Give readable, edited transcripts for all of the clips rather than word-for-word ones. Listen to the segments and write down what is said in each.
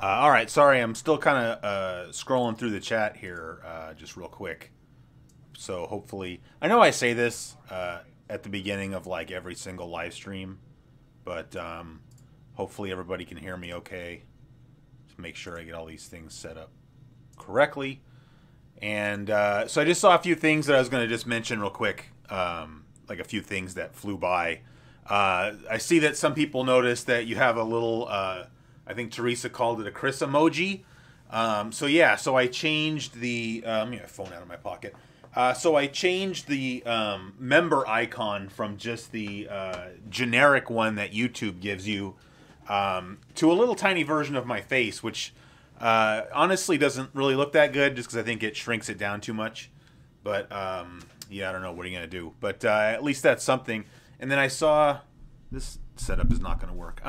All right, sorry, I'm still kind of scrolling through the chat here, just real quick. So hopefully, I know I say this at the beginning of like every single live stream, but hopefully everybody can hear me okay. Just make sure I get all these things set up correctly. And so I just saw a few things that I was going to just mention real quick, like a few things that flew by. I see that some people noticed that you have a little. I think Teresa called it a Chris emoji. So yeah, so I changed the. Let me get my phone out of my pocket. So I changed the member icon from just the generic one that YouTube gives you to a little tiny version of my face, which honestly doesn't really look that good, just because I think it shrinks it down too much. But yeah, I don't know. What are you gonna do? But at least that's something. And then I saw this setup is not gonna work.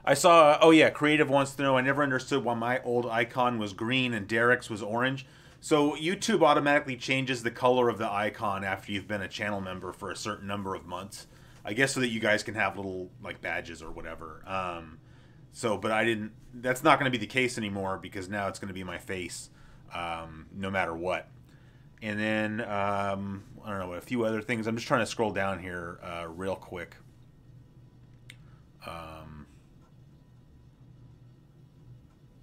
I saw, oh yeah, Creative wants to know, I never understood why my old icon was green and Derek's was orange. So YouTube automatically changes the color of the icon after you've been a channel member for a certain number of months. I guess so that you guys can have little like badges or whatever. But I didn't, that's not going to be the case anymore because now it's going to be my face no matter what. And then, I don't know, a few other things. I'm just trying to scroll down here real quick.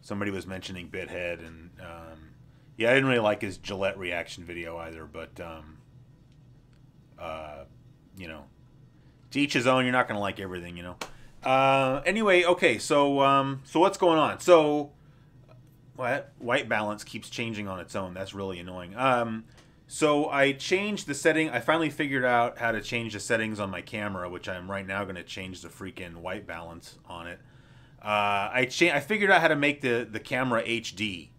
Somebody was mentioning Bithead, and yeah, I didn't really like his Gillette reaction video either, but you know, to each his own. You're not gonna like everything, you know. Anyway, okay, so what's going on? So what? White balance keeps changing on its own. That's really annoying. So I changed the setting. I finally figured out how to change the settings on my camera, which I'm right now going to change the freaking white balance on it. I figured out how to make the camera HD,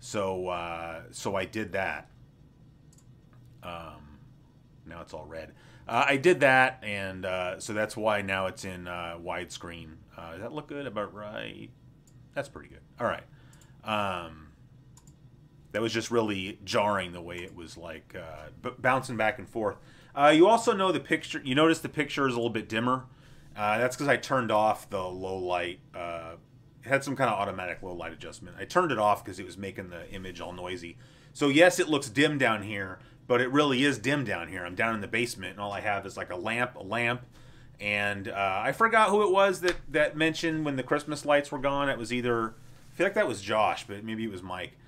so so I did that. Now it's all red. I did that, and so that's why now it's in widescreen. Does that look good? About right? That's pretty good. All right. That was just really jarring the way it was like bouncing back and forth. You also know the picture. You notice the picture is a little bit dimmer. That's because I turned off the low light. It had some kind of automatic low light adjustment. I turned it off because it was making the image all noisy. So yes, it looks dim down here, but it really is dim down here. I'm down in the basement, and all I have is like a lamp, and I forgot who it was that mentioned when the Christmas lights were gone. It was either, I feel like that was Josh, but maybe it was Mike.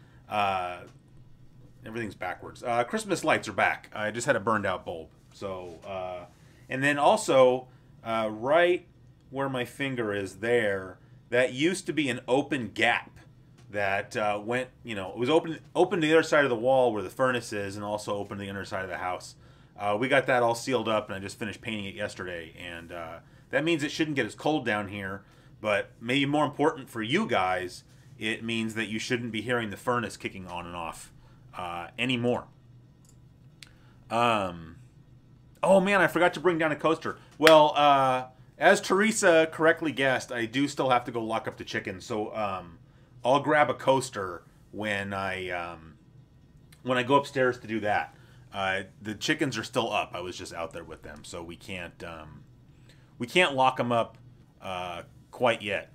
Everything's backwards. Christmas lights are back. I just had a burned out bulb. So, and then also, right where my finger is there, that used to be an open gap that went, you know, it was open to the other side of the wall where the furnace is, and also open to the inner side of the house. We got that all sealed up, and I just finished painting it yesterday, and that means it shouldn't get as cold down here, but maybe more important for you guys, it means that you shouldn't be hearing the furnace kicking on and off anymore. Oh man, I forgot to bring down a coaster. Well, as Teresa correctly guessed, I do still have to go lock up the chickens. So I'll grab a coaster when I go upstairs to do that. The chickens are still up. I was just out there with them, so we can't lock them up quite yet.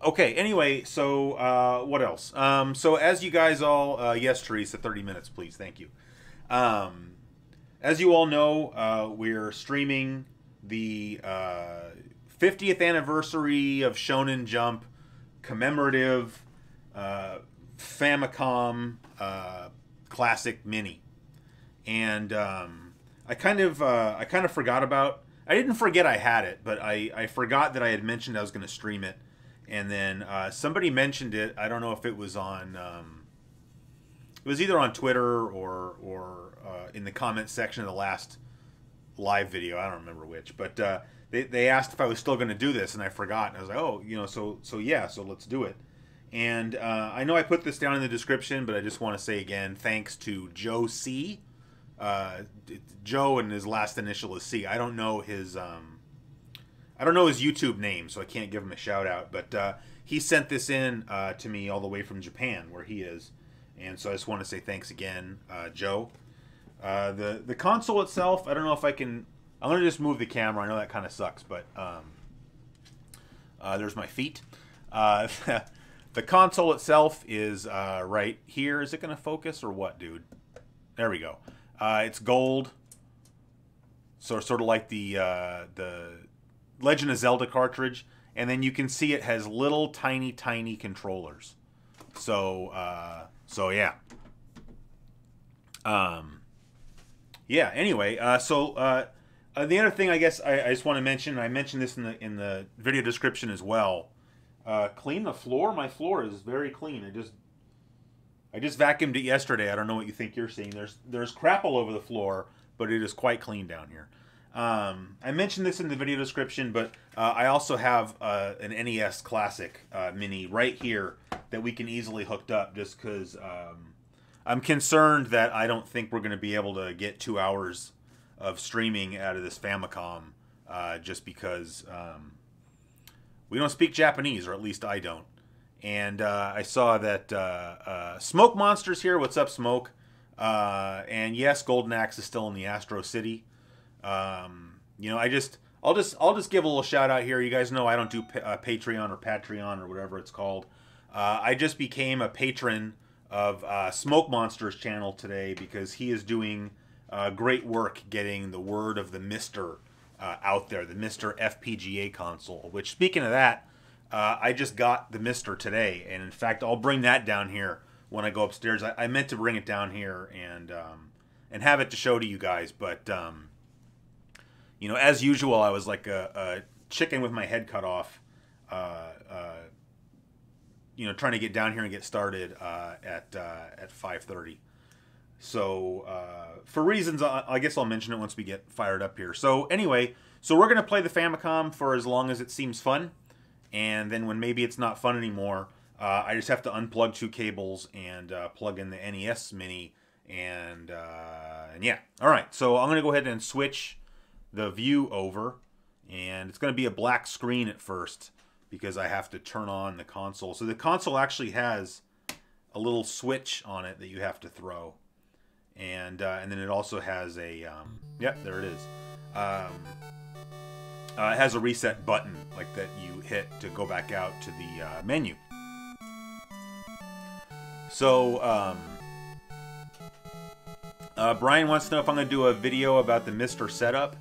Okay, anyway, so what else? So as you guys all, yes, Teresa, 30 minutes, please, thank you. As you all know, we're streaming the 50th anniversary of Shōnen Jump commemorative Famicom Classic Mini, and I kind of forgot about. I didn't forget I had it, but I forgot that I had mentioned I was going to stream it, and then somebody mentioned it. I don't know if it was on. It was either on Twitter or in the comments section of the last live video. I don't remember which, but they asked if I was still going to do this, and I forgot. And I was like, oh, you know, so yeah, so let's do it. And I know I put this down in the description, but I just want to say again, thanks to Joe C. Joe, and his last initial is C. I don't know his YouTube name, so I can't give him a shout out. But he sent this in to me all the way from Japan, where he is, and so I just want to say thanks again, Joe. The console itself, I don't know if I can. I'm gonna just move the camera. I know that kind of sucks, but There's my feet. The console itself is right here. Is it going to focus or what, dude? There we go. It's gold. So sort of like the Legend of Zelda cartridge. And then you can see it has little tiny controllers. So yeah. Yeah, anyway, the other thing I guess I just want to mention, I mentioned this in the video description as well. Clean the floor. My floor is very clean. I just vacuumed it yesterday. I don't know what you think you're seeing. There's crap all over the floor, but it is quite clean down here. I mentioned this in the video description, but I also have an NES Classic Mini right here that we can easily hook up, just because I'm concerned that I don't think we're going to be able to get 2 hours of streaming out of this Famicom, just because we don't speak Japanese, or at least I don't. And I saw that Smoke Monster's here. What's up, Smoke? And yes, Golden Axe is still in the Astro City. You know, I'll just give a little shout out here. You guys know I don't do Patreon or Patreon or whatever it's called. I just became a patron of Smoke Monster's channel today, because he is doing great work getting the word of the Mister out there, the Mister FPGA console. Which, speaking of that, I just got the Mister today, and in fact, I'll bring that down here when I go upstairs. I meant to bring it down here and have it to show to you guys, but you know, as usual, I was like a chicken with my head cut off. You know, trying to get down here and get started at 5:30. So for reasons, I guess I'll mention it once we get fired up here. So anyway, so we're gonna play the Famicom for as long as it seems fun, and then when maybe it's not fun anymore, I just have to unplug 2 cables and plug in the NES Mini, and yeah. All right, so I'm gonna go ahead and switch the view over, and it's gonna be a black screen at first, because I have to turn on the console. So the console actually has a little switch on it that you have to throw, and then it also has a yep, there it is. It has a reset button like that you hit to go back out to the menu. So Brian wants to know if I'm going to do a video about the Mister setup.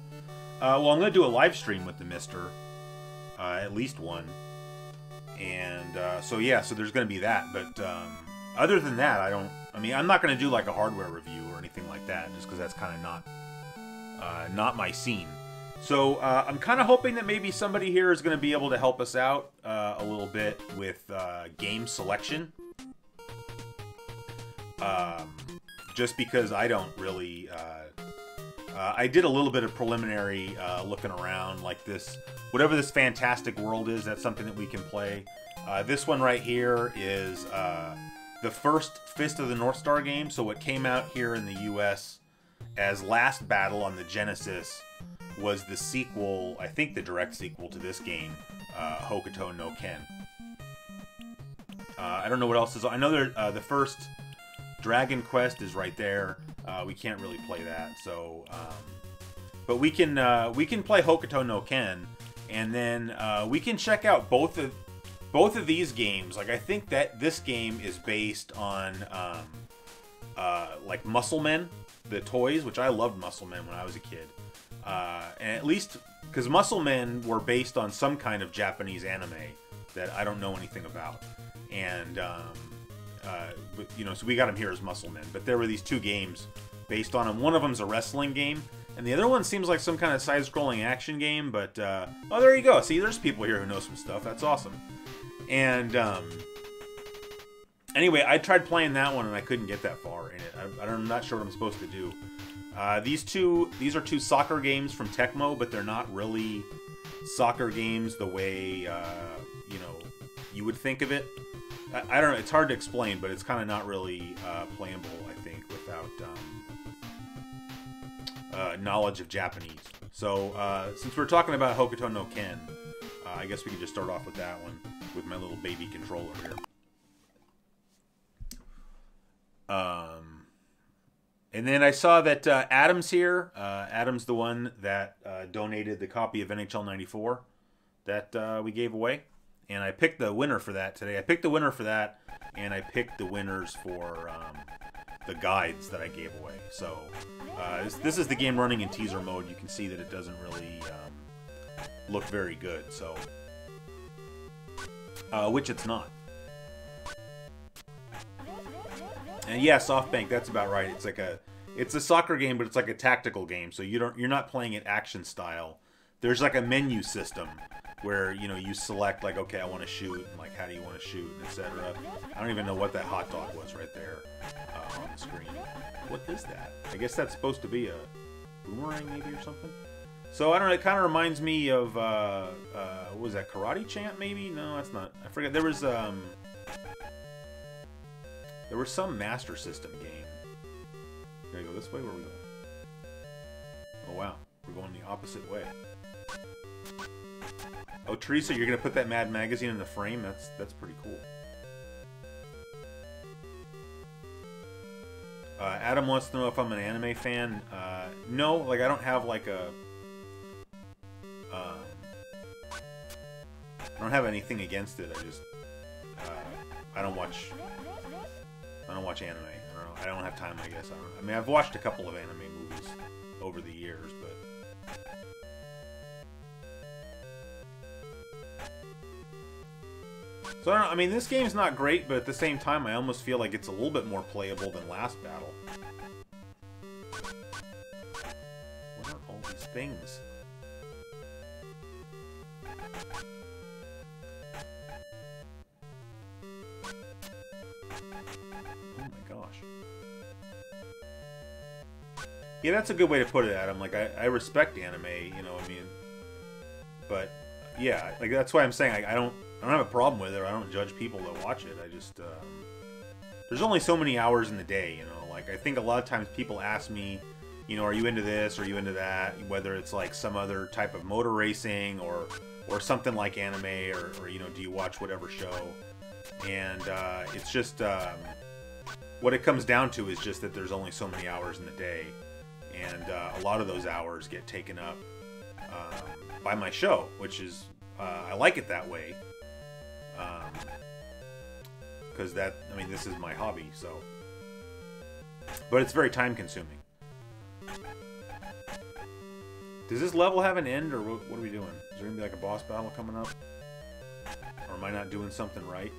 Well, I'm going to do a live stream with the Mister. At least one. And so yeah, so there's going to be that, but other than that, I mean, I'm not going to do like a hardware review or anything like that, just because that's kind of not my scene. So I'm kind of hoping that maybe somebody here is going to be able to help us out a little bit with game selection. Just because I don't really... I did a little bit of preliminary looking around, like this, whatever this Fantastic World is, that's something that we can play. This one right here is the first Fist of the North Star game, so what came out here in the US as Last Battle on the Genesis was the sequel, I think the direct sequel to this game, Hokuto no Ken. I don't know what else is. I know the first Dragon Quest is right there. We can't really play that, so but we can play Hokuto no Ken, and then we can check out both of these games. Like, I think that this game is based on like Muscle Men, the toys, which I loved Muscle Men when I was a kid, and at least because Muscle Men were based on some kind of Japanese anime that I don't know anything about, and you know, so we got them here as Muscle Men. But there were these 2 games based on them. One of them's a wrestling game, and the other one seems like some kind of side-scrolling action game. But oh, there you go. See, there's people here who know some stuff. That's awesome. And anyway, I tried playing that one and I couldn't get that far in it. I'm not sure what I'm supposed to do. These are 2 soccer games from Tecmo, but they're not really soccer games the way you know, you would think of it. I don't know, it's hard to explain, but it's kind of not really playable, I think, without knowledge of Japanese. So, since we're talking about Hokuto no Ken, I guess we can just start off with that one, with my little baby controller here. And then I saw that Adam's here. Adam's the one that donated the copy of NHL 94 that we gave away. And I picked the winner for that today. I picked the winner for that, and I picked the winners for the guides that I gave away. So this is the game running in teaser mode. You can see that it doesn't really look very good. So, which it's not. And yeah, SoftBank, that's about right. It's a soccer game, but it's like a tactical game. So you're not playing it action style. There's like a menu system where, you know, you select like, okay, I want to shoot, and like, how do you want to shoot, etc. I don't even know what that hot dog was right there on the screen. What is that? I guess that's supposed to be a boomerang maybe or something. So I don't know. It kind of reminds me of what was that, Karate Champ maybe? No, that's not. I forget. There was some Master System game. Did I go this way? Where are we going? Oh wow, we're going the opposite way. Oh, Teresa, you're gonna put that Mad Magazine in the frame? That's pretty cool. Adam wants to know if I'm an anime fan. No, like I don't have like a. I don't have anything against it. I just I don't watch anime. I don't have time. I guess I mean, I've watched a couple of anime movies over the years, but. So I don't know, I mean, this game's not great, but at the same time, I almost feel like it's a little bit more playable than Last Battle. What are all these things? Oh my gosh. Yeah, that's a good way to put it, Adam. Like, I respect anime, you know, I mean, but yeah, like that's why I'm saying I don't have a problem with it. I don't judge people that watch it. I just there's only so many hours in the day, you know. Like I think a lot of times people ask me, you know, are you into this? Are you into that? Whether it's like some other type of motor racing or something like anime or you know, do you watch whatever show? And it's just what it comes down to is just that there's only so many hours in the day, and a lot of those hours get taken up by my show, which is I like it that way. Because I mean, this is my hobby, so. But it's very time consuming. Does this level have an end, or what are we doing? Is there gonna be like a boss battle coming up? Or am I not doing something right?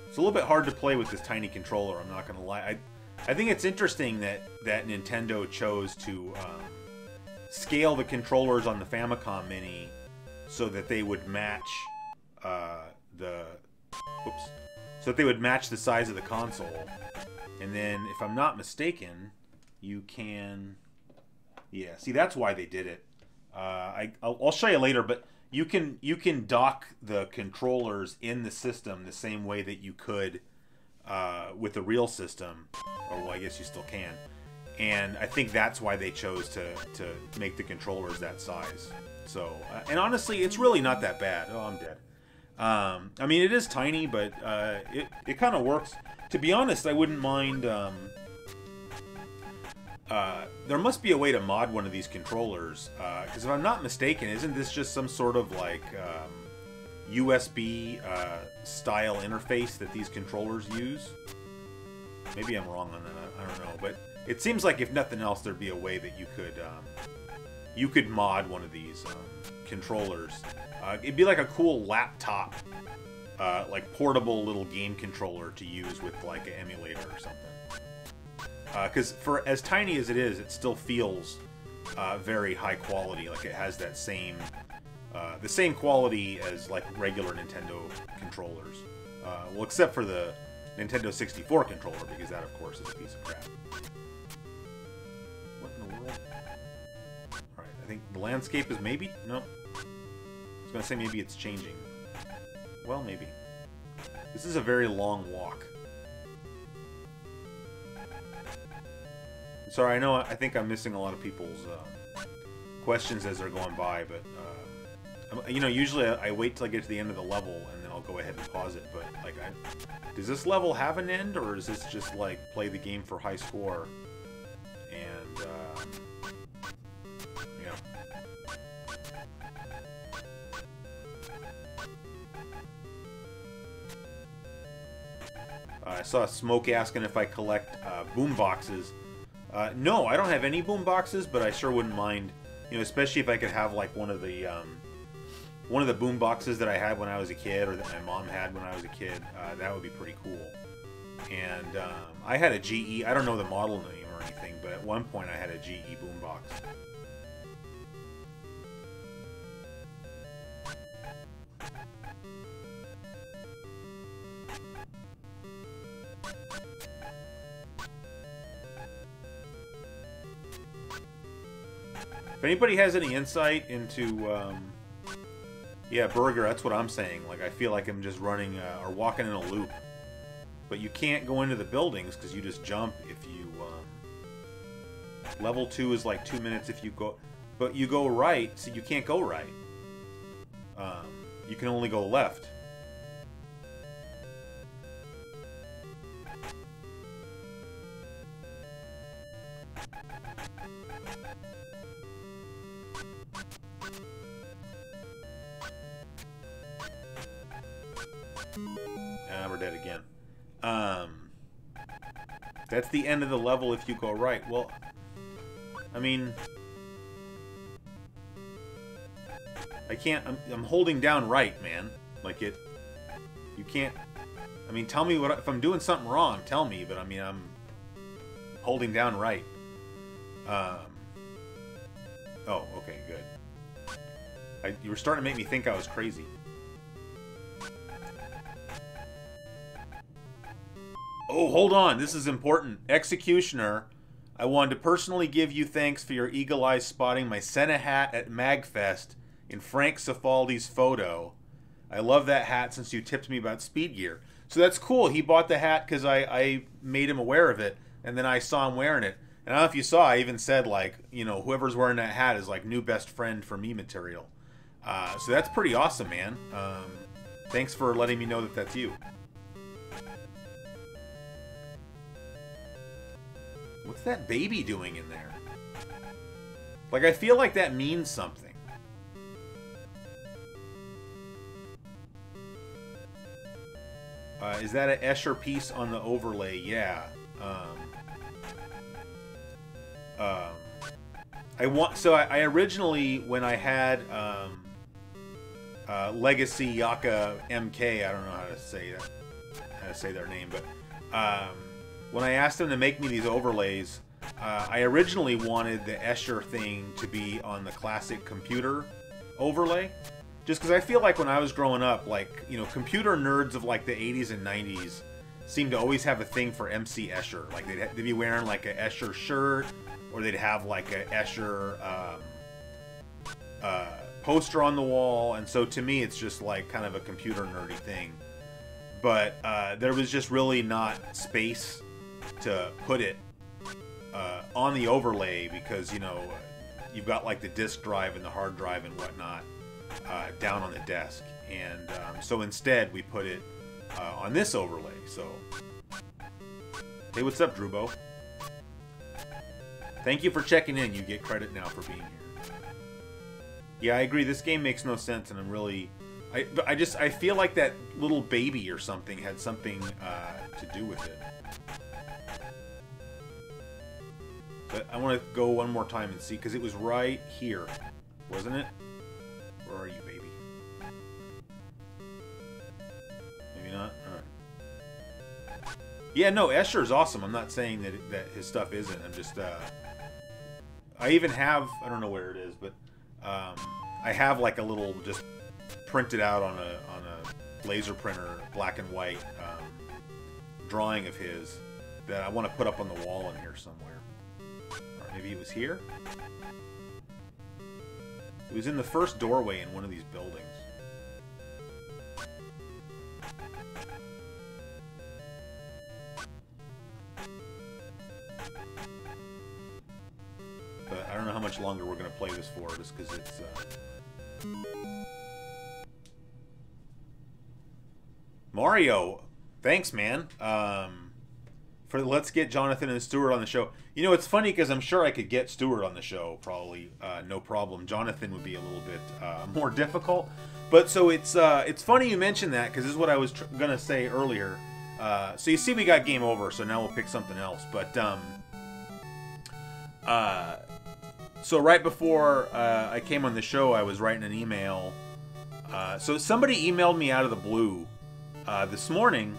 It's a little bit hard to play with this tiny controller, I'm not going to lie. I think it's interesting that Nintendo chose to scale the controllers on the Famicom Mini so that they would match the size of the console. And then, if I'm not mistaken, you can... Yeah, see, that's why they did it. I'll show you later, but you can dock the controllers in the system the same way that you could with the real system, or well, I guess you still can. And I think that's why they chose to make the controllers that size. So, and honestly, it's really not that bad. Oh, I'm dead. I mean, it is tiny, but it kind of works. To be honest, I wouldn't mind. There must be a way to mod one of these controllers, because if I'm not mistaken, isn't this just some sort of like USB style interface that these controllers use? Maybe I'm wrong on that. I don't know, but it seems like if nothing else, there'd be a way that you could mod one of these controllers. It'd be like a cool laptop, like portable little game controller to use with like an emulator or something. Because for as tiny as it is, it still feels very high quality. Like it has that same, the same quality as like regular Nintendo controllers. Well, except for the Nintendo 64 controller, because that, of course, is a piece of crap. What in the world? All right, I think the landscape is maybe no. I was gonna say maybe it's changing. Well, maybe. This is a very long walk. Sorry, I think I'm missing a lot of people's questions as they're going by, but You know, usually I wait till I get to the end of the level and then I'll go ahead and pause it. But like, does this level have an end, or is this just like play the game for high score? And yeah. I saw Smoke asking if I collect boom boxes. No, I don't have any boom boxes, but I sure wouldn't mind. You know, especially if I could have like one of the boom boxes that I had when I was a kid, or that my mom had when I was a kid. That would be pretty cool. And I had a GE. I don't know the model name or anything, but at one point I had a GE boombox. If anybody has any insight into, yeah, Burger, that's what I'm saying. Like, I feel like I'm just running or walking in a loop. But you can't go into the buildings because you just jump if you, level 2 is like 2 minutes if you go, but you go right, so you can't go right. You can only go left. We're dead again. That's the end of the level if you go right. Well, I mean, I can't. I'm holding down right, man. Like it. You can't. I mean, tell me what if I'm doing something wrong. Tell me, but I mean, I'm holding down right. Oh, okay, good. You were starting to make me think I was crazy. Oh, hold on. This is important. Executioner, I wanted to personally give you thanks for your eagle eyes spotting my Senna hat at MagFest in Frank Cifaldi's photo. I love that hat since you tipped me about Speed Gear. So that's cool. He bought the hat because I made him aware of it, and then I saw him wearing it. And I don't know if you saw, I even said, like, you know, whoever's wearing that hat is, like, new best friend for me material. So that's pretty awesome, man. Thanks for letting me know that that's you. What's that baby doing in there? Like, I feel like that means something. Is that an Escher piece on the overlay? Yeah. I originally, when I had Legacy Yaka MK, I don't know how to say their name, but when I asked them to make me these overlays, I originally wanted the Escher thing to be on the classic computer overlay. Just because I feel like when I was growing up, like, you know, computer nerds of like the 80s and 90s seemed to always have a thing for MC Escher. Like they'd be wearing like a Escher shirt, or they'd have like a Escher poster on the wall. And so to me, it's just like kind of a computer nerdy thing. But there was just really not space to put it on the overlay because, you know, you've got like the disk drive and the hard drive and whatnot down on the desk. And so instead we put it on this overlay. So, hey, what's up, Drubo? Thank you for checking in. You get credit now for being here. Yeah, I agree. This game makes no sense, and I'm really... I feel like that little baby or something had something to do with it. But I want to go one more time and see, because it was right here, wasn't it? Where are you, baby? Maybe not? Alright. Yeah, no, Escher's awesome. I'm not saying that his stuff isn't. I'm just, I even have, I don't know where it is, but I have like a little, just printed out on a laser printer, black and white drawing of his that I want to put up on the wall in here somewhere. Or maybe it was here? It was in the first doorway in one of these buildings. But I don't know how much longer we're going to play this for, just because it's... Mario, thanks, man. Let's get Jonathan and Stuart on the show. You know, it's funny because I'm sure I could get Stuart on the show, probably, no problem. Jonathan would be a little bit more difficult. But so it's funny you mentioned that, because this is what I was gonna say earlier. So you see, we got game over, so now we'll pick something else. But so right before I came on the show, I was writing an email. So somebody emailed me out of the blue this morning,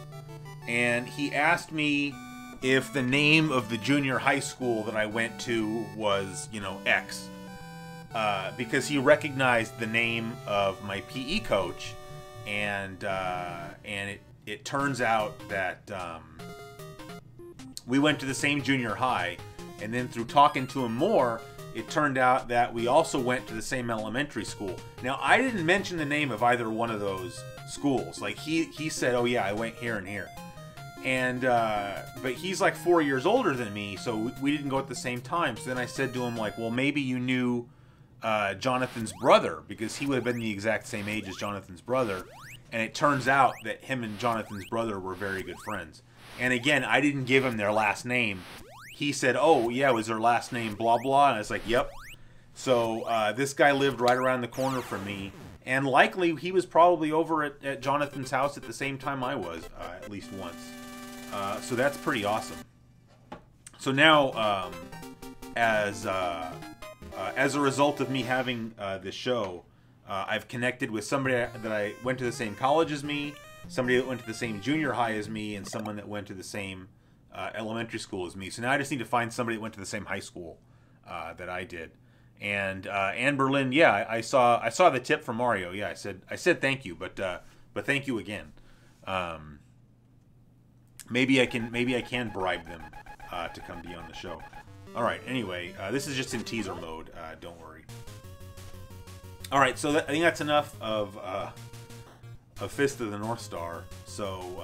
and he asked me if the name of the junior high school that I went to was, you know, X. Because he recognized the name of my PE coach, and it turns out that we went to the same junior high, and then through talking to him more, it turned out that we also went to the same elementary school. Now, I didn't mention the name of either one of those schools. Like, he said, oh yeah, I went here and here. And, but he's like 4 years older than me, so we didn't go at the same time. So then I said to him, like, well, maybe you knew Jonathan's brother, because he would have been the exact same age as Jonathan's brother. And it turns out that him and Jonathan's brother were very good friends. And again, I didn't give him their last name. He said, oh, yeah, was their last name blah, blah? And I was like, yep. So this guy lived right around the corner from me. And likely, he was probably over at Jonathan's house at the same time I was, at least once. So that's pretty awesome. So now, as a result of me having this show, I've connected with somebody that I went to the same college as me, somebody that went to the same junior high as me, and someone that went to the same elementary school as me. So now I just need to find somebody that went to the same high school that I did. And Anne Berlin, yeah, I saw the tip from Mario. Yeah, I said thank you, but thank you again. Maybe I can bribe them to come be on the show. All right. Anyway, this is just in teaser mode. Don't worry. All right. So I think that's enough of Fist of the North Star. So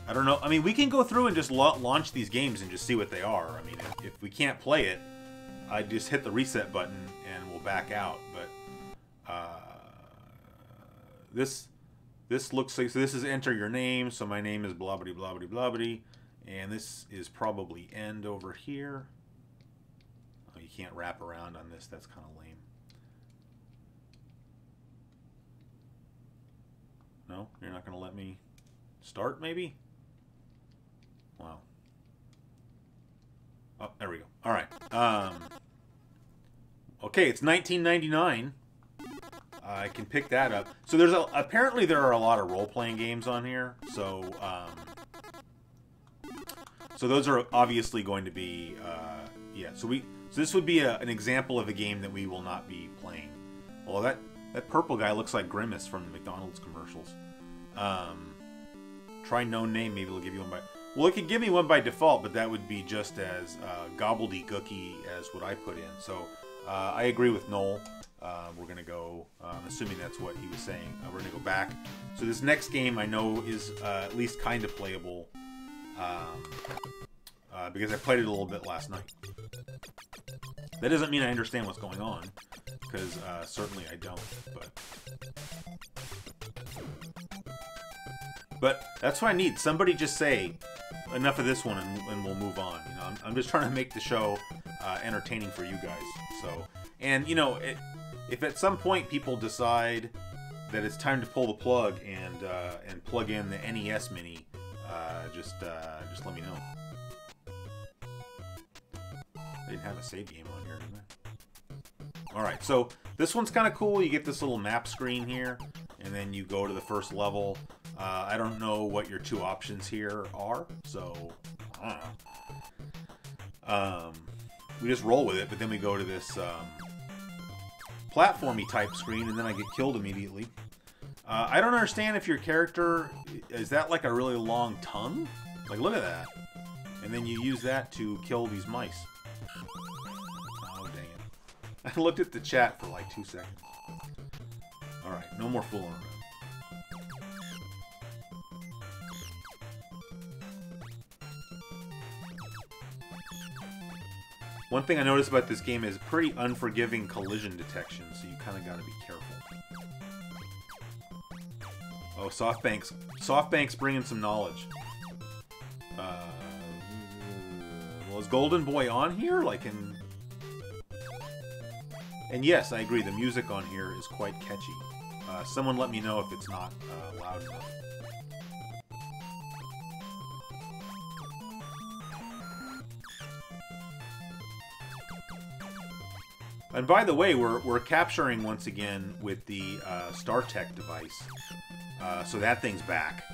I don't know. I mean, we can go through and just launch these games and just see what they are. I mean, if we can't play it, I just hit the reset button and we'll back out. But this looks like, so this is enter your name. So my name is blah blah blah blah blah blah, and this is probably end over here. Oh, you can't wrap around on this. That's kind of lame. No, you're not going to let me start, maybe? Wow. Oh, there we go. All right. Okay, it's 1999. I can pick that up. So there's apparently there are a lot of role-playing games on here. So so those are obviously going to be yeah. So this would be an example of a game that we will not be playing. Well, that purple guy looks like Grimace from the McDonald's commercials. Try no name. Maybe it'll give you one by. Well, it could give me one by default, but that would be just as gobbledygooky as what I put in. So I agree with Noel. We're going to go, assuming that's what he was saying, we're going to go back. So this next game I know is at least kind of playable because I played it a little bit last night. That doesn't mean I understand what's going on, because certainly I don't. But that's what I need. Somebody just say, enough of this one and we'll move on. You know, I'm just trying to make the show entertaining for you guys. So, and you know, if at some point people decide that it's time to pull the plug and plug in the NES Mini, just let me know. They didn't have a save game on here, did they? All right, so this one's kind of cool. You get this little map screen here, and then you go to the first level. I don't know what your two options here are, so I don't know. We just roll with it, but then we go to this platformy type screen, and then I get killed immediately. I don't understand if your character, is that like a really long tongue? Like, look at that. And then you use that to kill these mice. Oh, dang it. I looked at the chat for like 2 seconds. Alright, no more fooling around. One thing I noticed about this game is pretty unforgiving collision detection, so you kind of got to be careful. Oh, SoftBank's bringing some knowledge. Well, is Golden Boy on here? Like in... And yes, I agree. The music on here is quite catchy. Someone let me know if it's not loud enough. And by the way, we're capturing once again with the StarTech device, so that thing's back.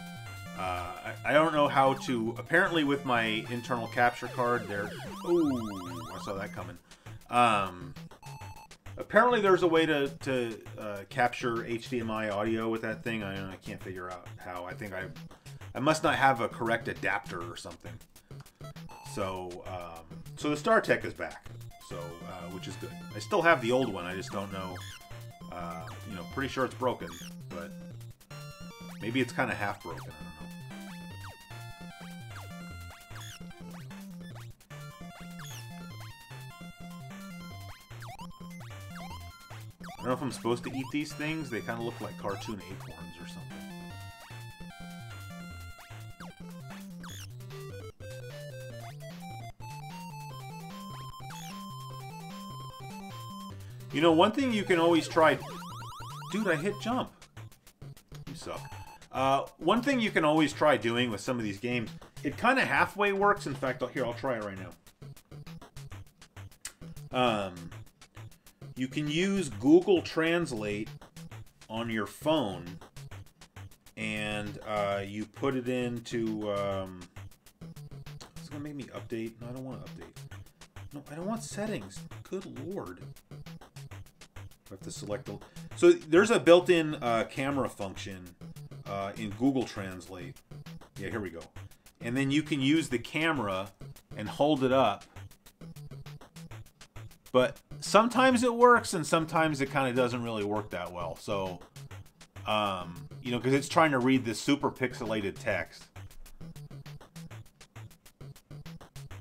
I don't know how to. Apparently, with my internal capture card, there. Ooh, I saw that coming. Apparently, there's a way to capture HDMI audio with that thing. I can't figure out how. I think I must not have a correct adapter or something. So so the StarTech is back. So, which is good. I still have the old one. I just don't know. You know, pretty sure it's broken, but maybe it's kind of half broken. I don't know. I don't know if I'm supposed to eat these things. They kind of look like cartoon acorns or something. You know, one thing you can always try... Dude, I hit jump. You suck. One thing you can always try doing with some of these games, it kind of halfway works. In fact, here, I'll try it right now. You can use Google Translate on your phone, and you put it into... It's going to make me update. No, I don't want to update. No, I don't want settings. Good lord. I have to select the... So there's a built-in camera function in Google Translate. Yeah, here we go. And then you can use the camera and hold it up. But sometimes it works, and sometimes it kind of doesn't really work that well. So, you know, because it's trying to read this super pixelated text.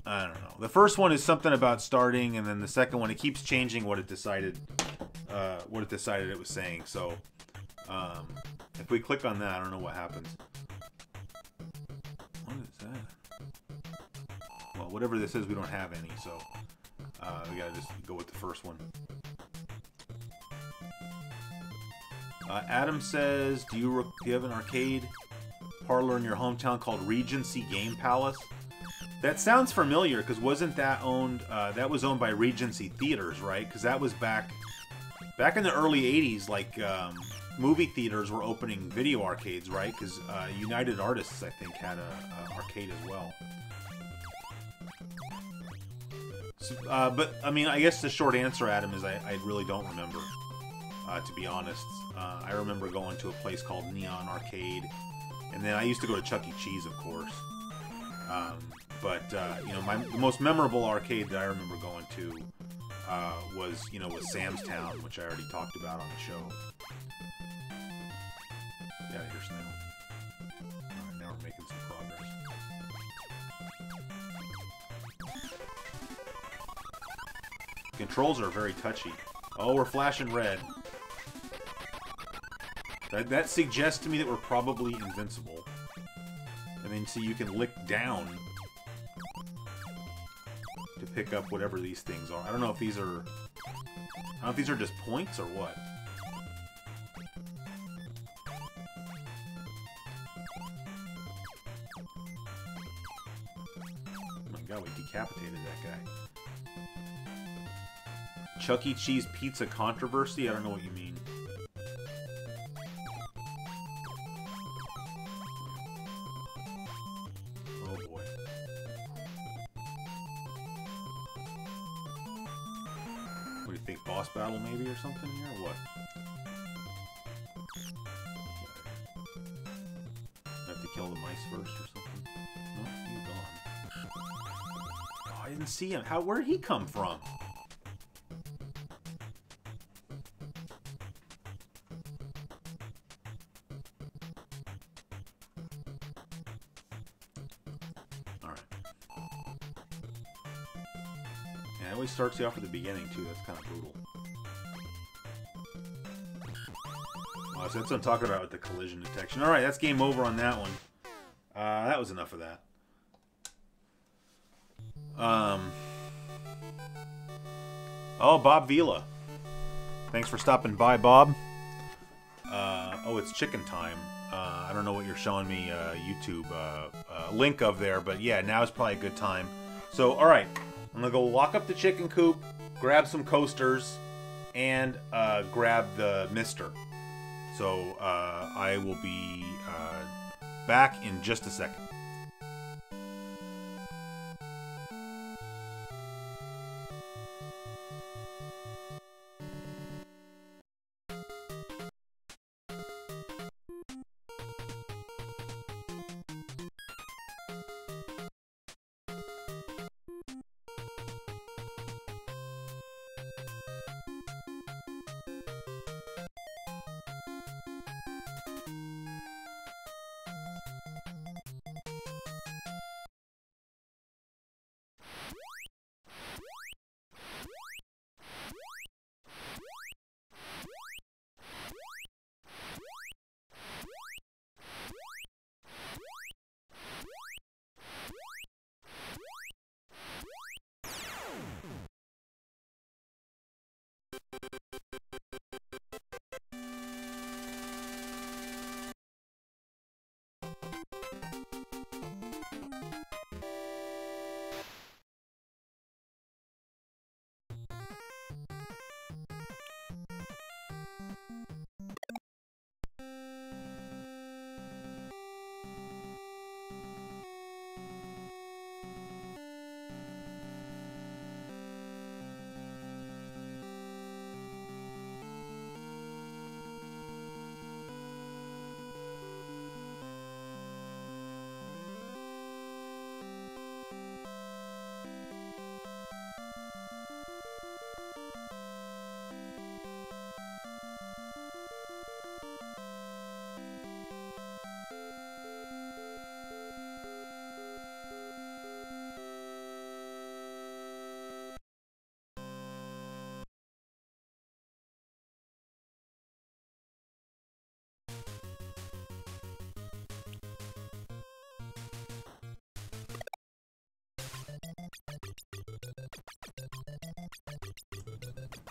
I don't know. The first one is something about starting, and then the second one, it keeps changing what it decided it was saying. So, if we click on that, I don't know what happens. What is that? Well, whatever this is, we don't have any, so we gotta just go with the first one. Adam says, do you have an arcade parlor in your hometown called Regency Game Palace? That sounds familiar, because wasn't that owned, that was owned by Regency Theaters, right? Because that was back in the early 80s, like, movie theaters were opening video arcades, right? Because United Artists, I think, had a arcade as well. So, but, I mean, I guess the short answer, Adam, is I really don't remember, to be honest. I remember going to a place called Neon Arcade, and then I used to go to Chuck E. Cheese, of course. But, you know, the most memorable arcade that I remember going to was Sam's Town, which I already talked about on the show. Yeah, here's Snail. Alright, now we're making some progress. Controls are very touchy. Oh, we're flashing red. That suggests to me that we're probably invincible. And then, see, you can lick down to pick up whatever these things are. I don't know if these are... I don't know if these are just points or what. Oh my god, we decapitated that guy. Chuck E. Cheese pizza controversy? I don't know what you mean. Oh boy. What do you think? Boss battle maybe or something here? Or what? I have to kill the mice first or something? No, he's gone. Oh, I didn't see him. Where'd he come from? It always starts you off at the beginning, too. That's kind of brutal. Oh, so that's what I'm talking about with the collision detection. All right, that's game over on that one. That was enough of that. Oh, Bob Vila. Thanks for stopping by, Bob. Oh, it's chicken time. I don't know what you're showing me YouTube link of there, but yeah, now is probably a good time. So, all right, I'm gonna go lock up the chicken coop, grab some coasters, and grab the mister. So I will be back in just a second.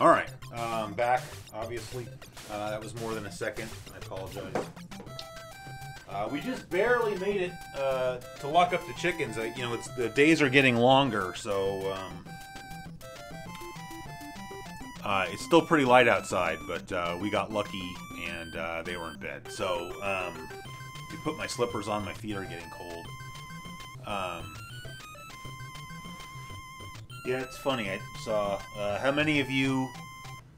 All right, I'm back, obviously. That was more than a second. I apologize. We just barely made it to lock up the chickens. You know, the days are getting longer, so it's still pretty light outside, but we got lucky and they were in bed. So to put my slippers on, my feet are getting cold. Yeah, it's funny. I saw how many of you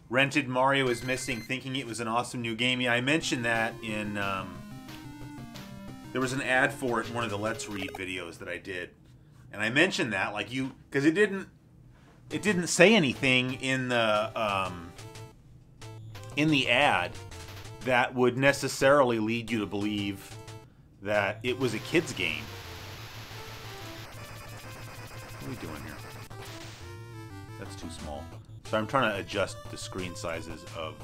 rented Mario is Missing thinking it was an awesome new game. Yeah, I mentioned that in there was an ad for it in one of the Let's Read videos that I did, and I mentioned that like because it didn't say anything in the ad that would necessarily lead you to believe that it was a kid's game. What are we doing here? That's too small. So I'm trying to adjust the screen sizes of...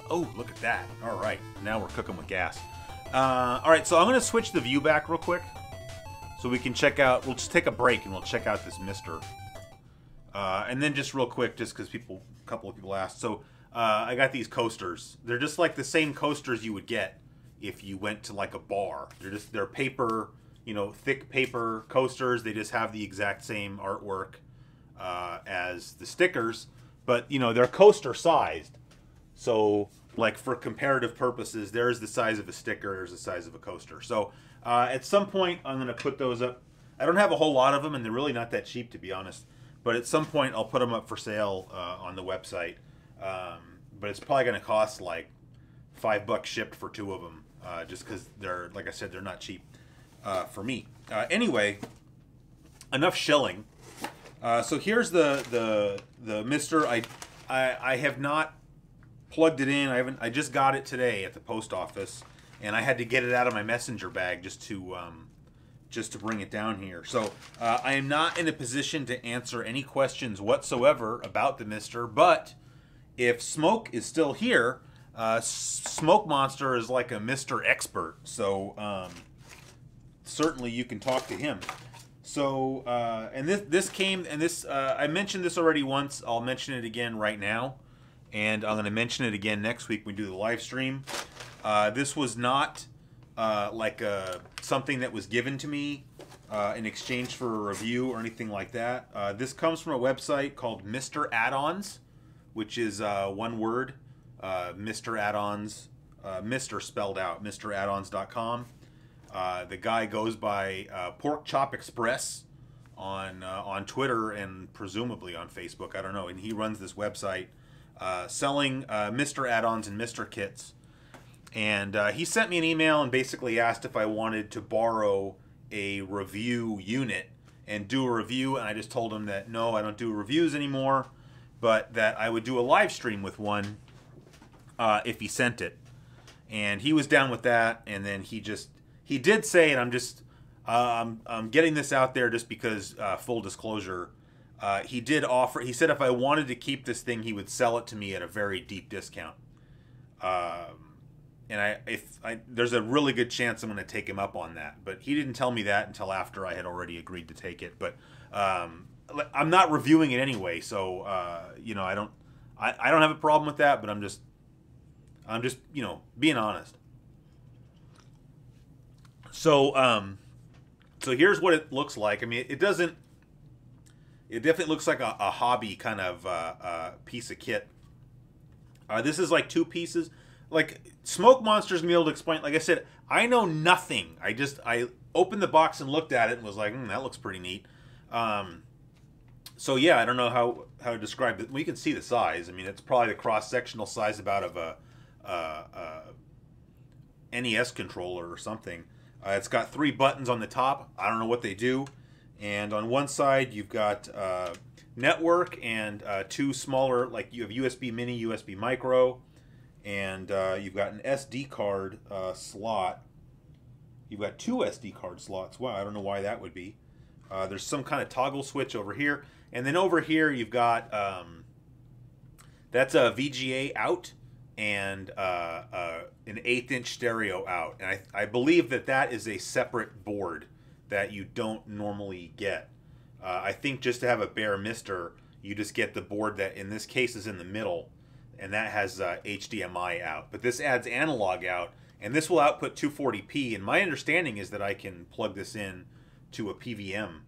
oh, look at that. All right. Now we're cooking with gas. All right, so I'm going to switch the view back real quick so we can check out... We'll just take a break and we'll check out this mister. And then just real quick, just because a couple of people asked. So I got these coasters. They're just like the same coasters you would get if you went to like a bar. They're paper, you know, thick paper coasters. They just have the exact same artwork as the stickers, but you know they're coaster sized, so like for comparative purposes, there's the size of a sticker, there's the size of a coaster. So at some point I'm going to put those up. I don't have a whole lot of them and they're really not that cheap, to be honest, but at some point I'll put them up for sale on the website, but it's probably going to cost like $5 shipped for 2 of them, just because they're, like I said, they're not cheap for me. Anyway, enough shilling. So here's the mister. I have not plugged it in. I just got it today at the post office, and I had to get it out of my messenger bag just to bring it down here. So I am not in a position to answer any questions whatsoever about the mister. But if Smoke is still here, Smoke Monster is like a Mr. Expert, so certainly you can talk to him. So, and this came, and this, I mentioned this already once. I'll mention it again right now. And I'm going to mention it again next week when we do the live stream. This was not like something that was given to me in exchange for a review or anything like that. This comes from a website called Mr. Add-ons, which is one word, Mr. Add-ons, Mr. spelled out, MrAddons.com. The guy goes by Pork Chop Express on Twitter and presumably on Facebook. I don't know. And he runs this website selling Mr. Add-ons and Mr. kits. And he sent me an email and basically asked if I wanted to borrow a review unit and do a review. And I just told him that no, I don't do reviews anymore, but that I would do a live stream with one if he sent it. And he was down with that. And then he did say, and I'm getting this out there just because full disclosure, he did offer. He said if I wanted to keep this thing, he would sell it to me at a very deep discount. And there's a really good chance I'm going to take him up on that. But he didn't tell me that until after I had already agreed to take it. But I'm not reviewing it anyway, so you know, I don't have a problem with that. But I'm just you know, being honest. So so here's what it looks like. I mean, it definitely looks like a hobby kind of piece of kit. This is like two pieces. Like, Smoke Monster's gonna be able to explain. Like I said, I know nothing. I opened the box and looked at it and was like, that looks pretty neat. So yeah, I don't know how to describe it. Well, you can see the size. I mean, it's probably the cross-sectional size about of a NES controller or something. It's got 3 buttons on the top. I don't know what they do. And on one side, you've got network and 2 smaller, like you have USB Mini, USB Micro, and you've got an SD card slot. You've got 2 SD card slots. Wow, I don't know why that would be. There's some kind of toggle switch over here. And then over here, you've got, that's a VGA out and an 1/8" stereo out. And I believe that is a separate board that you don't normally get. I think just to have a bare Mister, you just get the board that in this case is in the middle, and that has HDMI out. But this adds analog out, and this will output 240p. And my understanding is that I can plug this in to a PVM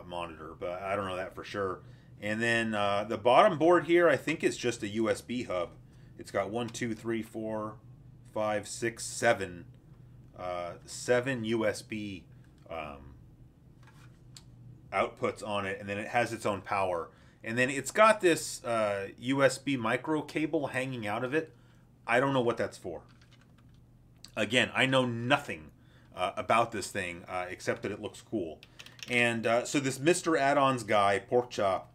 monitor, but I don't know that for sure. And then the bottom board here, I think is just a USB hub. It's got 1, 2, 3, 4, 5, 6, 7, 7 USB outputs on it, and then it has its own power. And then it's got this USB micro cable hanging out of it. I don't know what that's for. Again, I know nothing about this thing except that it looks cool. And so this Mr. Add-ons guy, Pork Chop,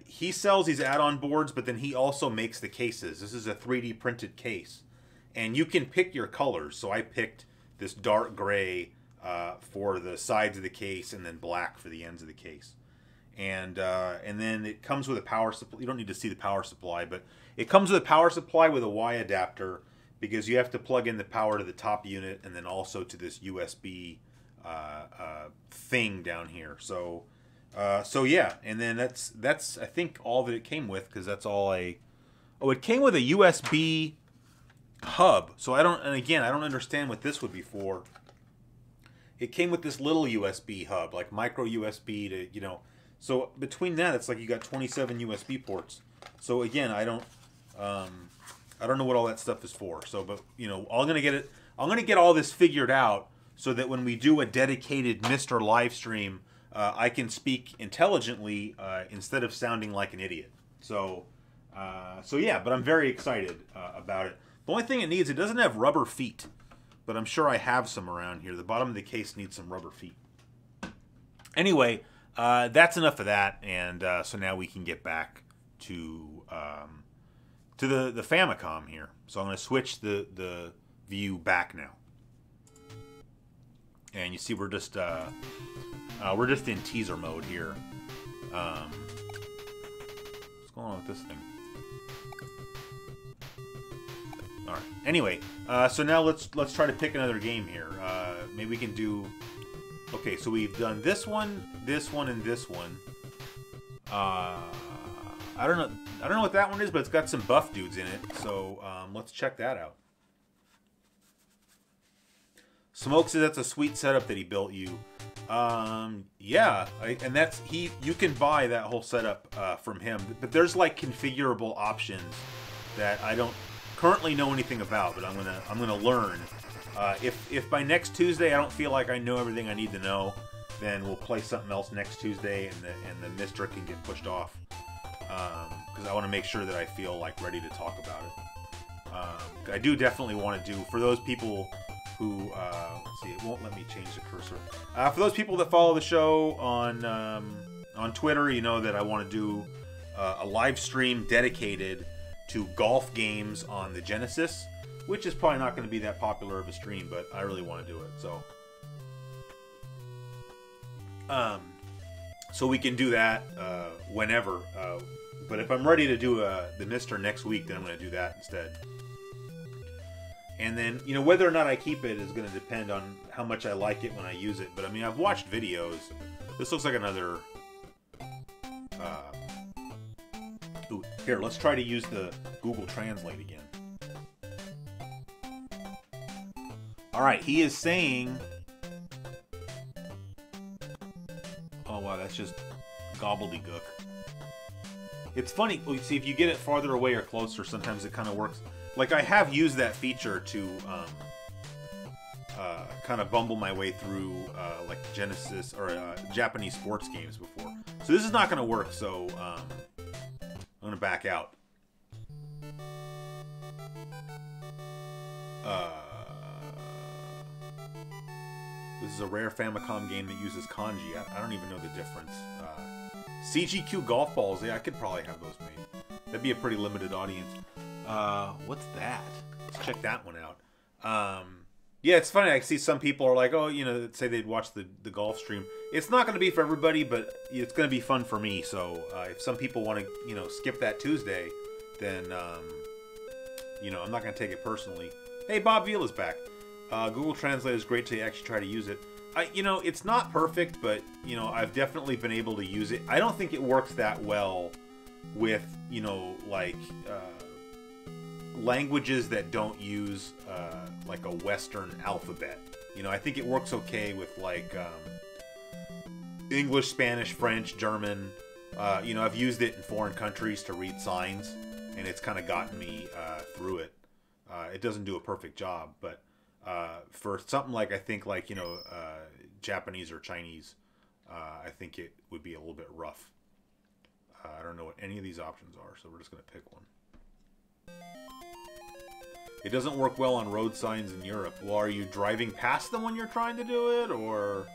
he sells these add-on boards, but then he also makes the cases. This is a 3D printed case. And you can pick your colors. So I picked this dark gray for the sides of the case, and then black for the ends of the case. And then it comes with a power supply. You don't need to see the power supply, but it comes with a power supply with a Y adapter, because you have to plug in the power to the top unit and then also to this USB thing down here. So yeah, and then that's I think all that it came with, because that's all it came with a USB hub. So I don't understand what this would be for. It came with this little USB hub, like micro USB to, you know. So between that, it's like you got 27 USB ports. So again, I don't know what all that stuff is for. So, but you know, I'm gonna get all this figured out so that when we do a dedicated Mr. live stream, I can speak intelligently instead of sounding like an idiot. So yeah, but I'm very excited about it. The only thing it doesn't have rubber feet, but I'm sure I have some around here. The bottom of the case needs some rubber feet. Anyway, that's enough of that, and so now we can get back to the Famicom here. So I'm going to switch the view back now, and you see we're just in teaser mode here. What's going on with this thing? right. Anyway, so now let's try to pick another game here. Maybe we can do. Okay, so we've done this one, and this one. I don't know what that one is, but it's got some buff dudes in it. So let's check that out. Smoke says that's a sweet setup that he built you. Yeah, and that's you can buy that whole setup from him, but there's like configurable options that I don't currently know anything about, but I'm gonna learn. If by next Tuesday I don't feel like I know everything I need to know, then we'll play something else next Tuesday, and the Mister can get pushed off because I want to make sure that I feel like ready to talk about it. I do definitely want to do for those people who let's see, it won't let me change the cursor. For those people that follow the show on Twitter, you know that I want to do a live stream dedicated to golf games on the Genesis, which is probably not going to be that popular of a stream, but I really want to do it. So we can do that whenever. But if I'm ready to do the Mister next week, then I'm going to do that instead. And then, you know, whether or not I keep it is going to depend on how much I like it when I use it. But I mean, I've watched videos. This looks like another. Ooh, here, let's try to use the Google Translate again. All right, he is saying. Oh wow, that's just gobbledygook. It's funny. You see, if you get it farther away or closer, sometimes it kind of works. Like, I have used that feature to kind of bumble my way through like Genesis or Japanese sports games before. So this is not going to work, so I'm going to back out. This is a rare Famicom game that uses kanji. I don't even know the difference. CGQ golf balls. Yeah, I could probably have those made. That'd be a pretty limited audience. What's that? Let's check that one out. Yeah, it's funny. I see some people are like, oh, you know, say they'd watch the golf stream. It's not going to be for everybody, but it's going to be fun for me. So if some people want to, you know, skip that Tuesday, then, you know, I'm not going to take it personally. Hey, Bob Vila's back. Google Translate is great till you actually try to use it. You know, it's not perfect, but, you know, I've definitely been able to use it. I don't think it works that well with, you know, like, languages that don't use like a Western alphabet. You know, I think it works okay with like English, Spanish, French, German. You know, I've used it in foreign countries to read signs, and it's kind of gotten me through it. It doesn't do a perfect job, but for something like, I think like, you know, Japanese or Chinese, I think it would be a little bit rough. I don't know what any of these options are, so we're just going to pick one. It doesn't work well on road signs in Europe. Well, are you driving past them when you're trying to do it, or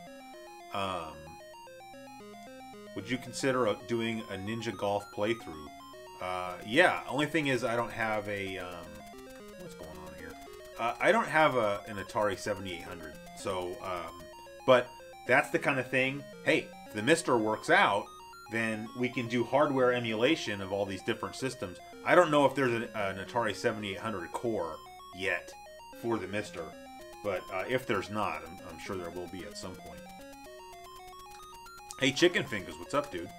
would you consider doing a Ninja Golf playthrough? Yeah. Only thing is, I don't have a what's going on here? I don't have an Atari 7800. So, but that's the kind of thing. Hey, if the Mister works out, then we can do hardware emulation of all these different systems. I don't know if there's an Atari 7800 core yet for the Mister, but if there's not, I'm sure there will be at some point. Hey, Chicken Fingers, what's up, dude?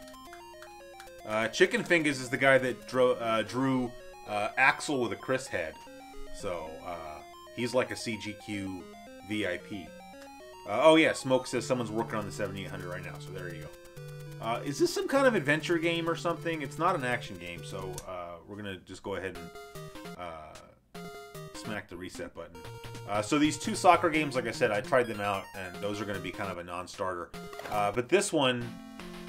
Chicken Fingers is the guy that drew Axel with a Chris head, so he's like a CGQ VIP. Oh yeah, Smoke says someone's working on the 7800 right now, so there you go. Is this some kind of adventure game or something? It's not an action game, so we're going to just go ahead and smack the reset button. So these two soccer games, like I said, I tried them out, and those are going to be kind of a non-starter. But this one,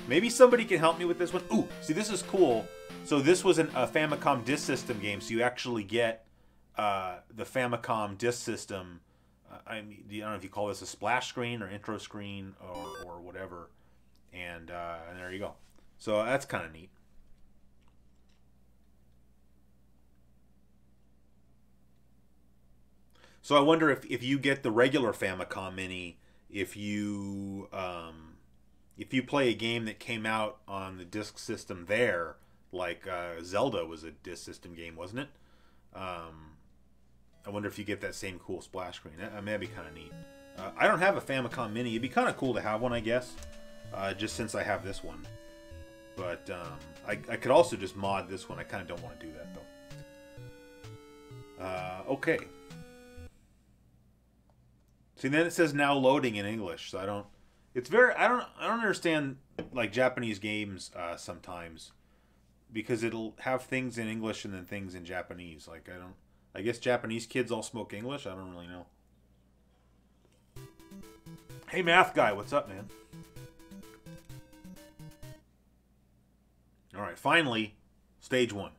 maybe somebody can help me with this one. Ooh, see, this is cool. So this was a Famicom disk system game, so you actually get the Famicom disk system. I don't know if you call this a splash screen or intro screen or whatever. And there you go. So that's kind of neat. So I wonder if you get the regular Famicom Mini, if you play a game that came out on the disk system there, like Zelda was a disk system game, wasn't it? I wonder if you get that same cool splash screen. I mean, that'd be kind of neat. I don't have a Famicom Mini. It'd be kind of cool to have one, I guess. Just since I have this one. But I could also just mod this one. I kind of don't want to do that, though. Okay. See, then it says now loading in English, so I don't... It's very... I don't understand, like, Japanese games sometimes. Because it'll have things in English and then things in Japanese. Like, I guess Japanese kids all smoke English? I don't really know. Hey, math guy, what's up, man? Alright, finally, stage 1.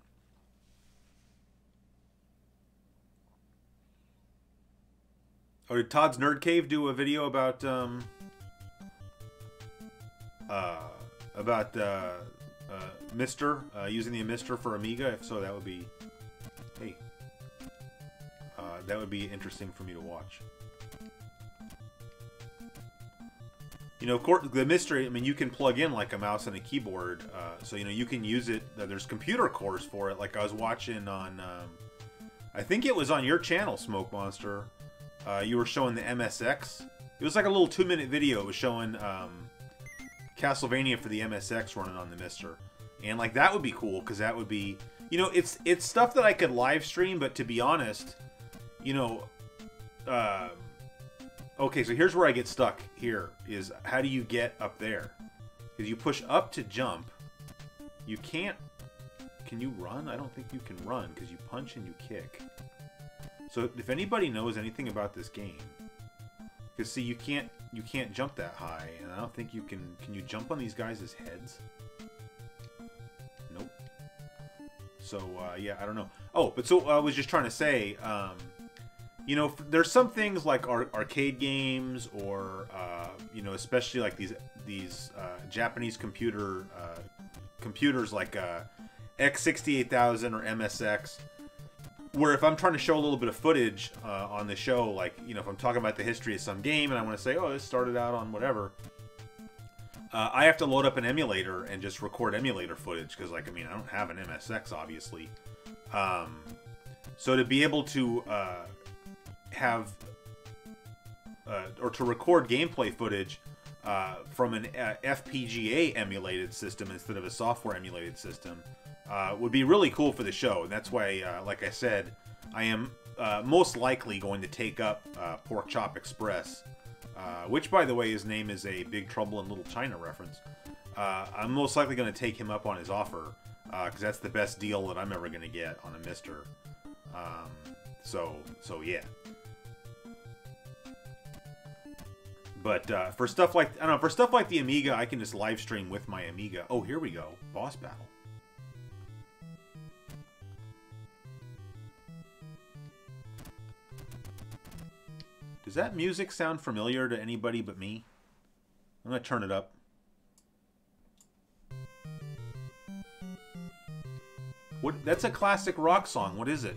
Oh, did Todd's Nerd Cave do a video about, Mister, using the Mister for Amiga? If so, that would be, hey, that would be interesting for me to watch. You know, of course, the mystery, I mean, you can plug in like a mouse and a keyboard, so, you know, you can use it. There's computer cores for it. Like I was watching on, I think it was on your channel, Smoke Monster. You were showing the MSX. It was like a little 2-minute video. It was showing Castlevania for the MSX running on the Mister. And, like, that would be cool, because that would be... You know, it's stuff that I could live stream, but to be honest, you know... Okay, so here's where I get stuck here, is how do you get up there? Because you push up to jump. You can't... Can you run? I don't think you can run, because you punch and you kick. So if anybody knows anything about this game... Because, see, you can't jump that high, and I don't think you can... Can you jump on these guys' heads? Nope. So, yeah, I don't know. Oh, but so I was just trying to say... you know, there's some things like arcade games, or you know, especially like these Japanese computers like X68000 or MSX, where if I'm trying to show a little bit of footage on the show, like, you know, if I'm talking about the history of some game and I want to say, oh, this started out on whatever, I have to load up an emulator and just record emulator footage, because, like, I mean, I don't have an MSX, obviously. So to be able to have or to record gameplay footage from an FPGA emulated system instead of a software emulated system would be really cool for the show. And that's why, like I said, I am most likely going to take up Pork Chop Express, which, by the way, his name is a Big Trouble in Little China reference. I'm most likely going to take him up on his offer, because that's the best deal that I'm ever going to get on a Mister. So yeah. But for stuff like, I don't know, for stuff like the Amiga, I can just live stream with my Amiga. Oh, here we go. Boss battle. Does that music sound familiar to anybody but me? I'm going to turn it up. What? That's a classic rock song. What is it?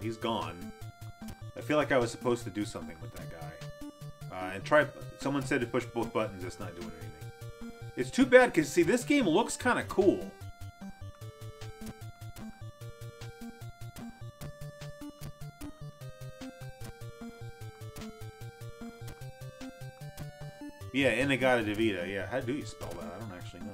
He's gone. I feel like I was supposed to do something with that guy. And try... Someone said to push both buttons. It's not doing anything. It's too bad, because, see, this game looks kind of cool. Yeah, Inagata Devita. Yeah, how do you spell that? I don't actually know.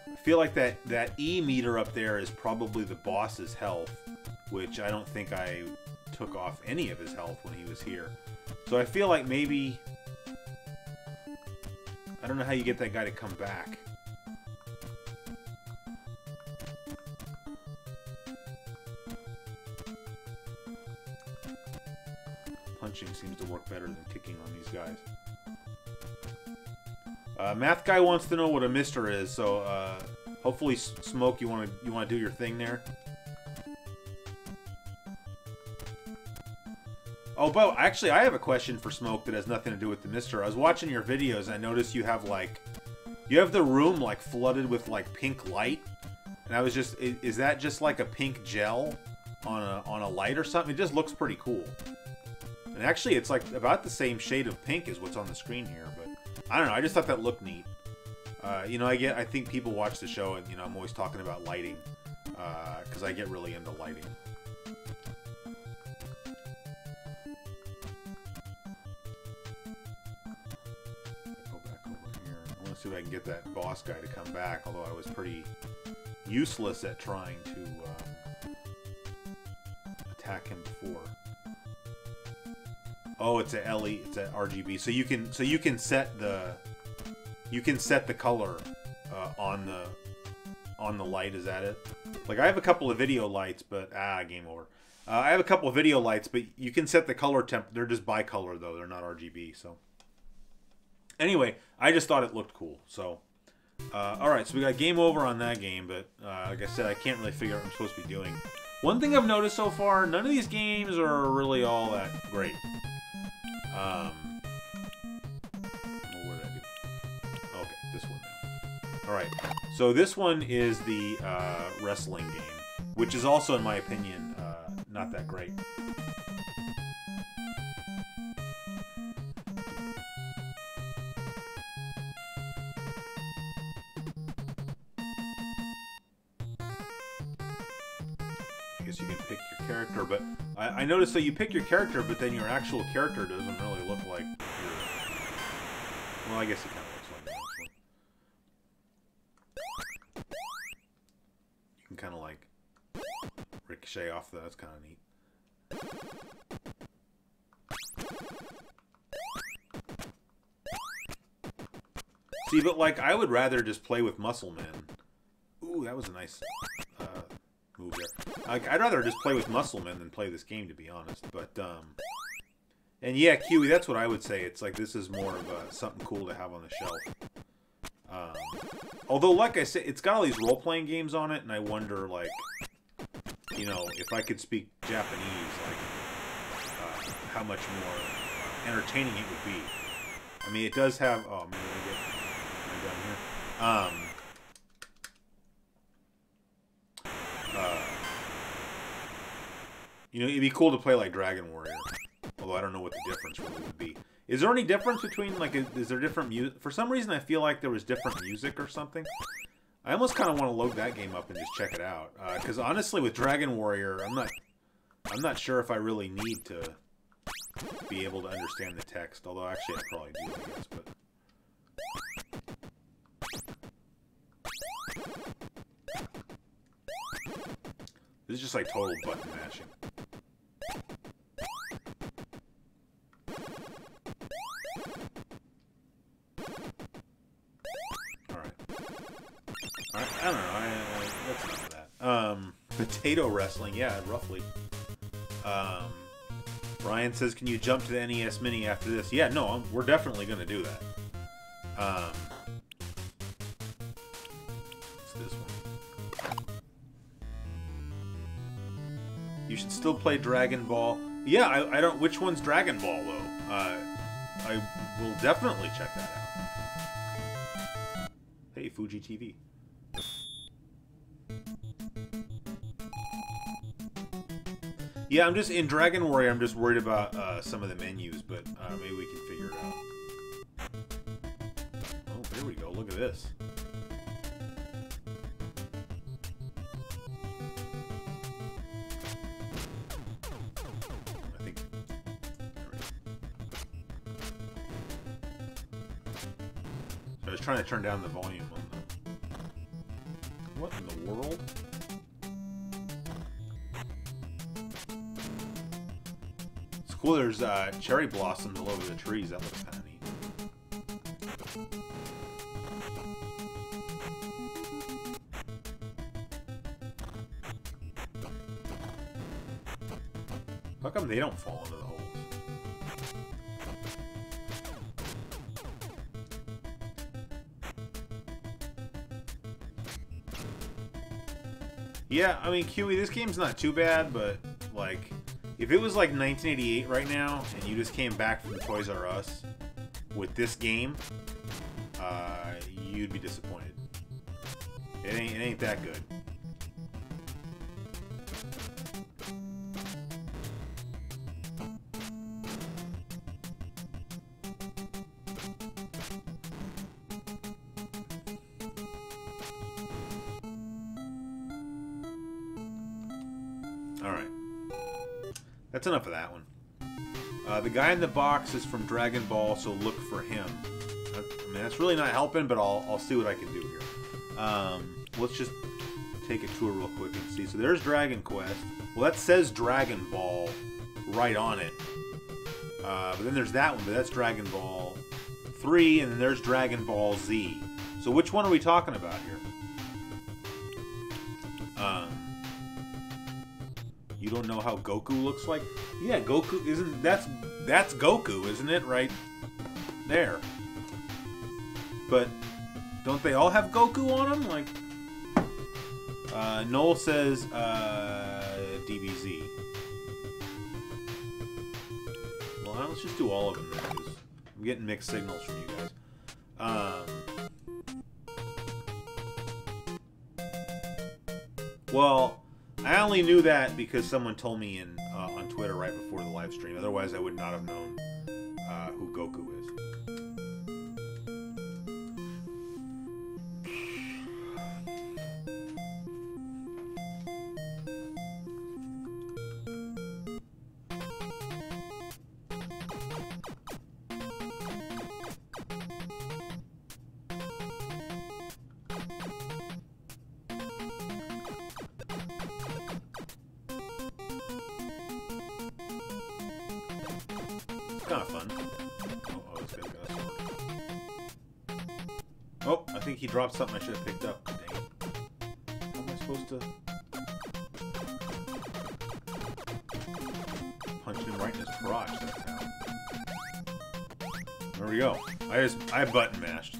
I feel like that E meter up there is probably the boss's health, which I don't think I took off any of his health when he was here. So I feel like maybe... I don't know how you get that guy to come back. Punching seems to work better than kicking on these guys. Math guy wants to know what a Mister is, so hopefully, Smoke, you want to do your thing there. Oh, but actually, I have a question for Smoke that has nothing to do with the Mister. I was watching your videos, and I noticed you have, like... You have the room, like, flooded with, like, pink light. And I was just... Is that just, like, a pink gel on a light or something? It just looks pretty cool. And actually, it's, like, about the same shade of pink as what's on the screen here. But, I don't know. I just thought that looked neat. You know, I think people watch the show, and, you know, I'm always talking about lighting. Because I get really into lighting. See if I can get that boss guy to come back, although I was pretty useless at trying to attack him before. Oh, it's a LE, it's a RGB. So you can set the color on the light. Is that it? Like, I have a couple of video lights, but game over. I have a couple of video lights, but you can set the color temp. They're just bicolor though. They're not RGB. So. Anyway, I just thought it looked cool. So, alright, so we got game over on that game, but like I said, I can't really figure out what I'm supposed to be doing. One thing I've noticed so far, none of these games are really all that great. What did I do? Okay, this one now. Alright, so this one is the wrestling game, which is also, in my opinion, not that great. You can pick your character, but I noticed that you pick your character, but then your actual character doesn't really look like your... Well, I guess it kind of looks like that, actually. You can kind of, like, ricochet off that. That's kind of neat. See, but, like, I would rather just play with Muscle Men. Ooh, that was a nice... move there. I'd rather just play with Muscle Men than play this game, to be honest. But, and yeah, Kiwi, that's what I would say. It's like, this is more of something cool to have on the shelf. Although, like I said, it's got all these role-playing games on it, and I wonder, like, you know, if I could speak Japanese, like, how much more entertaining it would be. I mean, it does have... Oh, man, down here. You know, it'd be cool to play like Dragon Warrior. Although I don't know what the difference really would be. Is there any difference between, like, is there different music? For some reason, I feel like there was different music or something. I almost kind of want to load that game up and just check it out. Because honestly, with Dragon Warrior, I'm not sure if I really need to be able to understand the text. Although, actually, I probably do, I guess. But... This is just like total button mashing. Alright. I don't know. That's enough of that. Potato wrestling. Yeah, roughly. Ryan says, can you jump to the NES Mini after this? Yeah, no, we're definitely going to do that. It's this one. You should still play Dragon Ball. Yeah, I don't... Which one's Dragon Ball, though? I will definitely check that out. Hey, Fuji TV. Yeah, I'm just... In Dragon Warrior, I'm just worried about some of the menus, but maybe we can figure it out. Oh, there we go. Look at this. I was trying to turn down the volume on the... What in the world? It's cool, there's cherry blossoms all over the trees. That looks kind of neat. How come they don't fall into the holes? Yeah, I mean, QE, this game's not too bad, but, like, If it was like 1988 right now, and you just came back from Toys R Us with this game, you'd be disappointed. It ain't that good. Alright. That's enough of that one. The guy in the box is from Dragon Ball, so look for him. I mean, that's really not helping, but I'll see what I can do here. Let's just take a tour real quick and see. So there's Dragon Quest. Well, that says Dragon Ball right on it. But then there's that one, but that's Dragon Ball 3, and then there's Dragon Ball Z. So which one are we talking about here? You don't know how Goku looks like? Yeah, Goku isn't that's Goku, isn't it? Right there. But don't they all have Goku on them? Like Noel says DBZ. Well, let's just do all of them then, because I'm getting mixed signals from you guys. Well, I only knew that because someone told me on Twitter right before the live stream. Otherwise, I would not have known who Goku is. Kind of fun. Oh, this guy's got a sword. Oh, I think he dropped something I should have picked up. Dang it. How am I supposed to punch him right in his crotch? That's how. There we go. I button mashed.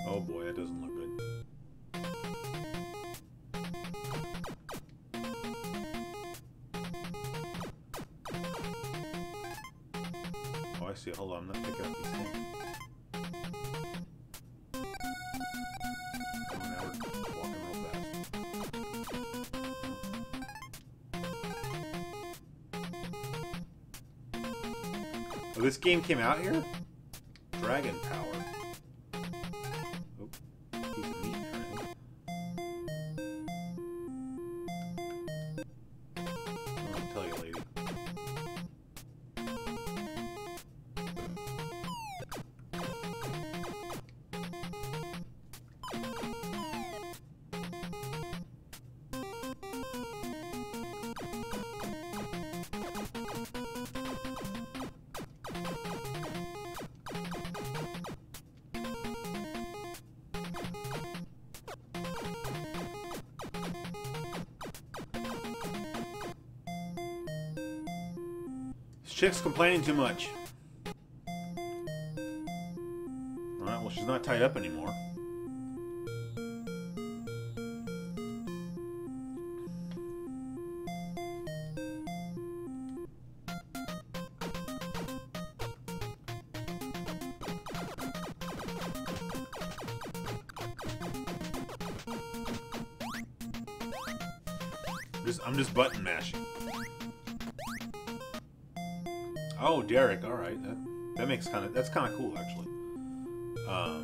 Oh boy, that doesn't look good. Oh, I see. Hold on, I'm not picking up these things. Oh, now we're walking real fast. Oh, this game came out here? Dragon Power. Oh, piece of meat there. I'll tell you, lady. This chick's complaining too much. Alright, well, she's not tied up anymore. I'm just button mashing. Oh, Derek. All right, that makes that's kind of cool actually. All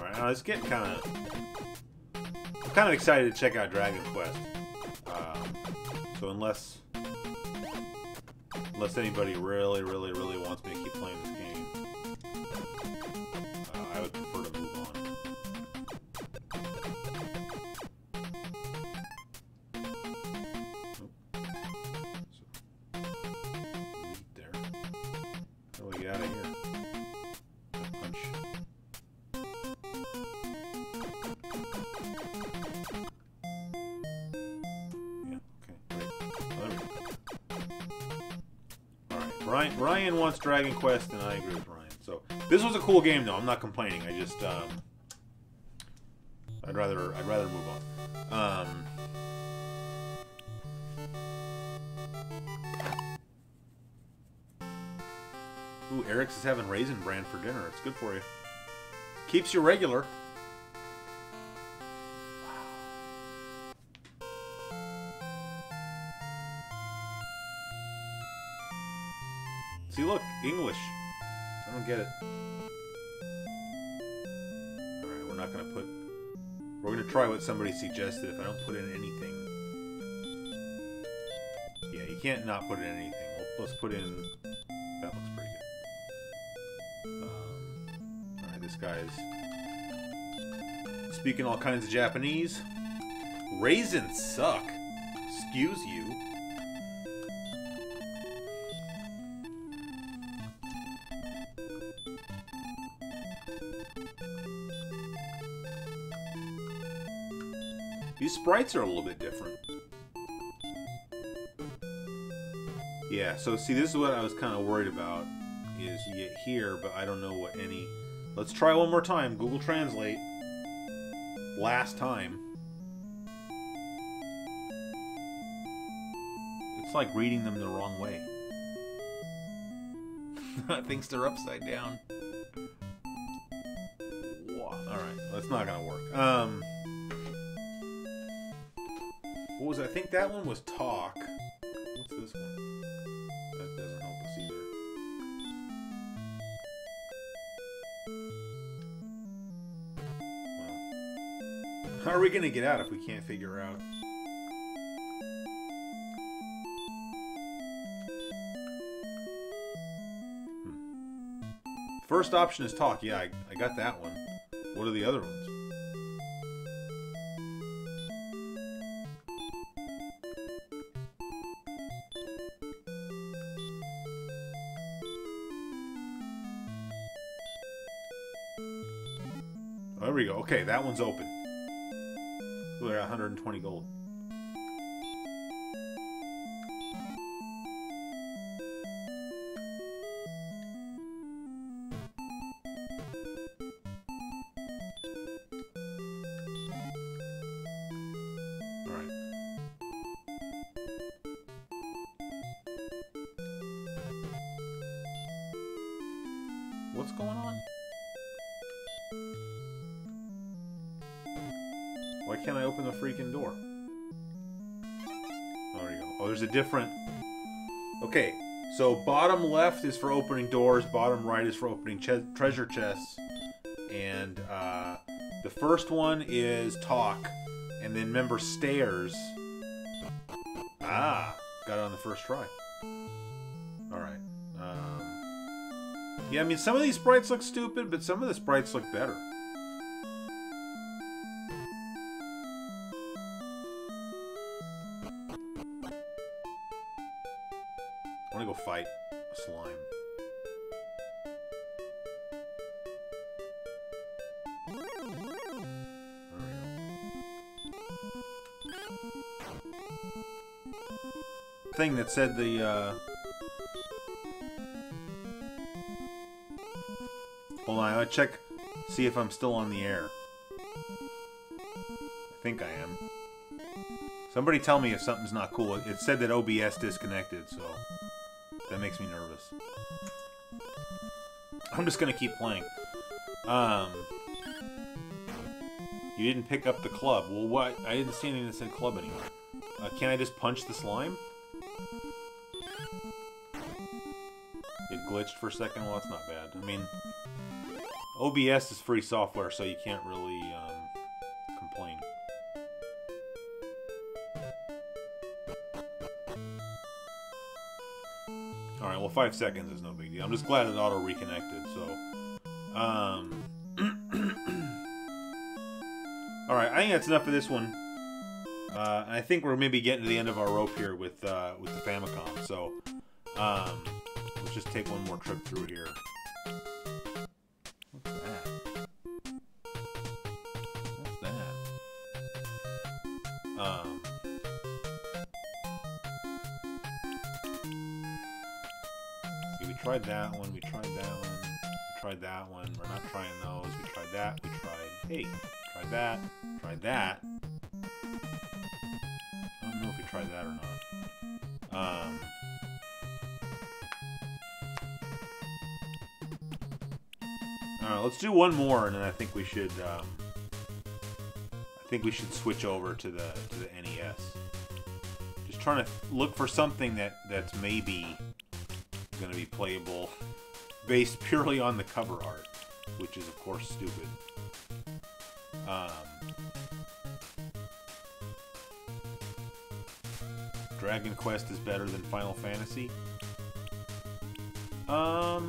right, now it's getting I'm kind of excited to check out Dragon Quest. So unless anybody really wants me to keep playing this game, I would prefer to move on. Out of here. Punch. Yeah, okay, great. Alright, Ryan wants Dragon Quest, and I agree with Ryan. So, This was a cool game, though. I'm not complaining. I just, I'd rather move on. Ooh, Eric's is having Raisin Bran for dinner. It's good for you. Keeps you regular. Wow. See, look, English. I don't get it. Alright, we're not going to put... We're going to try what somebody suggested if I don't put in anything. Yeah, you can't not put in anything. Let's put in... That looks pretty good. Alright, this guy's speaking all kinds of Japanese. Raisins suck. Excuse you. These sprites are a little bit different. Yeah, so see, this is what I was kind of worried about, is you get here, but I don't know what any... Let's try one more time. Google Translate. Last time. It's like reading them the wrong way. Thinks they're upside down. Alright, that's not gonna work. What was it? I think that one was talk. What's this one? That doesn't help us either. Well, how are we gonna get out if we can't figure out? First option is talk. Yeah, I got that one. What are the other ones? There we go. Okay, that one's open. We're at 120 gold. Alright. What's going on? Why can't I open the freaking door? Oh, there you go. Oh, there's a different... Okay, so bottom left is for opening doors, bottom right is for opening treasure chests, and the first one is talk, and then remember stairs. Ah, got it on the first try. Alright. Yeah, I mean, some of these sprites look stupid, but some of the sprites look better. I want to go fight a slime. Thing that said the hold on, I gotta check, see if I'm still on the air. I think I am. Somebody tell me if something's not cool. It said that OBS disconnected, so that makes me nervous. I'm just gonna keep playing. You didn't pick up the club. Well, what? I didn't see anything that said club anymore. Can't I just punch the slime? It glitched for a second. Well, that's not bad. I mean, OBS is free software, so you can't really complain. Alright, well, 5 seconds is no big deal. I'm just glad it auto-reconnected, so... Alright, I think that's enough of this one. I think we're maybe getting to the end of our rope here with the Famicom, so... let's just take one more trip through here. What's that? What's that? Okay, we tried that one, we tried that one, we tried that one. We're not trying those. We tried that. We tried, hey, tried that. Tried that. I don't know if we tried that or not. Alright, let's do one more, and then I think we should switch over to the NES. Just trying to look for something that's maybe going to be playable based purely on the cover art, which is of course stupid. Dragon Quest is better than Final Fantasy. I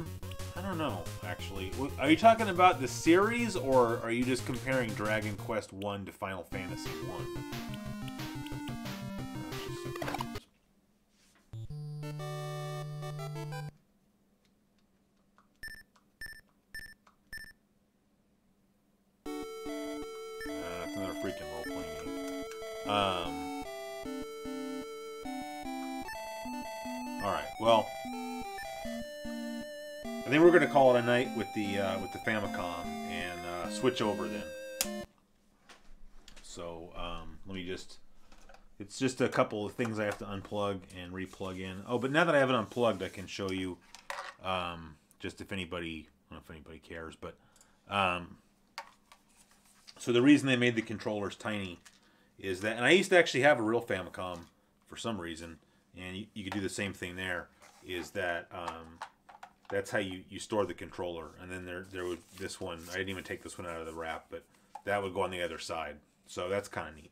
don't know, actually. Are you talking about the series, or are you just comparing Dragon Quest 1 to Final Fantasy 1? That's another freaking role-playing game. Alright, well, I think we're going to call it a night with the Famicom and switch over then. So let me it's just a couple of things I have to unplug and replug in. Oh, but now that I have it unplugged, I can show you just if anybody, I don't know if anybody cares, but so the reason they made the controllers tiny is that, and I used to actually have a real Famicom for some reason, and you could do the same thing there, is that that's how you store the controller. And then there would, this one, I didn't even take this one out of the wrap, but that would go on the other side. So that's kind of neat.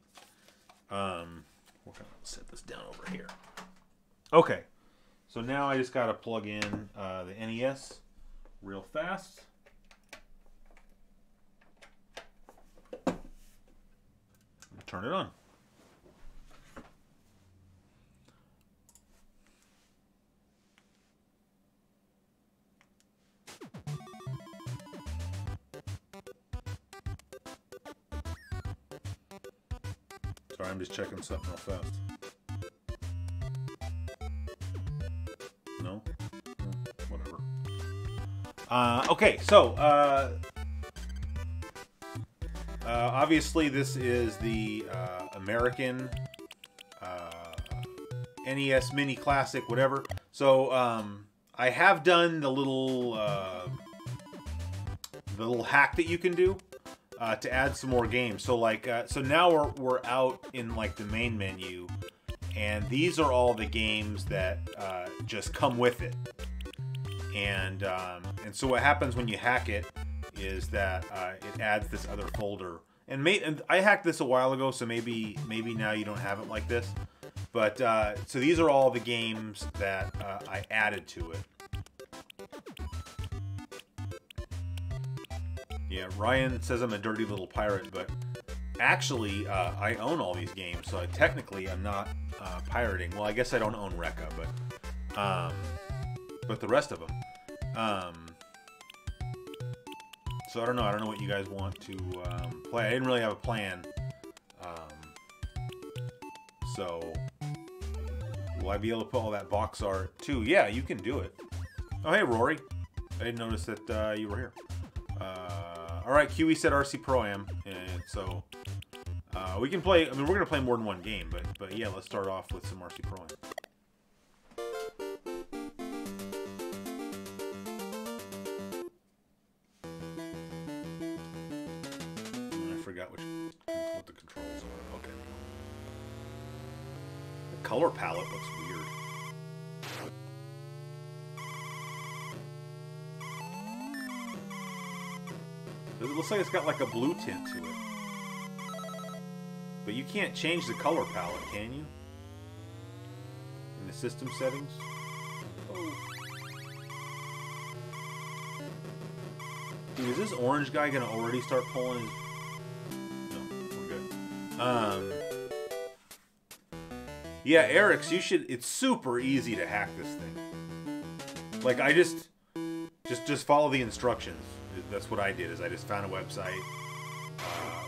We're going to set this down over here. Okay. So now I just got to plug in the NES real fast. Turn it on. Sorry, I'm just checking something real fast. No? Whatever. Okay, so obviously this is the American NES Mini Classic, whatever. So I have done the little hack that you can do to add some more games. So like, so now we're out in like the main menu, and these are all the games that just come with it. And so what happens when you hack it is that it adds this other folder. And I hacked this a while ago, so maybe now you don't have it like this. But so these are all the games that I added to it. Yeah, Ryan says I'm a dirty little pirate, but actually I own all these games, so technically I'm not pirating. Well, I guess I don't own Rekka, but the rest of them. So I don't know what you guys want to play. I didn't really have a plan. So will I be able to put all that box art too? Yeah, you can do it. Oh, hey, Rory. I didn't notice that you were here. All right, QE said RC Pro Am, and so we can play. I mean, we're gonna play more than one game, but yeah, let's start off with some RC Pro Am. I forgot what the controls are. Okay. The color palette looks weird. It looks like it's got like a blue tint to it. But you can't change the color palette, can you? In the system settings? Oh. Dude, is this orange guy gonna already start pulling his... No, we're good. Yeah, Eric's, you should... It's super easy to hack this thing. Like, I just follow the instructions. That's what I did, is I just found a website,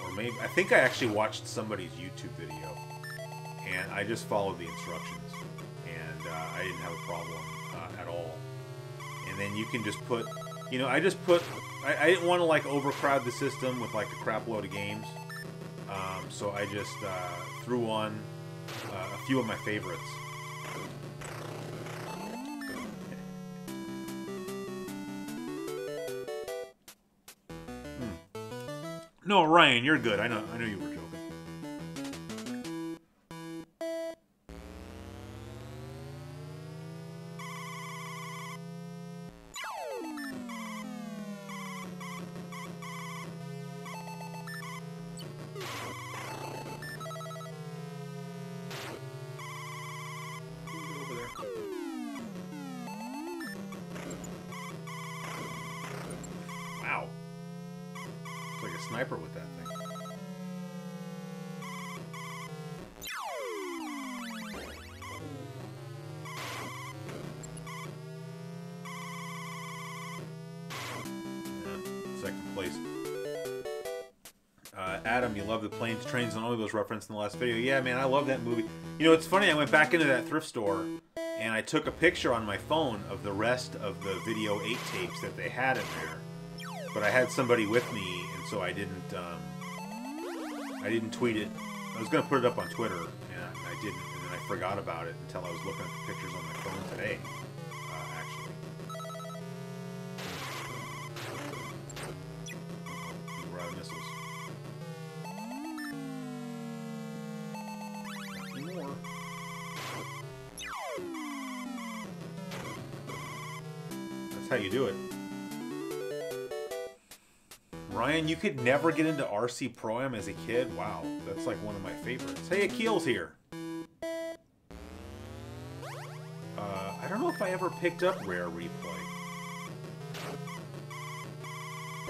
or maybe, I think I actually watched somebody's YouTube video, and I just followed the instructions, and I didn't have a problem at all. And then you can just put You know, I just put... I didn't want to, like, overcrowd the system with, like, a crap load of games. So I just threw on a few of my favorites. No, Ryan, you're good. I know you were joking. Wow. It's like a sniper with that thing. Second place. Adam, you love the planes, trains, and all those referenced in the last video. Yeah, man, I love that movie. You know, it's funny, I went back into that thrift store, and I took a picture on my phone of the rest of the video 8 tapes that they had in there. But I had somebody with me, and so I didn't tweet it. I was going to put it up on Twitter, and I didn't, and then I forgot about it until I was looking at the pictures on my phone today, actually. We're out of missiles. Not anymore. That's how you do it. Ryan, you could never get into RC Pro-Am as a kid? Wow, that's like one of my favorites. Hey, Akil's here. I don't know if I ever picked up Rare Replay.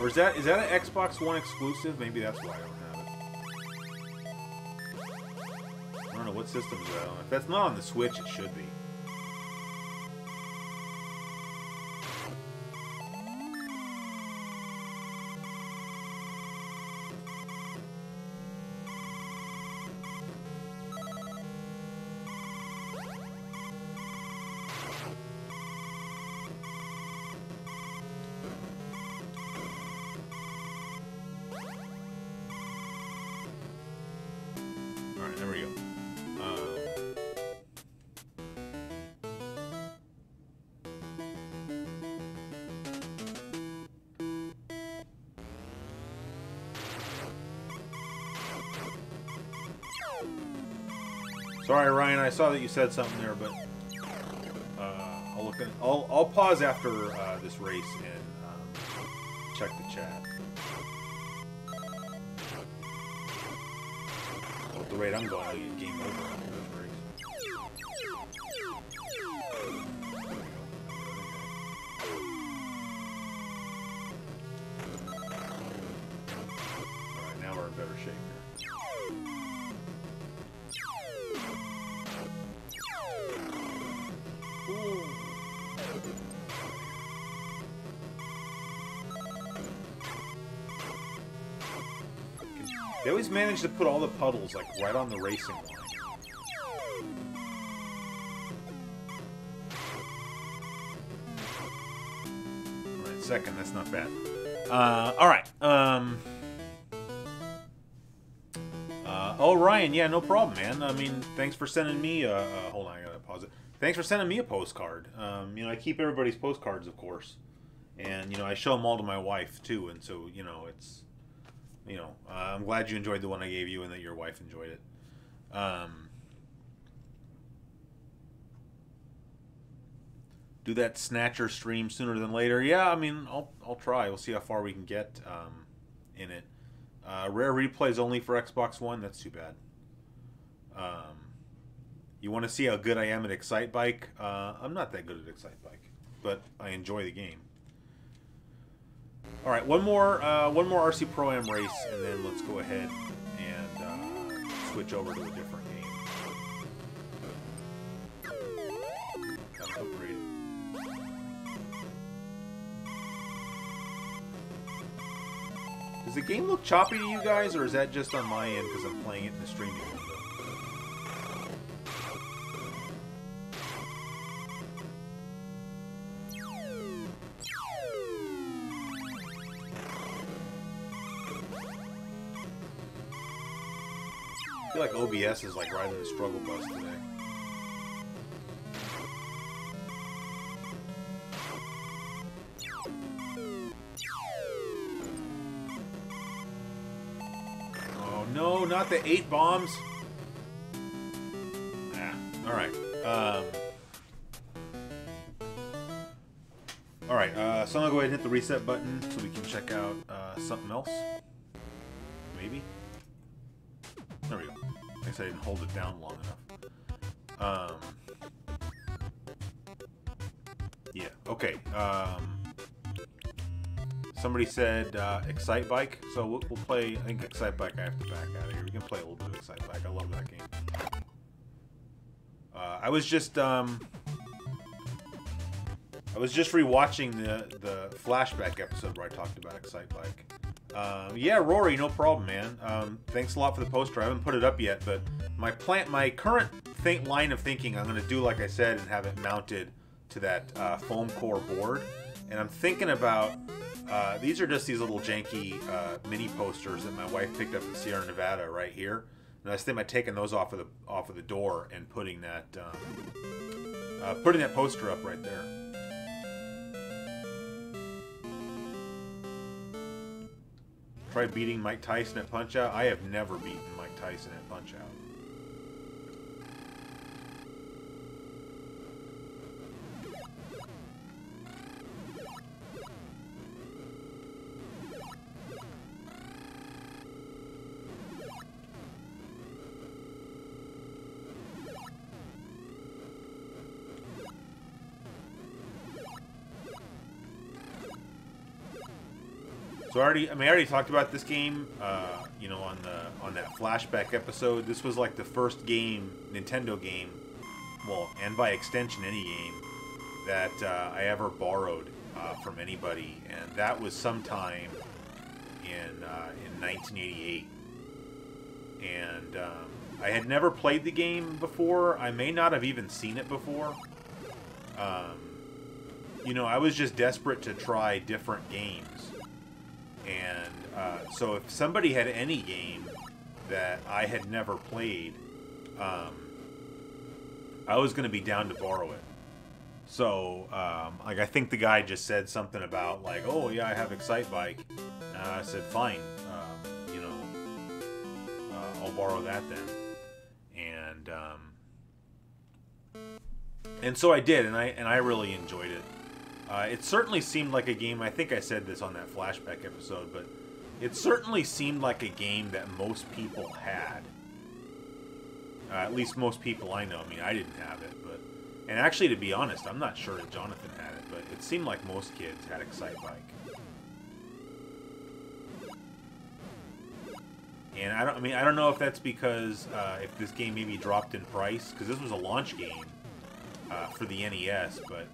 Or is that an Xbox One exclusive? Maybe that's why I don't have it. I don't know, what system is that on? If that's not on the Switch, it should be. Alright, there we go. Sorry, Ryan, I saw that you said something there, but I'll pause after this race and check the chat. Well, at the rate I'm going, I'll get game over after this race. Alright, now we're in better shape here. They always manage to put all the puddles like right on the racing line. Alright, second, that's not bad. Alright. Oh, Ryan, yeah, no problem, man. I mean, thanks for sending me hold on, I gotta pause it. Thanks for sending me a postcard. You know, I keep everybody's postcards, of course. And, you know, I show them all to my wife, too. And so, you know, it's... You know, I'm glad you enjoyed the one I gave you and that your wife enjoyed it. Do that Snatcher stream sooner than later. Yeah, I mean, I'll try. We'll see how far we can get in it. Rare replays only for Xbox One. That's too bad. You want to see how good I am at Excite Bike? I'm not that good at Excite Bike, but I enjoy the game. All right, one more RC Pro-Am race, and then let's go ahead and switch over to a different game. Kind of upgraded. Does the game look choppy to you guys, or is that just on my end because I'm playing it in the streaming window? feel like OBS is like riding the struggle bus today. Oh no, not the 8 bombs. Ah, alright. Alright, so I'm gonna go ahead and hit the reset button so we can check out something else. Maybe? There we go. I guess I didn't hold it down long enough. Yeah, okay. Somebody said Excite Bike, so we'll play, I think Excite Bike I have to back out of here. We can play a little bit of Excite Bike. I love that game. I was just rewatching the flashback episode where I talked about Excite Bike. Yeah, Rory, no problem, man. Thanks a lot for the poster. I haven't put it up yet, but my current line of thinking, I'm going to do like I said and have it mounted to that foam core board. And I'm thinking about these are just these little janky mini posters that my wife picked up in Sierra Nevada right here. And I was thinking about taking those off of the door and putting that poster up right there. Try beating Mike Tyson at Punch-Out. I have never beaten Mike Tyson at Punch-Out. So I already talked about this game, you know, on that flashback episode. This was like the first Nintendo game, well, and by extension any game that I ever borrowed from anybody, and that was sometime in 1988. And I had never played the game before. I may not have even seen it before. You know, I was just desperate to try different games. And so if somebody had any game that I had never played, I was going to be down to borrow it. So, like, I think the guy just said something about, like, oh, yeah, I have Excite Bike. And I said, fine, you know, I'll borrow that then. And so I did, and I really enjoyed it. It certainly seemed like a game, I think I said this on that flashback episode, but it certainly seemed like a game that most people had. At least most people I know. I mean, I didn't have it, but... And actually, to be honest, I'm not sure that Jonathan had it, but it seemed like most kids had Excite Bike. And I don't know if that's because if this game maybe dropped in price, because this was a launch game for the NES, but...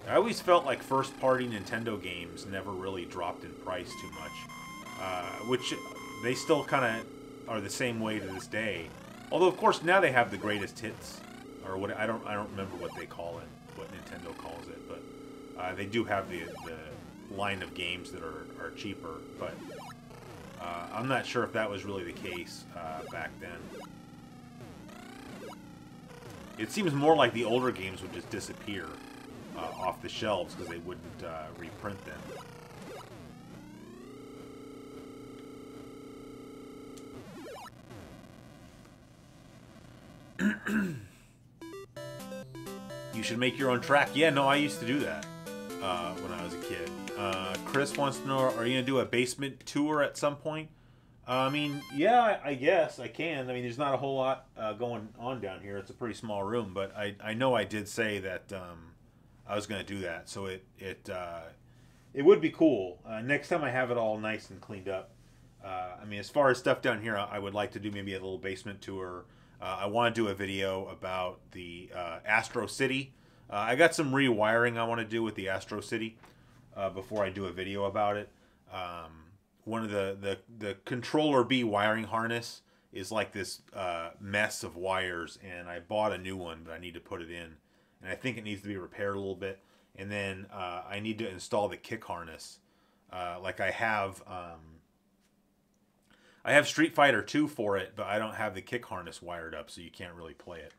I always felt like first-party Nintendo games never really dropped in price too much, which they still kind of are the same way to this day. Although, of course, now they have the greatest hits, or what I don't remember what they call it, what Nintendo calls it, but they do have the line of games that are cheaper. But I'm not sure if that was really the case back then. It seems more like the older games would just disappear off the shelves because they wouldn't reprint them. You should make your own track. Yeah, no, I used to do that when I was a kid. Chris wants to know, are you going to do a basement tour at some point? I mean, yeah, I guess I can. I mean, there's not a whole lot going on down here. It's a pretty small room, but I know I did say that I was going to do that, so it would be cool. Next time I have it all nice and cleaned up. I mean, as far as stuff down here, I would like to do maybe a little basement tour. I want to do a video about the Astro City. I got some rewiring I want to do with the Astro City before I do a video about it. One of the Controller B wiring harness is like this mess of wires, and I bought a new one, but I need to put it in. And I think it needs to be repaired a little bit. And then I need to install the kick harness. Like I have I have Street Fighter 2 for it, but I don't have the kick harness wired up, so you can't really play it.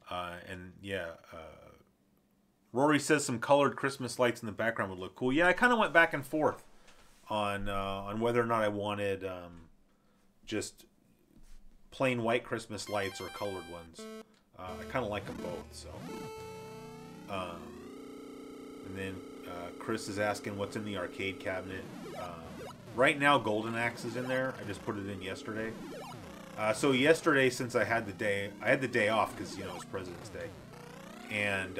And yeah, Rory says some colored Christmas lights in the background would look cool. Yeah, I kind of went back and forth on whether or not I wanted just plain white Christmas lights or colored ones. I kind of like them both. So, and then Chris is asking what's in the arcade cabinet. Right now, Golden Axe is in there. I just put it in yesterday. So yesterday, since I had the day off because you know it's President's Day, and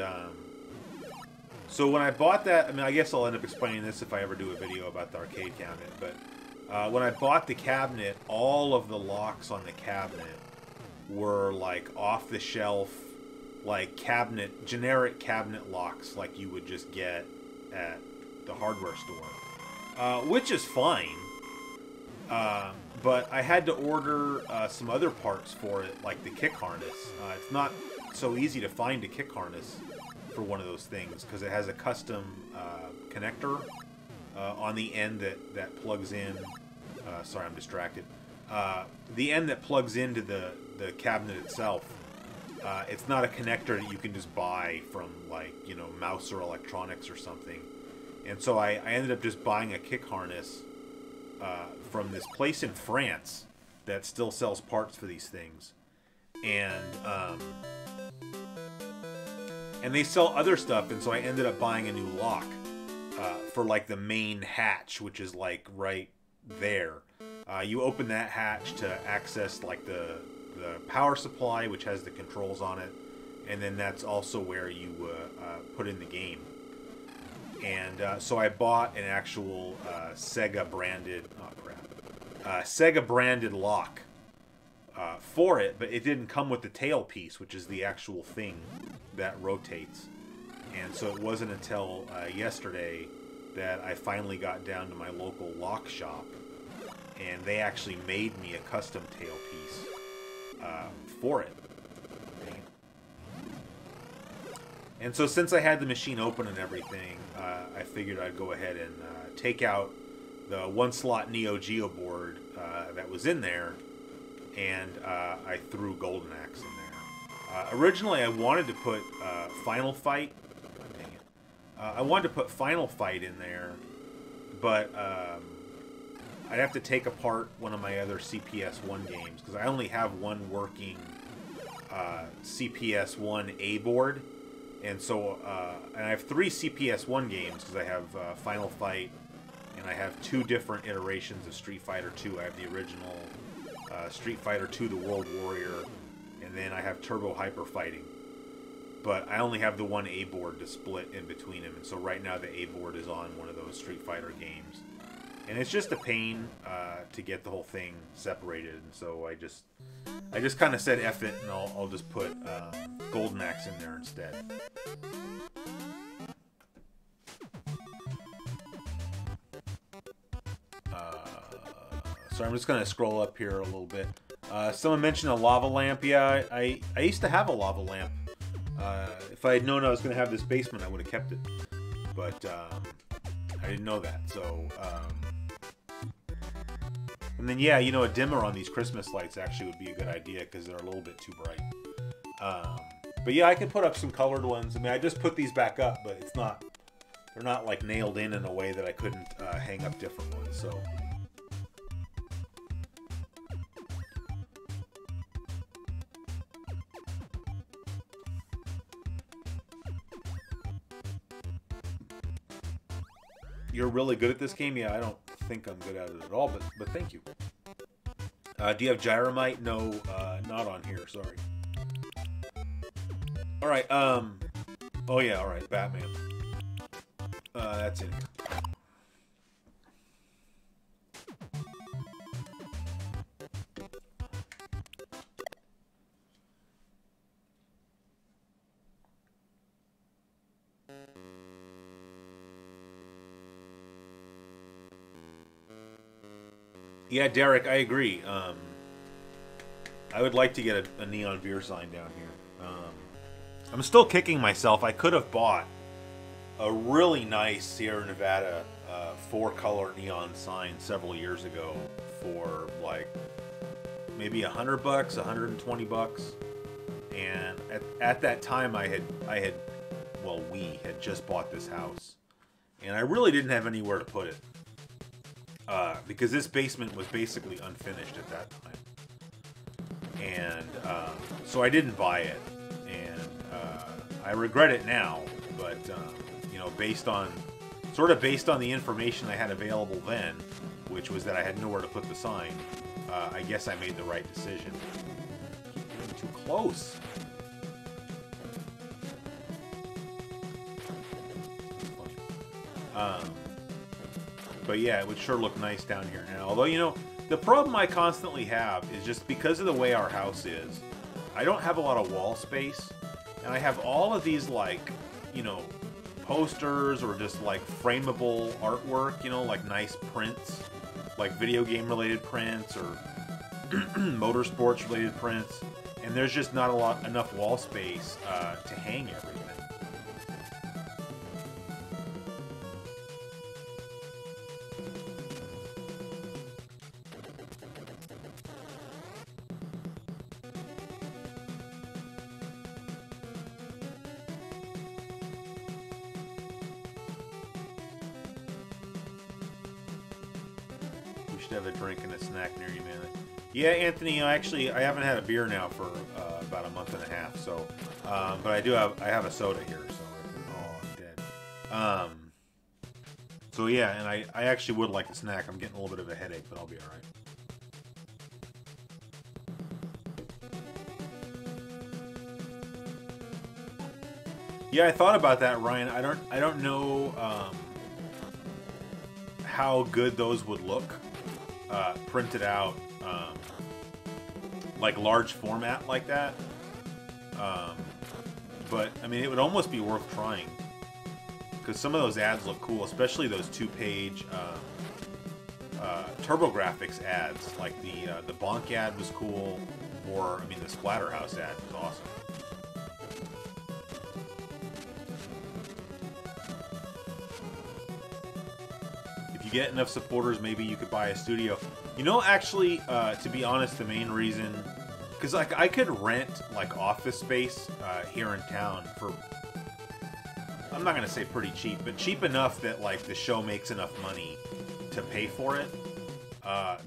so when I bought that, I mean, I guess I'll end up explaining this if I ever do a video about the arcade cabinet. But when I bought the cabinet, all of the locks on the cabinet were like off the shelf, like generic cabinet locks, like you would just get at the hardware store, which is fine. But I had to order some other parts for it, like the kick harness. It's not so easy to find a kick harness for one of those things because it has a custom connector on the end that plugs in. Sorry, I'm distracted. The end that plugs into the cabinet itself. It's not a connector that you can just buy from, like, you know, Mouse or Electronics or something. And so I ended up just buying a kick harness from this place in France that still sells parts for these things. And they sell other stuff, and so I ended up buying a new lock for, like, the main hatch, which is, like, right there. You open that hatch to access, like, the power supply, which has the controls on it, and then that's also where you put in the game. And so I bought an actual Sega branded lock for it, but it didn't come with the tailpiece, which is the actual thing that rotates. And so it wasn't until yesterday that I finally got down to my local lock shop, and they actually made me a custom tailpiece for it. And so since I had the machine open and everything, I figured I'd go ahead and take out the one-slot Neo Geo board that was in there, and I threw Golden Axe in there. Originally, I wanted to put Final Fight. God dang it. I wanted to put Final Fight in there, but I'd have to take apart one of my other CPS-1 games, because I only have one working CPS-1A board. And so, and I have 3 CPS-1 games, because I have Final Fight, and I have 2 different iterations of Street Fighter 2. I have the original Street Fighter 2, the World Warrior, and then I have Turbo Hyper Fighting. But I only have the one A board to split in between them, and so right now the A board is on one of those Street Fighter games. And it's just a pain to get the whole thing separated, and so I just kind of said F it, and I'll just put Golden Axe in there instead. So I'm just going to scroll up here a little bit. Someone mentioned a lava lamp. Yeah, I used to have a lava lamp. If I had known I was going to have this basement, I would have kept it. But I didn't know that, so... And then, yeah, you know, a dimmer on these Christmas lights actually would be a good idea because they're a little bit too bright. But yeah, I could put up some colored ones. I mean, I just put these back up, but it's not, they're not like nailed in a way that I couldn't hang up different ones, so. You're really good at this game? Yeah, I don't think I'm good at it at all, but thank you. Do you have Gyromite? No, not on here, sorry. Alright, oh yeah, alright, Batman. That's in here. Yeah, Derek, I agree. I would like to get a neon beer sign down here. I'm still kicking myself. I could have bought a really nice Sierra Nevada four-color neon sign several years ago for like maybe $100, $120, and at that time we had just bought this house, and I really didn't have anywhere to put it because this basement was basically unfinished at that time, and so I didn't buy it, and I regret it now, but you know, based on the information I had available then, which was that I had nowhere to put the sign, I guess I made the right decision. Getting too close. But yeah, it would sure look nice down here now. Although, you know, the problem I constantly have is just because of the way our house is, I don't have a lot of wall space, and I have all of these, like, you know, posters or just like frameable artwork, you know, like nice prints, like video game related prints or motorsports related prints, and there's just not enough wall space to hang everything. Have a drink and a snack near you, man. Yeah, Anthony, you know, actually, I haven't had a beer now for about a month and a half, so, but I have a soda here, so, I'm dead. So yeah, and I actually would like a snack. I'm getting a little bit of a headache, but I'll be alright. Yeah, I thought about that, Ryan. I don't know how good those would look. Printed out, like large format like that. But I mean, it would almost be worth trying because some of those ads look cool, especially those two-page TurboGrafx ads. Like the Bonk ad was cool, or I mean, the Splatterhouse ad was awesome. Get enough supporters, maybe you could buy a studio. You know, actually, to be honest, the main reason, because like I could rent like office space here in town for, I'm not gonna say pretty cheap, but cheap enough that like the show makes enough money to pay for it.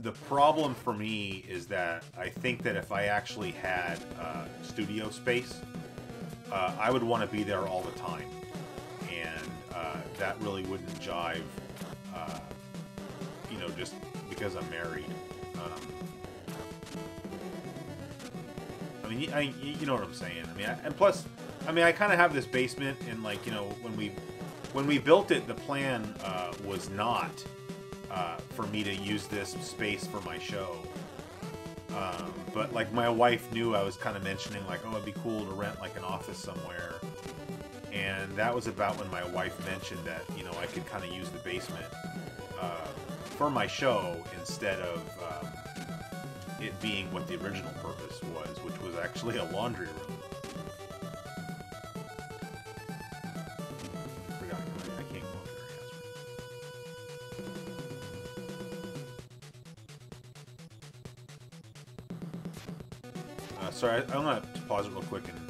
The problem for me is that I think that if I actually had studio space, I would want to be there all the time, and that really wouldn't jive. You know, just because I'm married. I mean, you know what I'm saying. I mean, and plus, I mean, I kind of have this basement, and like, you know, when we built it, the plan was not for me to use this space for my show. But like, my wife knew I was kind of mentioning like, oh, it'd be cool to rent like an office somewhere, and that was about when my wife mentioned that, you know, I could kind of use the basement for my show instead of it being what the original purpose was, which was actually a laundry room. I can't go there. Sorry, I'm going to pause it real quick, and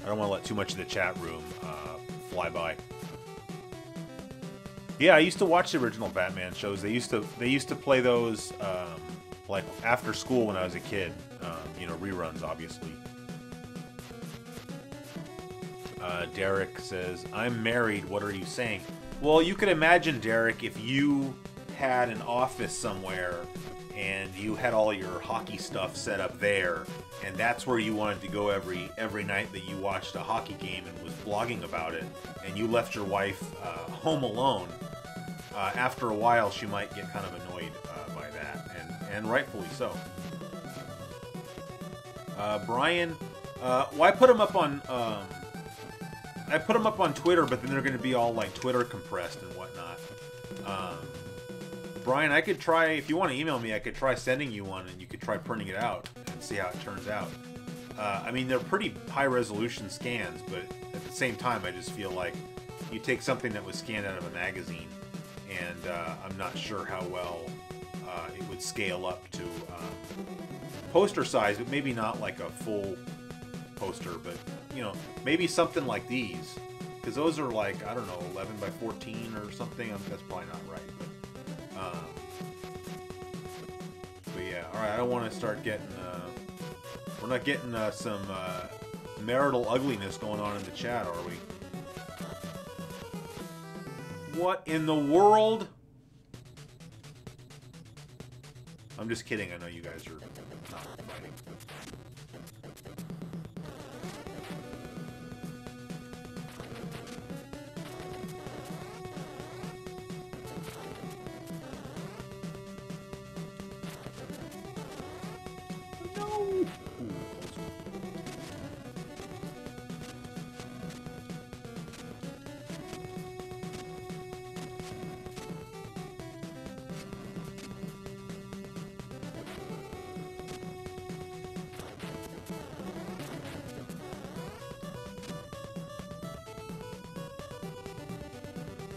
I don't want to let too much of the chat room fly by. Yeah, I used to watch the original Batman shows. They used to play those like after school when I was a kid. You know, reruns, obviously. Derek says, "I'm married. What are you saying?" Well, you could imagine, Derek, if you had an office somewhere and you had all your hockey stuff set up there, and that's where you wanted to go every night that you watched a hockey game and was blogging about it, and you left your wife home alone. After a while, she might get kind of annoyed by that, and rightfully so. Brian, well, I put them up on Twitter, but then they're going to be all like Twitter compressed and whatnot. Brian, I could try, if you want to email me, I could try sending you one, and you could try printing it out and see how it turns out. I mean, they're pretty high resolution scans, but at the same time, I just feel like you take something that was scanned out of a magazine and I'm not sure how well it would scale up to poster size, but maybe not like a full poster, but you know, maybe something like these, because those are like, I don't know, 11 by 14 or something. That's probably not right, but yeah, all right. I don't want to start getting we're not getting some marital ugliness going on in the chat, are we? What in the world? I'm just kidding. I know you guys are not fighting. No!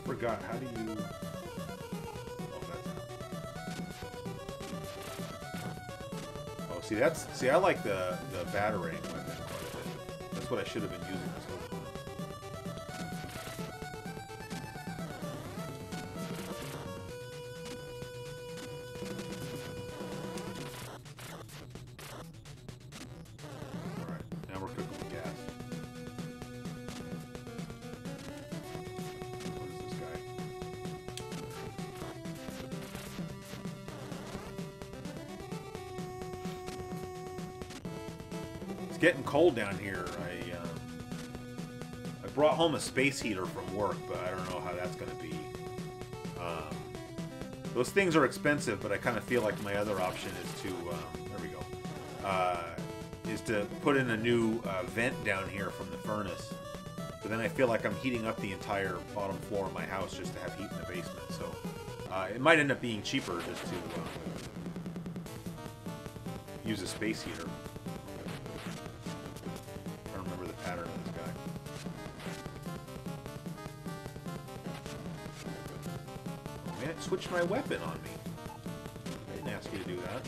Forgot, how do you... Oh, that's... Oh, see, I like the battering weapon quite a bit. That's what I should have been using this whole time. Alright, now we're cooking with gas. Getting cold down here. I brought home a space heater from work, but I don't know how that's going to be. Those things are expensive, but I kind of feel like my other option is to there we go, is to put in a new vent down here from the furnace. But then I feel like I'm heating up the entire bottom floor of my house just to have heat in the basement. So it might end up being cheaper just to use a space heater. Pattern of this guy. Oh man, it switched my weapon on me. I didn't ask you to do that.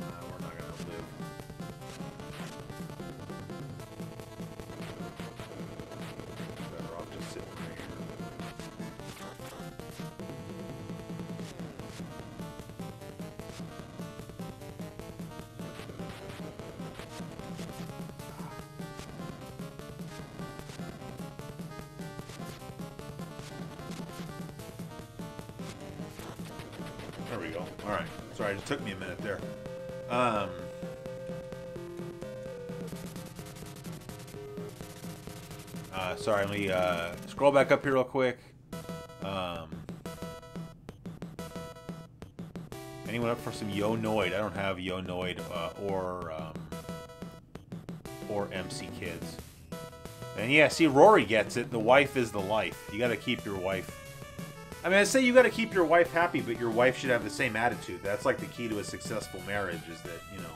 We're not gonna live. Better off just sitting right here. There we go. Alright. Sorry, it took me a minute there. Sorry, let me scroll back up here real quick. Anyone up for some Yo Noid? I don't have Yo Noid or MC Kids. And yeah, see, Rory gets it. The wife is the life. You gotta keep your wife... I mean, I say you got to keep your wife happy, but your wife should have the same attitude. That's like the key to a successful marriage, is that, you know,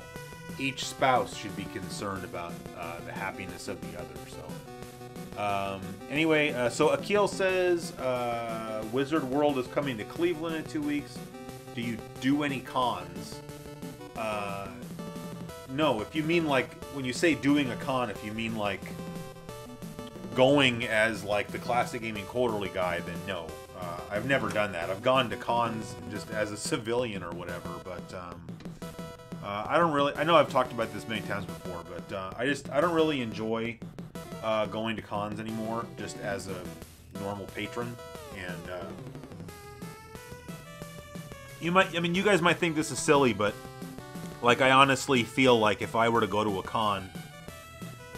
each spouse should be concerned about the happiness of the other. So, anyway, so Akil says Wizard World is coming to Cleveland in 2 weeks. Do you do any cons? No. If you mean like when you say doing a con, if you mean like going as like the Classic Gaming Quarterly guy, then no. I've never done that. I've gone to cons just as a civilian or whatever, but I don't really... I know I've talked about this many times before, but I don't really enjoy going to cons anymore, just as a normal patron. And you guys might think this is silly, but like I honestly feel like if I were to go to a con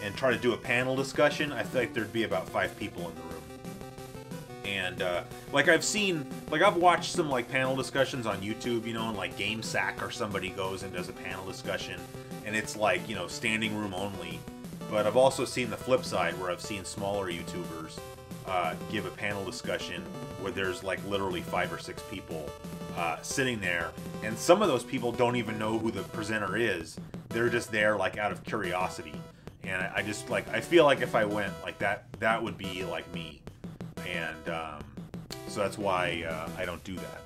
and try to do a panel discussion, I feel like there'd be about 5 people in the room. And like I've watched some like panel discussions on YouTube, you know, and like GameSack or somebody goes and does a panel discussion, and it's like, you know, standing room only. But I've also seen the flip side, where I've seen smaller YouTubers give a panel discussion where there's like literally 5 or 6 people sitting there, and some of those people don't even know who the presenter is. They're just there like out of curiosity. And I just like, I feel like if I went like that, that would be like me. And so that's why I don't do that.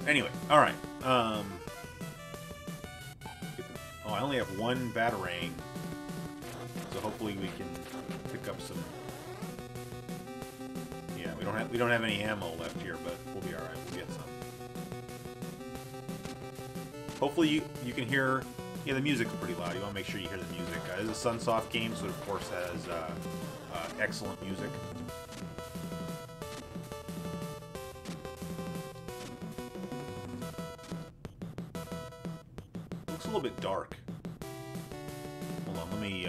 Anyway, all right. Oh, I only have one batarang, so hopefully we can pick up some. Yeah, we don't have any ammo left here, but we'll be all right. We'll get some. Hopefully you can hear. Yeah, the music's pretty loud. You want to make sure you hear the music. This is a Sunsoft game, so it of course has excellent music. Looks a little bit dark. Hold on, let me.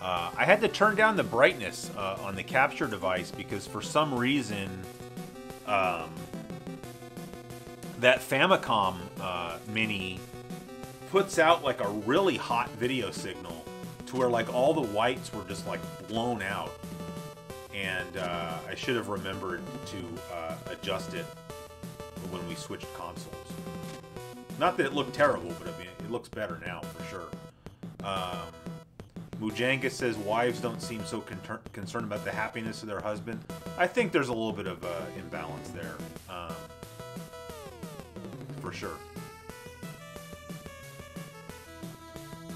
I had to turn down the brightness on the capture device because for some reason that Famicom Mini puts out like a really hot video signal to where like all the whites were just like blown out, and I should have remembered to adjust it when we switched consoles. Not that it looked terrible, but I mean, it looks better now for sure. Mujanga says wives don't seem so concerned about the happiness of their husband. I think there's a little bit of imbalance there, for sure.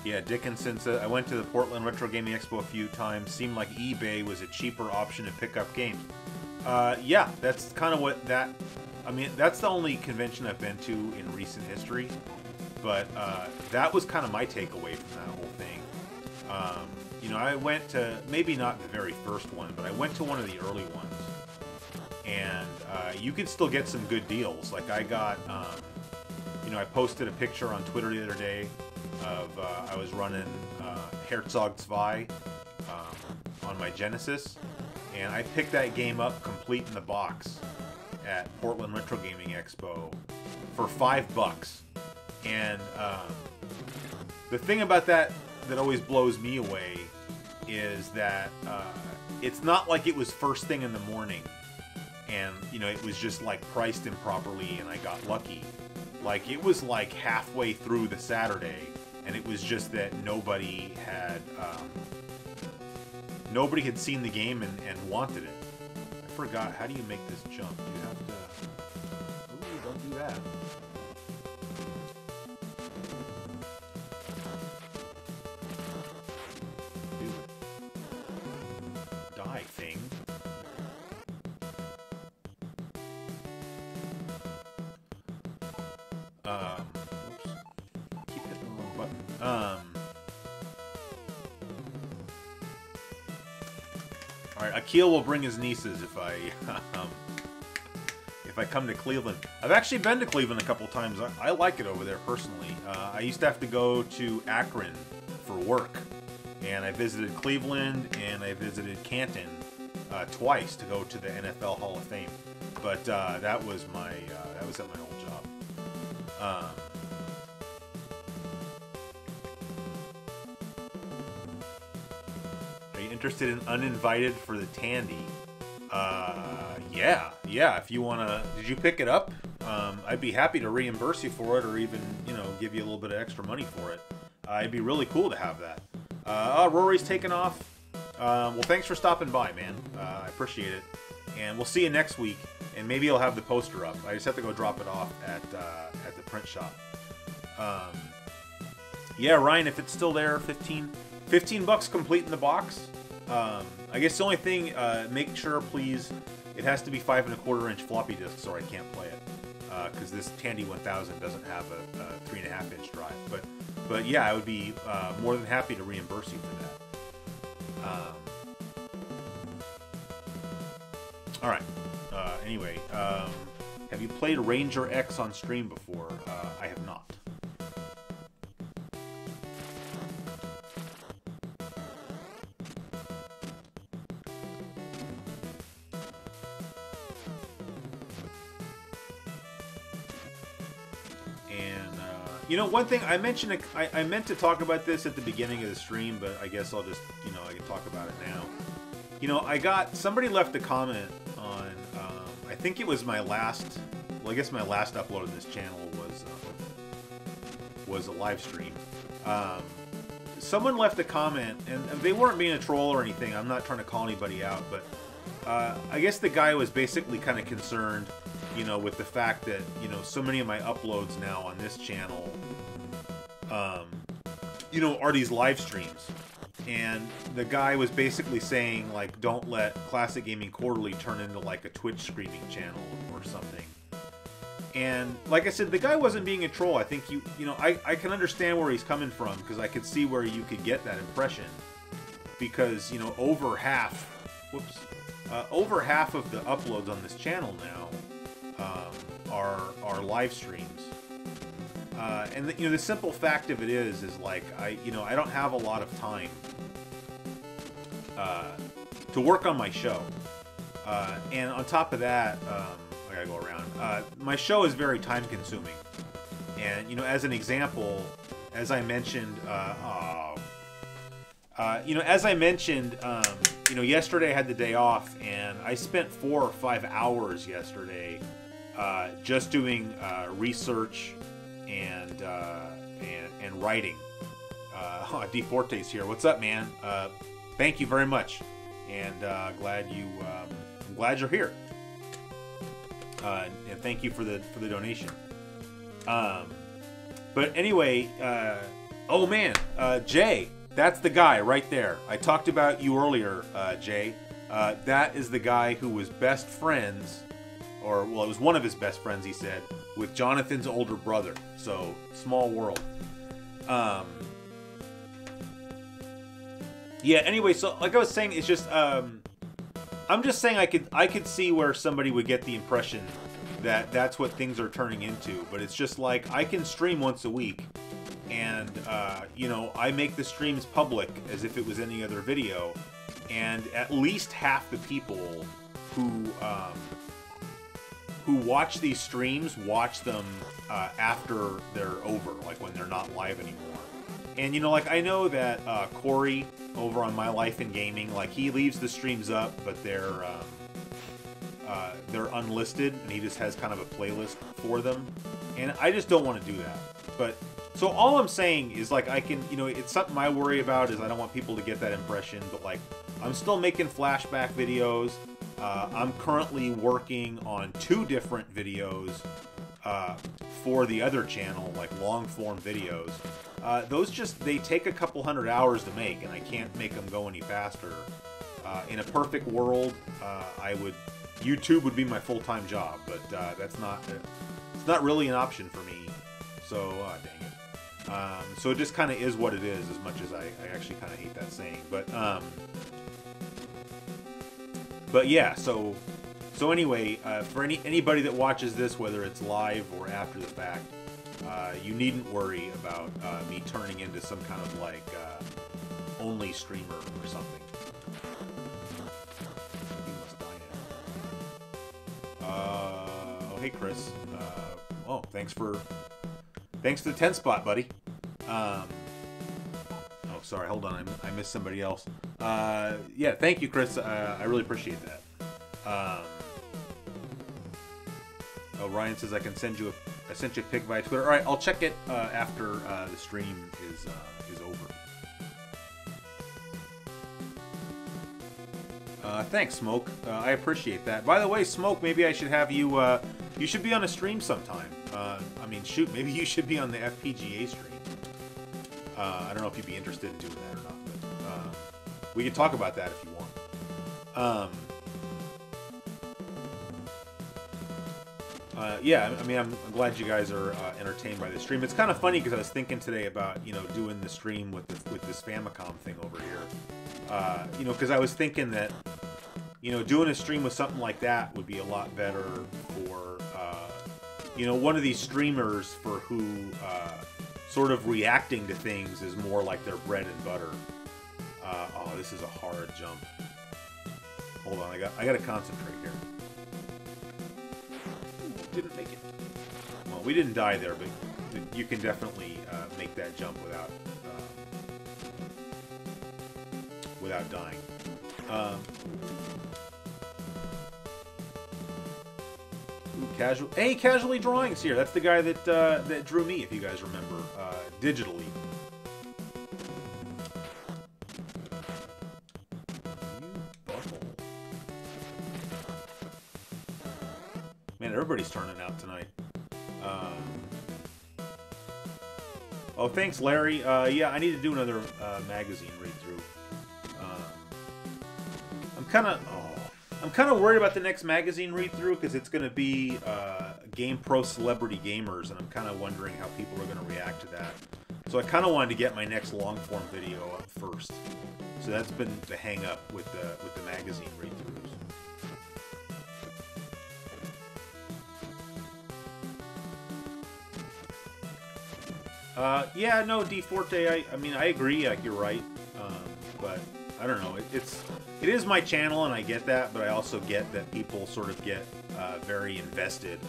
Yeah, Dickinson says, I went to the Portland Retro Gaming Expo a few times. Seemed like eBay was a cheaper option to pick up games. Yeah, that's kind of what that... I mean, that's the only convention I've been to in recent history. But that was kind of my takeaway from that whole thing. You know, I went to, maybe not the very first one, but I went to one of the early ones. And you could still get some good deals. Like I got, you know, I posted a picture on Twitter the other day of, I was running Herzog 2 on my Genesis. And I picked that game up complete in the box at Portland Retro Gaming Expo for $5. And the thing about that always blows me away is that it's not like it was first thing in the morning and, you know, it was just like priced improperly and I got lucky. Like it was like halfway through the Saturday and it was just that nobody had seen the game and wanted it. I forgot, how do you make this jump? You have to... Ooh, don't do that. Thing. Oops. Keep hitting the wrong button. Alright, Akil will bring his nieces if I come to Cleveland. I've actually been to Cleveland a couple times. I like it over there personally. I used to have to go to Akron for work. And I visited Cleveland and I visited Canton twice to go to the NFL Hall of Fame. But that was my that was at my old job. Are you interested in Uninvited for the Tandy? Yeah. If you wanna, did you pick it up? I'd be happy to reimburse you for it, or even, you know, give you a little bit of extra money for it. It'd be really cool to have that. Rory's taken off. Well, thanks for stopping by, man. I appreciate it. And we'll see you next week. And maybe I'll have the poster up. I just have to go drop it off at the print shop. Yeah, Ryan, if it's still there, $15 complete in the box. I guess the only thing, make sure, please, it has to be 5 1/4 inch floppy disks or I can't play it. Because this Tandy 1000 doesn't have a 3.5 inch drive. But yeah, I would be more than happy to reimburse you for that. All right. Anyway, have you played Ranger X on stream before? I have not. You know, one thing I mentioned, I meant to talk about this at the beginning of the stream, but I guess I'll just, you know, I can talk about it now. You know, somebody left a comment on, I think it was my last, well, I guess my last upload of this channel was a live stream. Someone left a comment, and they weren't being a troll or anything. I'm not trying to call anybody out, but I guess the guy was basically kind of concerned, you know, with the fact that, you know, so many of my uploads now on this channel, you know, are these live streams. And the guy was basically saying, like, don't let Classic Gaming Quarterly turn into, like, a Twitch streaming channel or something. And, like I said, the guy wasn't being a troll. I think, you know, I can understand where he's coming from, because I could see where you could get that impression. Because, you know, over half of the uploads on this channel now are live streams. And you know, the simple fact of it is like, I don't have a lot of time to work on my show. And on top of that, I gotta go around. My show is very time consuming. And, you know, as an example, as I mentioned, you know, yesterday I had the day off, and I spent 4 or 5 hours yesterday just doing research and writing. D Forte's here. What's up, man? Thank you very much, and I'm glad you're here. And thank you for the donation. But anyway, oh man, Jay, that's the guy right there. I talked about you earlier, Jay. That is the guy who was best friends, or well, it was one of his best friends, he said, with Jonathan's older brother. So, small world. Yeah, anyway, so like I was saying, it's just I'm just saying I could see where somebody would get the impression that that's what things are turning into, but it's just like, I can stream once a week, and you know, I make the streams public as if it was any other video, and at least half the people who watch these streams watch them after they're over, like when they're not live anymore. And you know, like, I know that Corey over on My Life in Gaming, like, he leaves the streams up, but they're unlisted, and he just has kind of a playlist for them. And I just don't want to do that. But so all I'm saying is, like, I can, you know, it's something I worry about, is I don't want people to get that impression, but like, I'm still making flashback videos. I'm currently working on 2 different videos for the other channel, like long form videos. Those just, they take a couple 100 hours to make, and I can't make them go any faster. In a perfect world, YouTube would be my full-time job, but it's not really an option for me. So, dang it. So it just kind of is what it is, as much as I actually kind of hate that saying. But yeah, so anyway, for anybody that watches this, whether it's live or after the fact, you needn't worry about me turning into some kind of like only streamer or something. Oh, hey Chris. Oh, thanks for the 10 spot, buddy. Oh, sorry, hold on, I missed somebody else. Yeah, thank you, Chris. I really appreciate that. Oh, Ryan says I sent you a pic via Twitter. All right, I'll check it after the stream is over. Thanks, Smoke. I appreciate that. By the way, Smoke, maybe I should have you. You should be on a stream sometime. I mean, shoot, maybe you should be on the FPGA stream. I don't know if you'd be interested in doing that or not, but we can talk about that if you want. Yeah, I mean, I'm glad you guys are entertained by the stream. It's kind of funny because I was thinking today about, you know, doing the stream with this Famicom thing over here. You know, because I was thinking that, you know, doing a stream with something like that would be a lot better for, you know, one of these streamers for who sort of reacting to things is more like their bread and butter. Oh, this is a hard jump. Hold on, I got to concentrate here. Didn't make it. Well, we didn't die there, but you can definitely make that jump without dying. Casual. Hey, Casually Drawings here. That's the guy that that drew me, if you guys remember, digitally. Man, everybody's turning out tonight. Oh, thanks, Larry. Yeah, I need to do another magazine read-through. I'm kind of worried about the next magazine read-through because it's going to be Game Pro Celebrity Gamers, and I'm kind of wondering how people are going to react to that. So I kind of wanted to get my next long-form video up first. So that's been the hang-up with the magazine read-throughs. Yeah, no, D Forte. I mean, I agree. Like, you're right, but I don't know. It is my channel, and I get that, but I also get that people sort of get very invested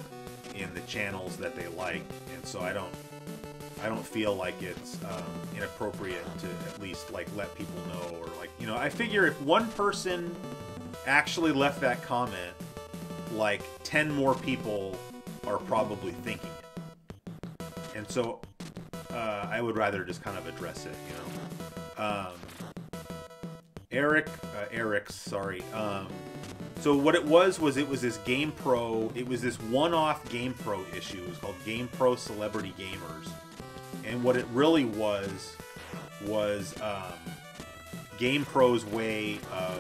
in the channels that they like, and so I don't feel like it's inappropriate to at least like let people know, or like, you know, I figure if one person actually left that comment, like 10 more people are probably thinking it, and so I would rather just kind of address it, you know. Eric's, sorry. So what it was this Game Pro, it was this one-off Game Pro issue. It was called Game Pro Celebrity Gamers. And what it really was Game Pro's way of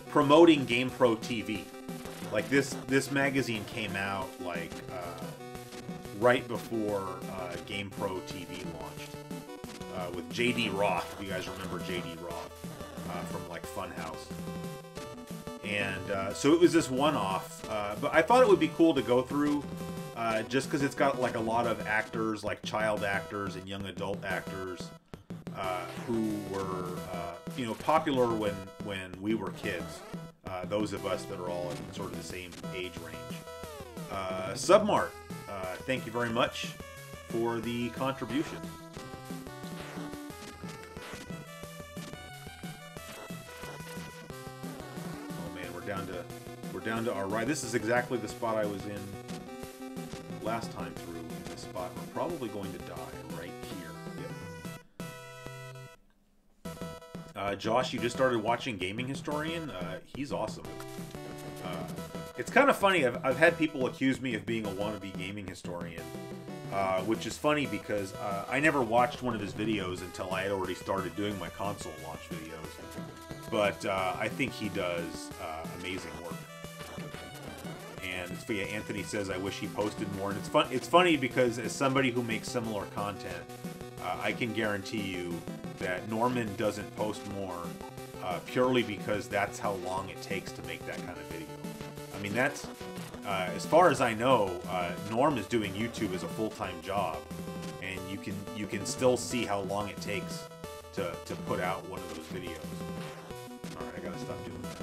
promoting Game Pro TV. Like this magazine came out like right before Game Pro TV launched, with J.D. Roth, if you guys remember J.D. Roth from like Funhouse. And so it was this one-off, but I thought it would be cool to go through, just because it's got like a lot of actors, like child actors and young adult actors, who were you know, popular when we were kids. Those of us that are all in sort of the same age range. Submart, thank you very much for the contribution. Oh man, we're down to our right. This is exactly the spot I was in last time through. In this spot, we're probably going to die right here. Yep. Josh, you just started watching Gaming Historian. He's awesome. It's kind of funny. I've had people accuse me of being a wannabe gaming historian, which is funny because I never watched one of his videos until I had already started doing my console launch videos. But I think he does amazing work. And yeah, Anthony says, I wish he posted more. And it's funny because as somebody who makes similar content, I can guarantee you that Norman doesn't post more purely because that's how long it takes to make that kind of video. I mean, that's, as far as I know, Norm is doing YouTube as a full-time job, and you can still see how long it takes to put out one of those videos. All right, I gotta stop doing that.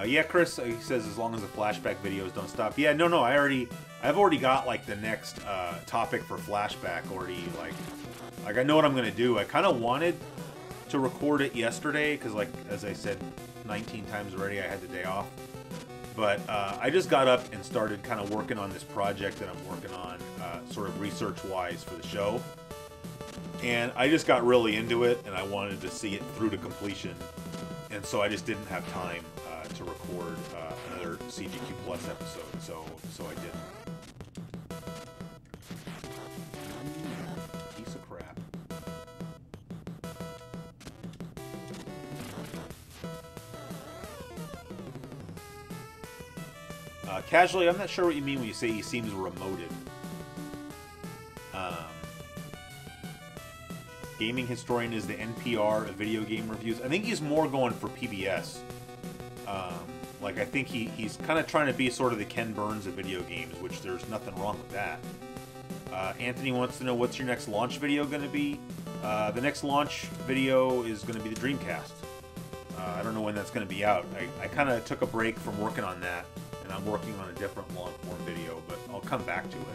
Yeah, Chris, he says as long as the flashback videos don't stop. Yeah, no, I've already got like the next topic for flashback already. Like I know what I'm gonna do. I kind of wanted to record it yesterday because, like, as I said 19 times already, I had the day off. But I just got up and started kind of working on this project that I'm working on, sort of research-wise for the show. And I just got really into it, and I wanted to see it through to completion. And so I just didn't have time to record another CGQ Plus episode, so I didn't. Piece of crap. Casually, I'm not sure what you mean when you say he seems remoted. Gaming Historian is the NPR of video game reviews. I think he's more going for PBS. Like, I think he's kind of trying to be sort of the Ken Burns of video games, which there's nothing wrong with that. Anthony wants to know, what's your next launch video going to be? The next launch video is going to be the Dreamcast. I don't know when that's going to be out. I kind of took a break from working on that, and I'm working on a different long-form video, but I'll come back to it.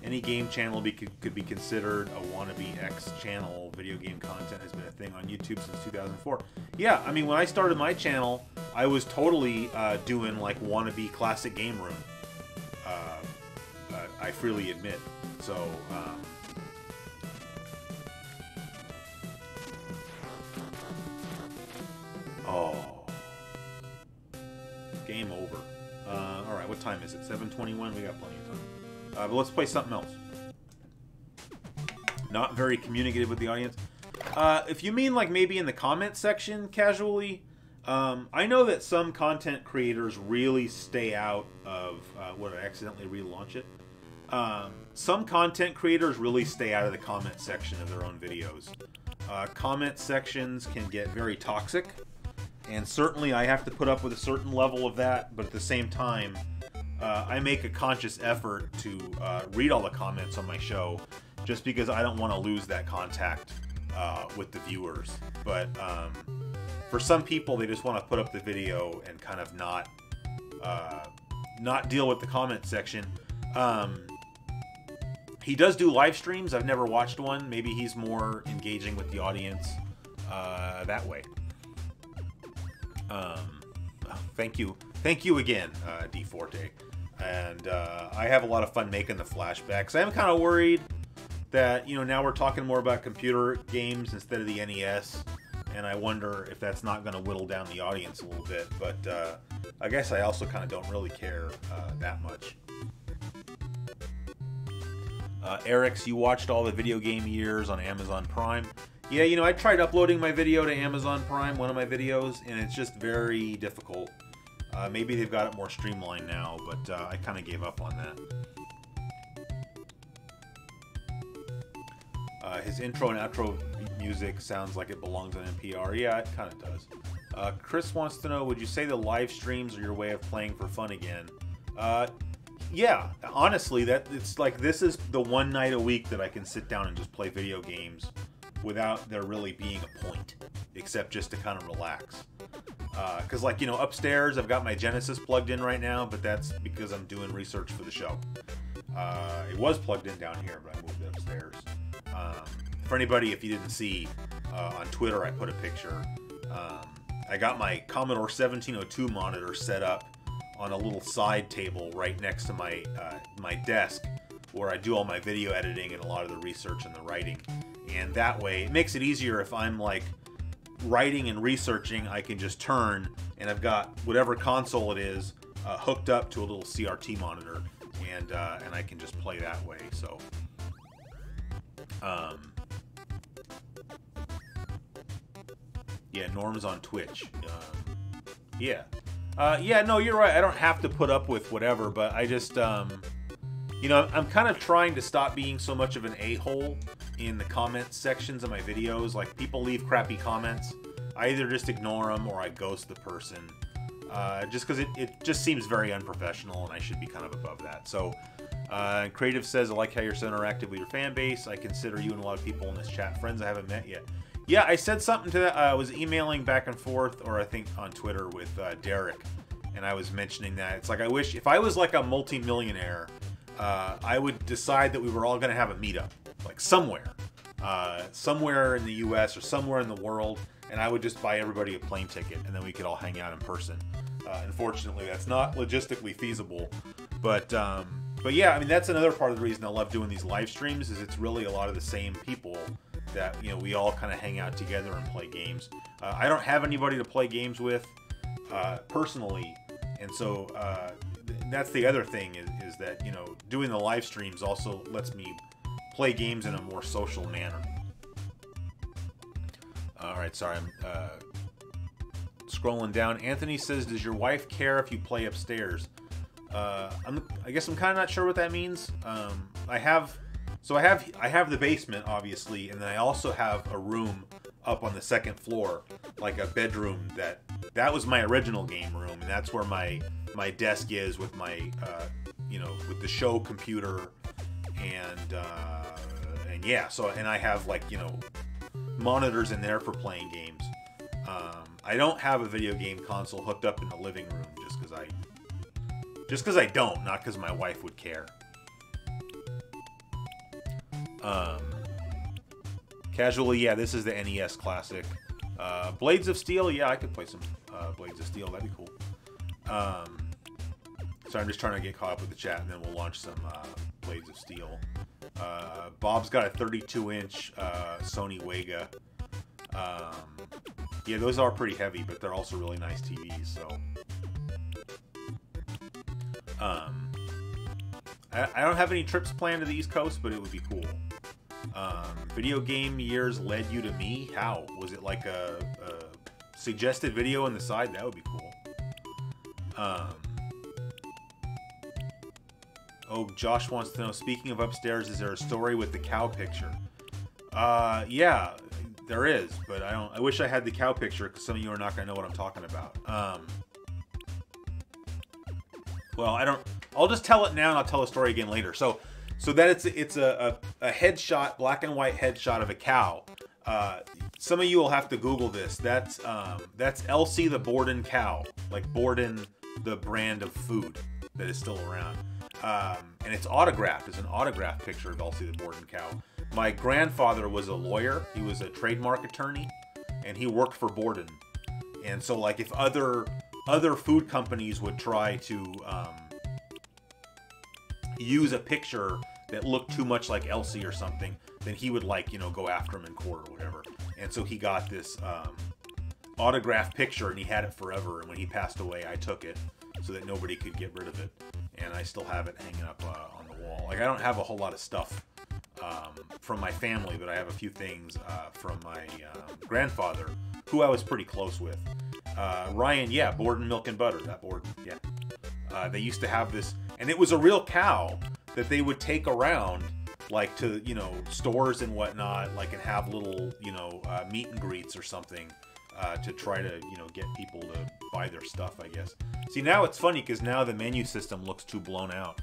Any game channel could be considered a wannabe X channel. Video game content has been a thing on YouTube since 2004. Yeah, I mean, when I started my channel, I was totally doing like wannabe classic game room. I freely admit. So, oh, game over. All right, what time is it? 7:21. We got plenty of time. But let's play something else. Not very communicative with the audience. If you mean like maybe in the comment section casually, I know that some content creators really stay out of, would I accidentally relaunch it? Some content creators really stay out of the comment section of their own videos. Comment sections can get very toxic, and certainly I have to put up with a certain level of that, but at the same time, I make a conscious effort to read all the comments on my show, just because I don't want to lose that contact with the viewers. But for some people, they just want to put up the video and kind of not deal with the comment section. He does do live streams. I've never watched one. Maybe he's more engaging with the audience that way. Thank you again, D Forte. And I have a lot of fun making the flashbacks. I am kind of worried that, you know, now we're talking more about computer games instead of the NES, and I wonder if that's not going to whittle down the audience a little bit. But I guess I also kind of don't really care that much. Eric's, you watched all the video game years on Amazon Prime. Yeah, you know, I tried uploading my video to Amazon Prime, one of my videos, and it's just very difficult. Maybe they've got it more streamlined now, but I kind of gave up on that. His intro and outro music sounds like it belongs on NPR. Yeah, it kind of does. Chris wants to know, would you say the live streams are your way of playing for fun again? Yeah, honestly, it's like this is the one night a week that I can sit down and just play video games without there really being a point, except just to kind of relax. Because, like, you know, upstairs I've got my Genesis plugged in right now, but that's because I'm doing research for the show. It was plugged in down here, but I moved it upstairs. For anybody, if you didn't see, on Twitter I put a picture. I got my Commodore 1702 monitor set up on a little side table right next to my my desk, where I do all my video editing and a lot of the research and the writing. And that way, it makes it easier if I'm like writing and researching. I can just turn, and I've got whatever console it is hooked up to a little CRT monitor, and I can just play that way. So, yeah, Norm's on Twitch. Yeah. Yeah, no, you're right. I don't have to put up with whatever, but I just, you know, I'm kind of trying to stop being so much of an a-hole in the comment sections of my videos. Like, people leave crappy comments. I either just ignore them or I ghost the person. Just because it just seems very unprofessional, and I should be kind of above that. So, Creative says, I like how you're so interactive with your fan base. I consider you and a lot of people in this chat friends I haven't met yet. Yeah, I said something to that. I was emailing back and forth, or I think on Twitter with Derek, and I was mentioning that. It's like, I wish, if I was like a multi-millionaire, I would decide that we were all going to have a meetup, like somewhere. Somewhere in the US or somewhere in the world, and I would just buy everybody a plane ticket, and then we could all hang out in person. Unfortunately, that's not logistically feasible, but yeah, I mean, that's another part of the reason I love doing these live streams, is it's really a lot of the same people that, you know, we all kind of hang out together and play games. I don't have anybody to play games with personally, and so that's the other thing is that, you know, doing the live streams also lets me play games in a more social manner. Alright, sorry, I'm scrolling down. Anthony says, does your wife care if you play upstairs? I guess I'm kind of not sure what that means. I have the basement, obviously, and then I also have a room up on the second floor, like a bedroom that that was my original game room, and that's where my desk is with my you know, with the show computer, and yeah, so, and I have, like, you know, monitors in there for playing games. I don't have a video game console hooked up in the living room just because I don't, not because my wife would care. Casually, yeah, this is the NES Classic. Blades of Steel, yeah, I could play some Blades of Steel. That'd be cool. So I'm just trying to get caught up with the chat, and then we'll launch some Blades of Steel. Bob's got a 32-inch Sony Wega. Yeah, those are pretty heavy, but they're also really nice TVs. So, I don't have any trips planned to the East Coast, but it would be cool. Video game years led you to me? How? Was it like a suggested video on the side? That would be cool. Oh, Josh wants to know, speaking of upstairs, is there a story with the cow picture? Yeah, there is, but I wish I had the cow picture, because some of you are not going to know what I'm talking about. Well, I'll just tell it now, and I'll tell the story again later. So that it's a headshot, black and white headshot of a cow. Some of you will have to Google this. That's Elsie the Borden cow, like Borden, the brand of food that is still around. And it's autographed. It's an autographed picture of Elsie the Borden cow. My grandfather was a lawyer. He was a trademark attorney, and he worked for Borden. And so, like, if other food companies would try to use a picture that looked too much like Elsie or something, then he would, like, you know, go after him in court or whatever. And so he got this autographed picture, and he had it forever. And when he passed away, I took it so that nobody could get rid of it. And I still have it hanging up on the wall. Like, I don't have a whole lot of stuff from my family, but I have a few things from my grandfather, who I was pretty close with. Ryan, yeah, Borden Milk and Butter, that Borden, yeah. They used to have this, and it was a real cow that they would take around, like, to, you know, stores and whatnot, like, and have little, you know, meet and greets or something, to try to, you know, get people to buy their stuff, I guess. See, now it's funny, because now the menu system looks too blown out.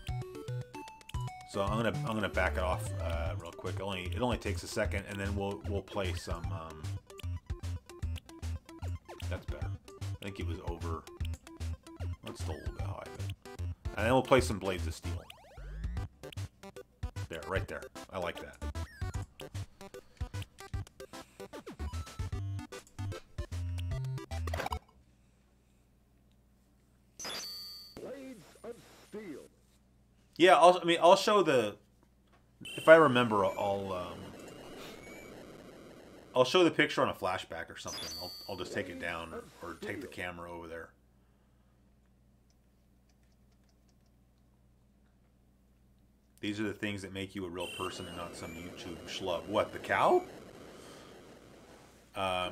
So I'm gonna back it off real quick. It only takes a second, and then we'll play some. That's better. I think it was over. That's still a little bit high, and then we'll play some Blades of Steel. There, right there. I like that. Blades of Steel. Yeah, I'll show the. If I remember, I'll show the picture on a flashback or something. I'll just take it down or take the camera over there. These are the things that make you a real person and not some YouTube schlub. What, the cow?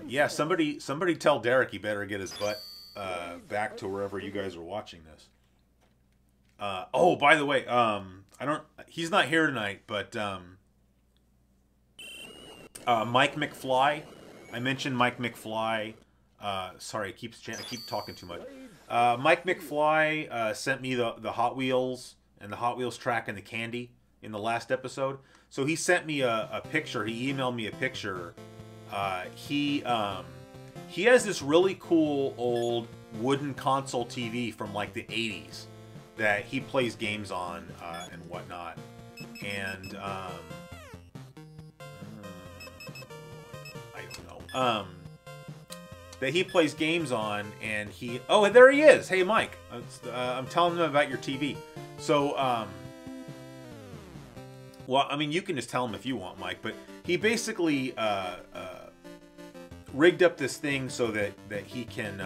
Yeah, somebody tell Derek he better get his butt back to wherever you guys are watching this. Oh, by the way, he's not here tonight, but Mike McFly. I mentioned Mike McFly. Sorry, I keep talking too much. Mike McFly sent me the Hot Wheels and the Hot Wheels track and the candy in the last episode. So he sent me a picture. He emailed me a picture. He has this really cool old wooden console TV from like the 80s that he plays games on and whatnot. And I don't know. That he plays games on, and he... Oh, and there he is! Hey, Mike. I'm telling him about your TV. So, well, I mean, you can just tell him if you want, Mike, but he basically rigged up this thing so that he can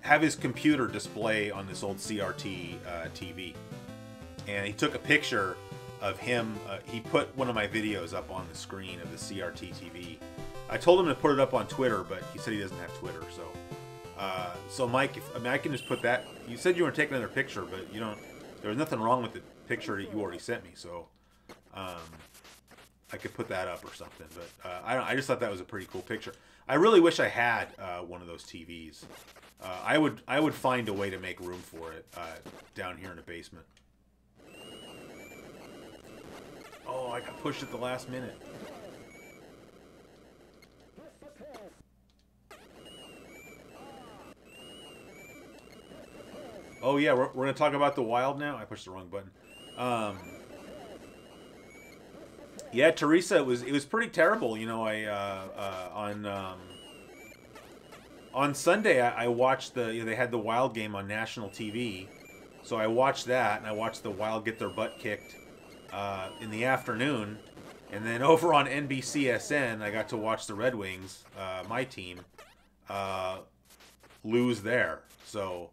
have his computer display on this old CRT TV. And he took a picture of him. He put one of my videos up on the screen of the CRT TV. I told him to put it up on Twitter, but he said he doesn't have Twitter. So Mike, I can just put that. You said you were taking another picture, but you don't. There was nothing wrong with the picture that you already sent me. So, I could put that up or something. But I just thought that was a pretty cool picture. I really wish I had one of those TVs. I would find a way to make room for it down here in the basement. Oh, I got pushed at the last minute. Oh yeah, we're gonna talk about the Wild now. I pushed the wrong button. Yeah, Teresa, it was pretty terrible. You know, on Sunday I watched they had the Wild game on national TV, so I watched that and I watched the Wild get their butt kicked in the afternoon, and then over on NBCSN I got to watch the Red Wings, my team, lose there. So.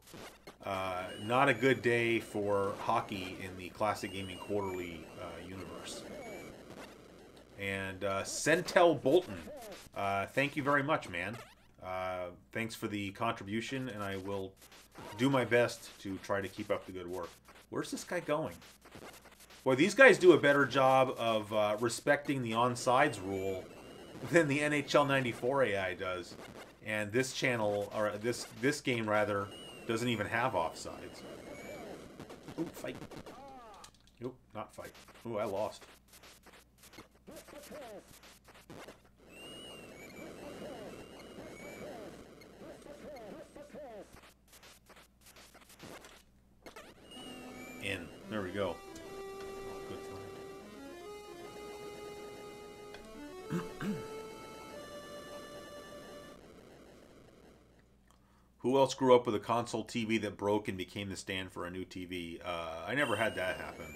Not a good day for hockey in the Classic Gaming Quarterly universe. And Centel Bolton, thank you very much, man. Thanks for the contribution, and I will do my best to try to keep up the good work. Where's this guy going? Boy, these guys do a better job of respecting the onsides rule than the NHL 94 AI does. And this channel, or this game rather, doesn't even have offsides. Ooh, fight. Nope, not fight. Ooh, I lost. In. There we go. Good find. Who else grew up with a console TV that broke and became the stand for a new TV? I never had that happen.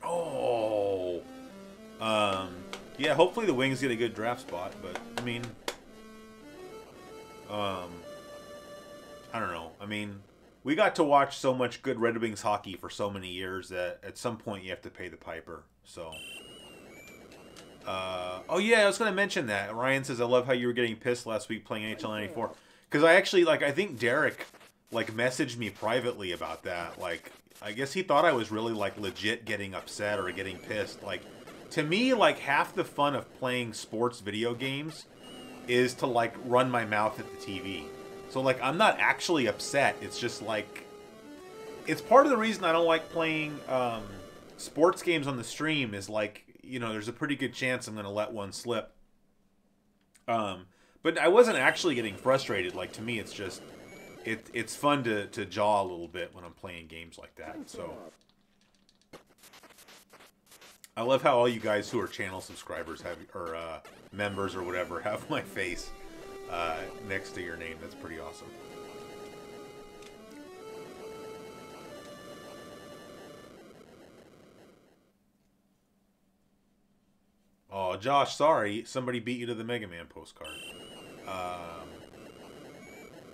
Oh. Yeah, hopefully the Wings get a good draft spot, but, I mean... I don't know. I mean... We got to watch so much good Red Wings hockey for so many years that at some point you have to pay the piper. So, oh yeah, I was going to mention that. Ryan says, I love how you were getting pissed last week playing NHL 94. Because I actually, I think Derek, messaged me privately about that. I guess he thought I was really, legit getting upset or getting pissed. To me, half the fun of playing sports video games is to, run my mouth at the TV. So, I'm not actually upset. It's just, it's part of the reason I don't like playing sports games on the stream is, there's a pretty good chance I'm going to let one slip. But I wasn't actually getting frustrated. To me, it's just, it's fun to jaw a little bit when I'm playing games like that. So, I love how all you guys who are channel subscribers have, or members or whatever, have my face next to your name. That's pretty awesome. Oh, Josh, sorry. Somebody beat you to the Mega Man postcard.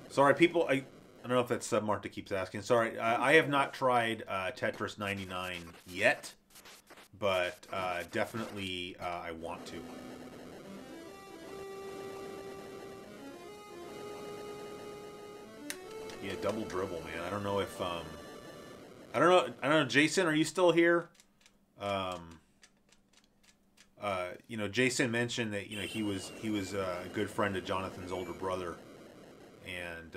Sorry, people. I don't know if that's Submart that keeps asking. Sorry, I have not tried Tetris 99 yet, but definitely I want to. Yeah, double dribble, man. I don't know if I don't know. Jason, are you still here? Jason mentioned that he was a good friend of Jonathan's older brother, and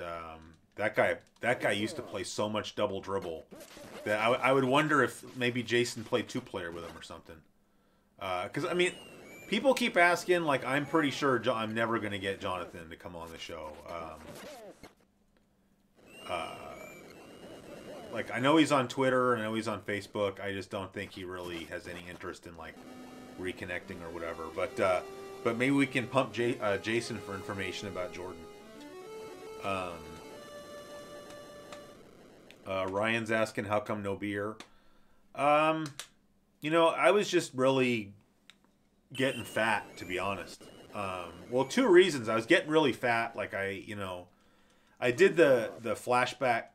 that guy used to play so much double dribble that I would wonder if maybe Jason played 2-player with him or something. Because I mean, people keep asking. I'm pretty sure I'm never gonna get Jonathan to come on the show. I know he's on Twitter, and I know he's on Facebook. I just don't think he really has any interest in reconnecting or whatever. But maybe we can pump Jason for information about Jordan. Ryan's asking how come no beer. I was just really getting fat, to be honest. Well, 2 reasons. I was getting really fat. I did the flashback,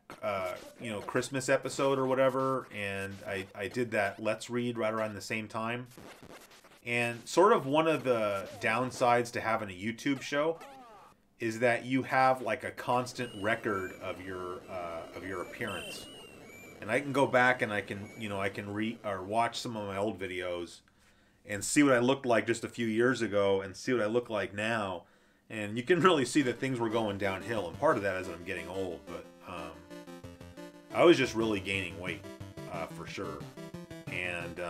Christmas episode or whatever, and I did that Let's Read right around the same time. And sort of one of the downsides to having a YouTube show is that you have like a constant record of your appearance. And I can go back and I can, you know, I can watch some of my old videos and see what I looked like just a few years ago and see what I look like now. And you can really see that things were going downhill. And part of that is that I'm getting old, but I was just really gaining weight, for sure. And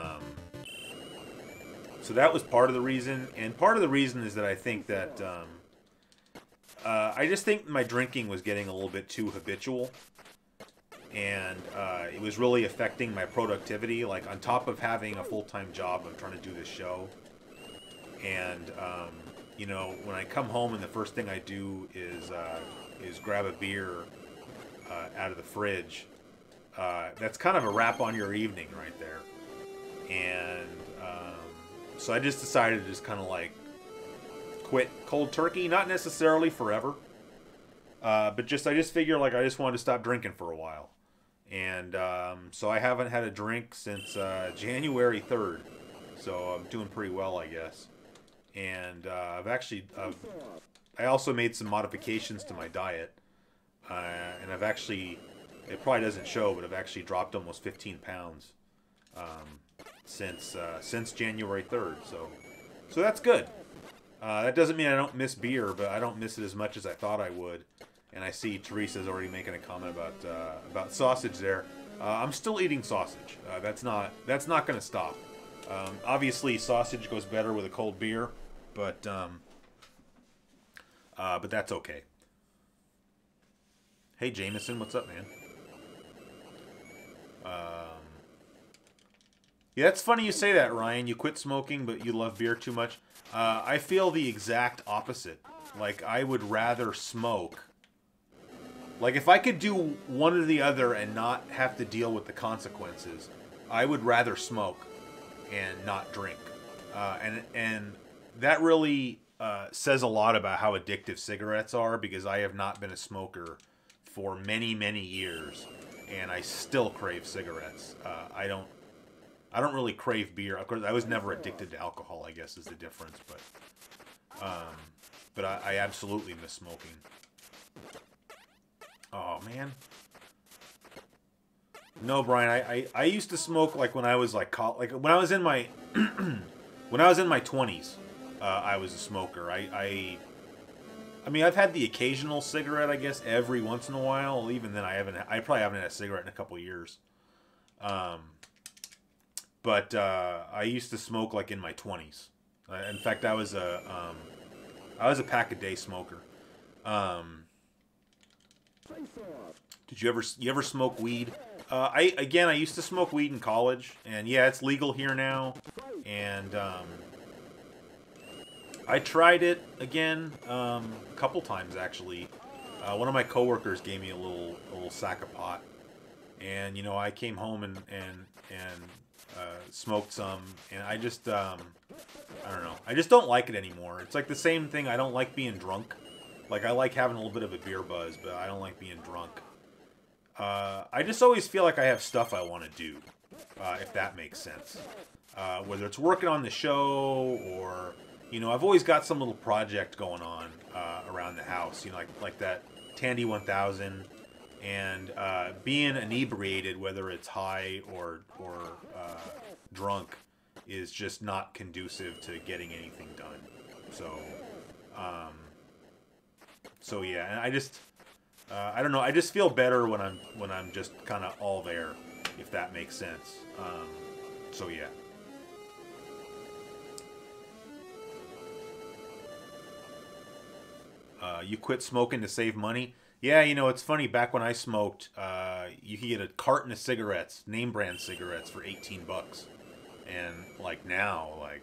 so that was part of the reason. And part of the reason is that I think that I just think my drinking was getting a little bit too habitual. And it was really affecting my productivity. Like, on top of having a full-time job, I'm trying to do this show. And, you know, when I come home and the first thing I do is grab a beer out of the fridge, that's kind of a wrap on your evening right there. And so I just decided to just kind of, like, quit cold turkey. Not necessarily forever. But I just figured, like, I just wanted to stop drinking for a while. And so I haven't had a drink since January 3rd. So I'm doing pretty well, I guess. And I also made some modifications to my diet. And I've actually, it probably doesn't show, but I've actually dropped almost 15 pounds since January 3rd. So that's good. That doesn't mean I don't miss beer, but I don't miss it as much as I thought I would. And I see Teresa's already making a comment about sausage there. I'm still eating sausage. That's not going to stop. Obviously, sausage goes better with a cold beer, but that's okay. Hey, Jameson, what's up, man? Yeah, it's funny you say that, Ryan. You quit smoking, but you love beer too much. I feel the exact opposite. Like, I would rather smoke. Like, if I could do one or the other and not have to deal with the consequences, I would rather smoke and not drink. And that really says a lot about how addictive cigarettes are, because I have not been a smoker for many, many years, and I still crave cigarettes. I don't really crave beer. Of course, I was never addicted to alcohol, I guess, is the difference. But I absolutely miss smoking. Oh, man. No, Brian, I used to smoke, like, when I was, like when I was in my... when I was in my 20s, I was a smoker. I mean, I've had the occasional cigarette, I guess, every once in a while. Even then, I probably haven't had a cigarette in a couple years. But I used to smoke, like, in my 20s. In fact, I was a pack-a-day smoker. Did you ever smoke weed? I used to smoke weed in college, and yeah, it's legal here now. And I tried it again a couple times, actually. One of my coworkers gave me a little sack of pot, and you know, I came home and smoked some, and I just I don't know. I just don't like it anymore. It's like the same thing. I don't like being drunk. Like, I like having a little bit of a beer buzz, but I don't like being drunk. I just always feel like I have stuff I want to do, if that makes sense. Whether it's working on the show or, you know, I've always got some little project going on around the house, you know, like that Tandy 1000, and being inebriated, whether it's high or drunk, is just not conducive to getting anything done. So yeah, and I just I don't know. I just feel better when I'm just kind of all there, if that makes sense. So yeah. You quit smoking to save money? Yeah, you know, it's funny. Back when I smoked, you could get a carton of cigarettes, name brand cigarettes, for $18, and like now, like,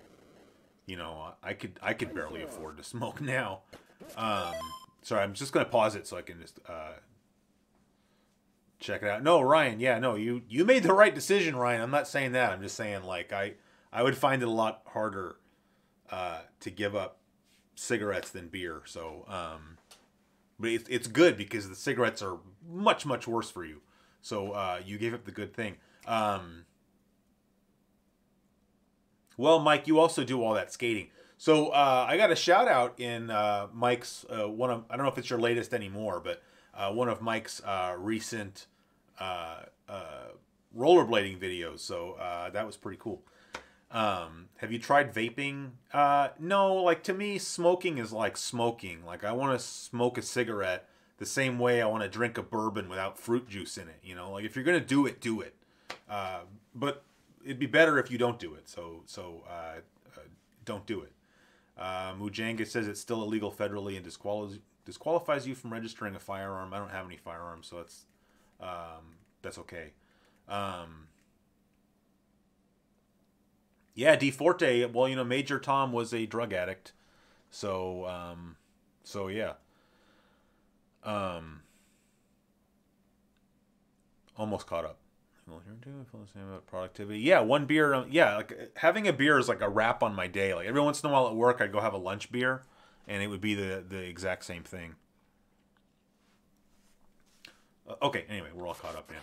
you know, I could barely afford to smoke now. Sorry, I'm just gonna pause it so I can just check it out. No, Ryan, yeah, no, you made the right decision, Ryan. I'm not saying that. I'm just saying, like, I would find it a lot harder to give up cigarettes than beer. So, but it's good because the cigarettes are much, much worse for you. So you gave up the good thing. Well, Mike, you also do all that skating. So I got a shout out in Mike's one of, I don't know if it's your latest anymore, but one of Mike's recent rollerblading videos. So that was pretty cool. Have you tried vaping? No, like to me, smoking is like smoking. Like I want to smoke a cigarette the same way I want to drink a bourbon without fruit juice in it. You know, like if you're gonna do it, do it. But it'd be better if you don't do it. So don't do it. Mujanga says it's still illegal federally and disqualifies you from registering a firearm. I don't have any firearms, so that's okay. Yeah, D Forte. Well, you know, Major Tom was a drug addict, so yeah. Almost caught up. Well, here too, I feel the same about productivity. Yeah, one beer. Yeah, like having a beer is like a wrap on my day. Like every once in a while at work, I'd go have a lunch beer, and it would be the exact same thing. Okay. Anyway, we're all caught up now.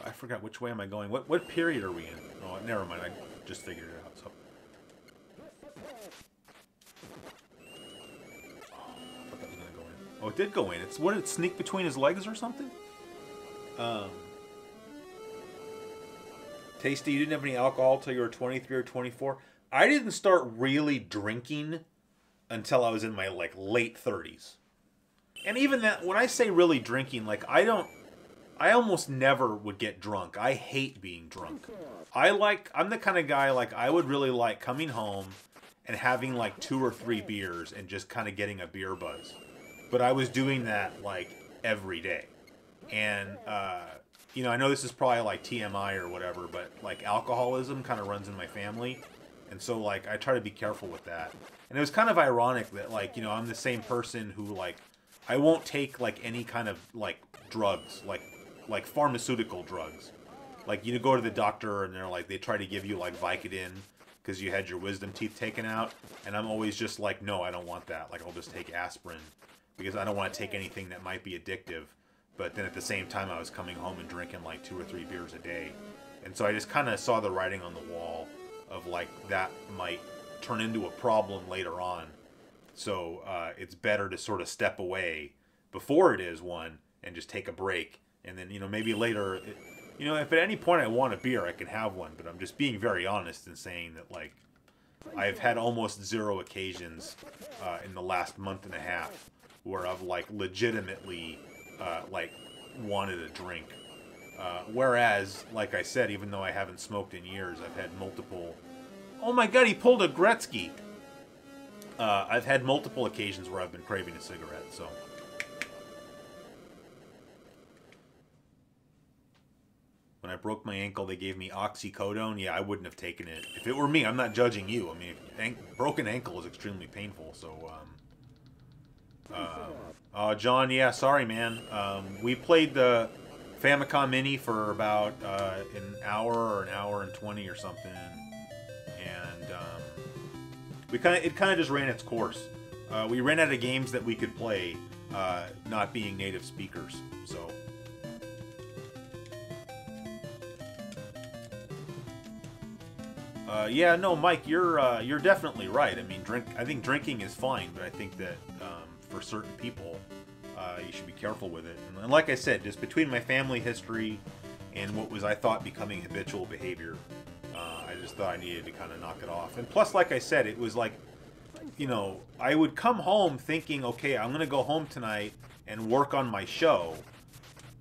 I forgot which way am I going. What period are we in? Oh, never mind. I just figured it out. So. Oh, I thought that was gonna go in. Oh, it did go in. It's what did it sneak between his legs or something? Tasty, you didn't have any alcohol till you were 23 or 24. I didn't start really drinking until I was in my like late 30s. And even that, when I say really drinking, like I almost never would get drunk. I hate being drunk. I'm the kind of guy, like I would really like coming home and having like 2 or 3 beers and just kind of getting a beer buzz. But I was doing that like every day. And, you know, I know this is probably like TMI or whatever, but like alcoholism kind of runs in my family. And so like I try to be careful with that. And it was kind of ironic that like, you know, I'm the same person who like, I won't take like any kind of like drugs, like pharmaceutical drugs. Like you go to the doctor and they're like, they try to give you like Vicodin because you had your wisdom teeth taken out. And I'm always just like, no, I don't want that. Like I'll just take aspirin because I don't want to take anything that might be addictive. But then at the same time, I was coming home and drinking like 2 or 3 beers a day. And so I just kind of saw the writing on the wall of like that might turn into a problem later on. So it's better to sort of step away before it is one and just take a break. And then, you know, maybe later, you know, if at any point I want a beer, I can have one. But I'm just being very honest in saying that like I've had almost 0 occasions in the last month and a half where I've like legitimately like wanted a drink. Whereas, like I said, even though I haven't smoked in years, I've had multiple... Oh my god, he pulled a Gretzky! I've had multiple occasions where I've been craving a cigarette, so... When I broke my ankle, they gave me oxycodone. Yeah, I wouldn't have taken it. If it were me, I'm not judging you. I mean, broken ankle is extremely painful, so... John, yeah, sorry, man. We played the Famicom Mini for about an hour or an hour and 20 or something, and it kind of just ran its course. We ran out of games that we could play, not being native speakers. So. Yeah, no, Mike, you're definitely right. I mean, I think drinking is fine, but I think that for certain people, you should be careful with it. And like I said, just between my family history and what was, I thought, becoming habitual behavior, I just thought I needed to kind of knock it off. And plus, like I said, it was like, you know, I would come home thinking, okay, I'm going to go home tonight and work on my show.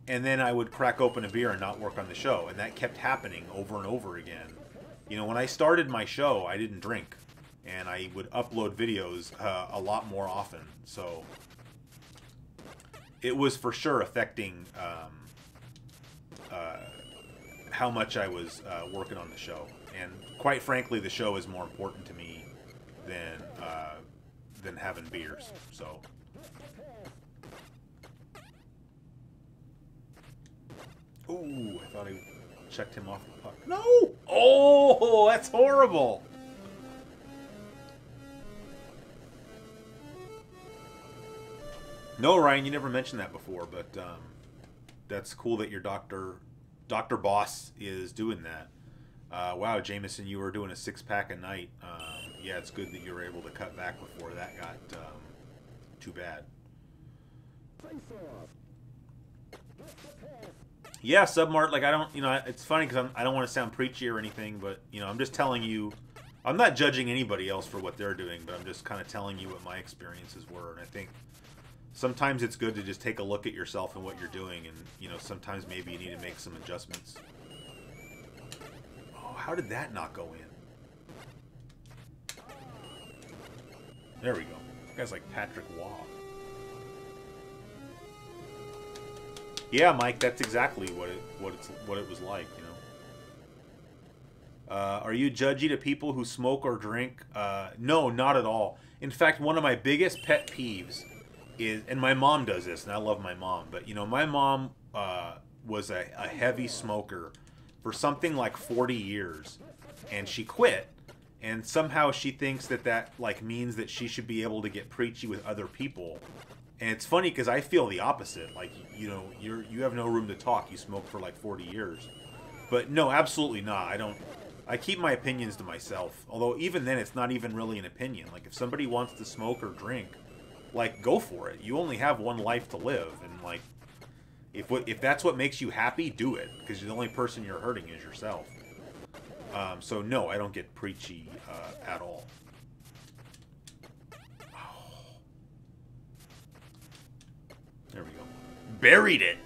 And then I would crack open a beer and not work on the show. And that kept happening over and over again. You know, when I started my show, I didn't drink. And I would upload videos a lot more often. So it was for sure affecting how much I was working on the show. And quite frankly, the show is more important to me than having beers. So. Ooh, I thought I checked him off the puck. No! Oh, that's horrible! No, Ryan, you never mentioned that before, but that's cool that your Dr. Boss is doing that. Wow, Jameson, you were doing a 6-pack a night. yeah, it's good that you were able to cut back before that got too bad. Yeah, Submart, like, I don't, you know, it's funny because I don't want to sound preachy or anything, but, you know, I'm just telling you, I'm not judging anybody else for what they're doing, but I'm just kind of telling you what my experiences were, and I think sometimes it's good to just take a look at yourself and what you're doing, and, you know, sometimes maybe you need to make some adjustments. Oh, how did that not go in? There we go. This guy's like Patrick Waugh. Yeah, Mike, that's exactly what it was like, you know. Are you judgy to people who smoke or drink? No, not at all. In fact, one of my biggest pet peeves is, and my mom does this, and I love my mom, but, you know, my mom was a heavy smoker for something like 40 years, and she quit, and somehow she thinks that like means that she should be able to get preachy with other people. And it's funny because I feel the opposite. Like, you know, you have no room to talk. You smoked for like 40 years. But no, absolutely not. I keep my opinions to myself. Although even then, it's not even really an opinion. Like, if somebody wants to smoke or drink, like, go for it. You only have one life to live. And, like, if that's what makes you happy, do it. Because the only person you're hurting is yourself. So, no, I don't get preachy at all. There we go. Buried it!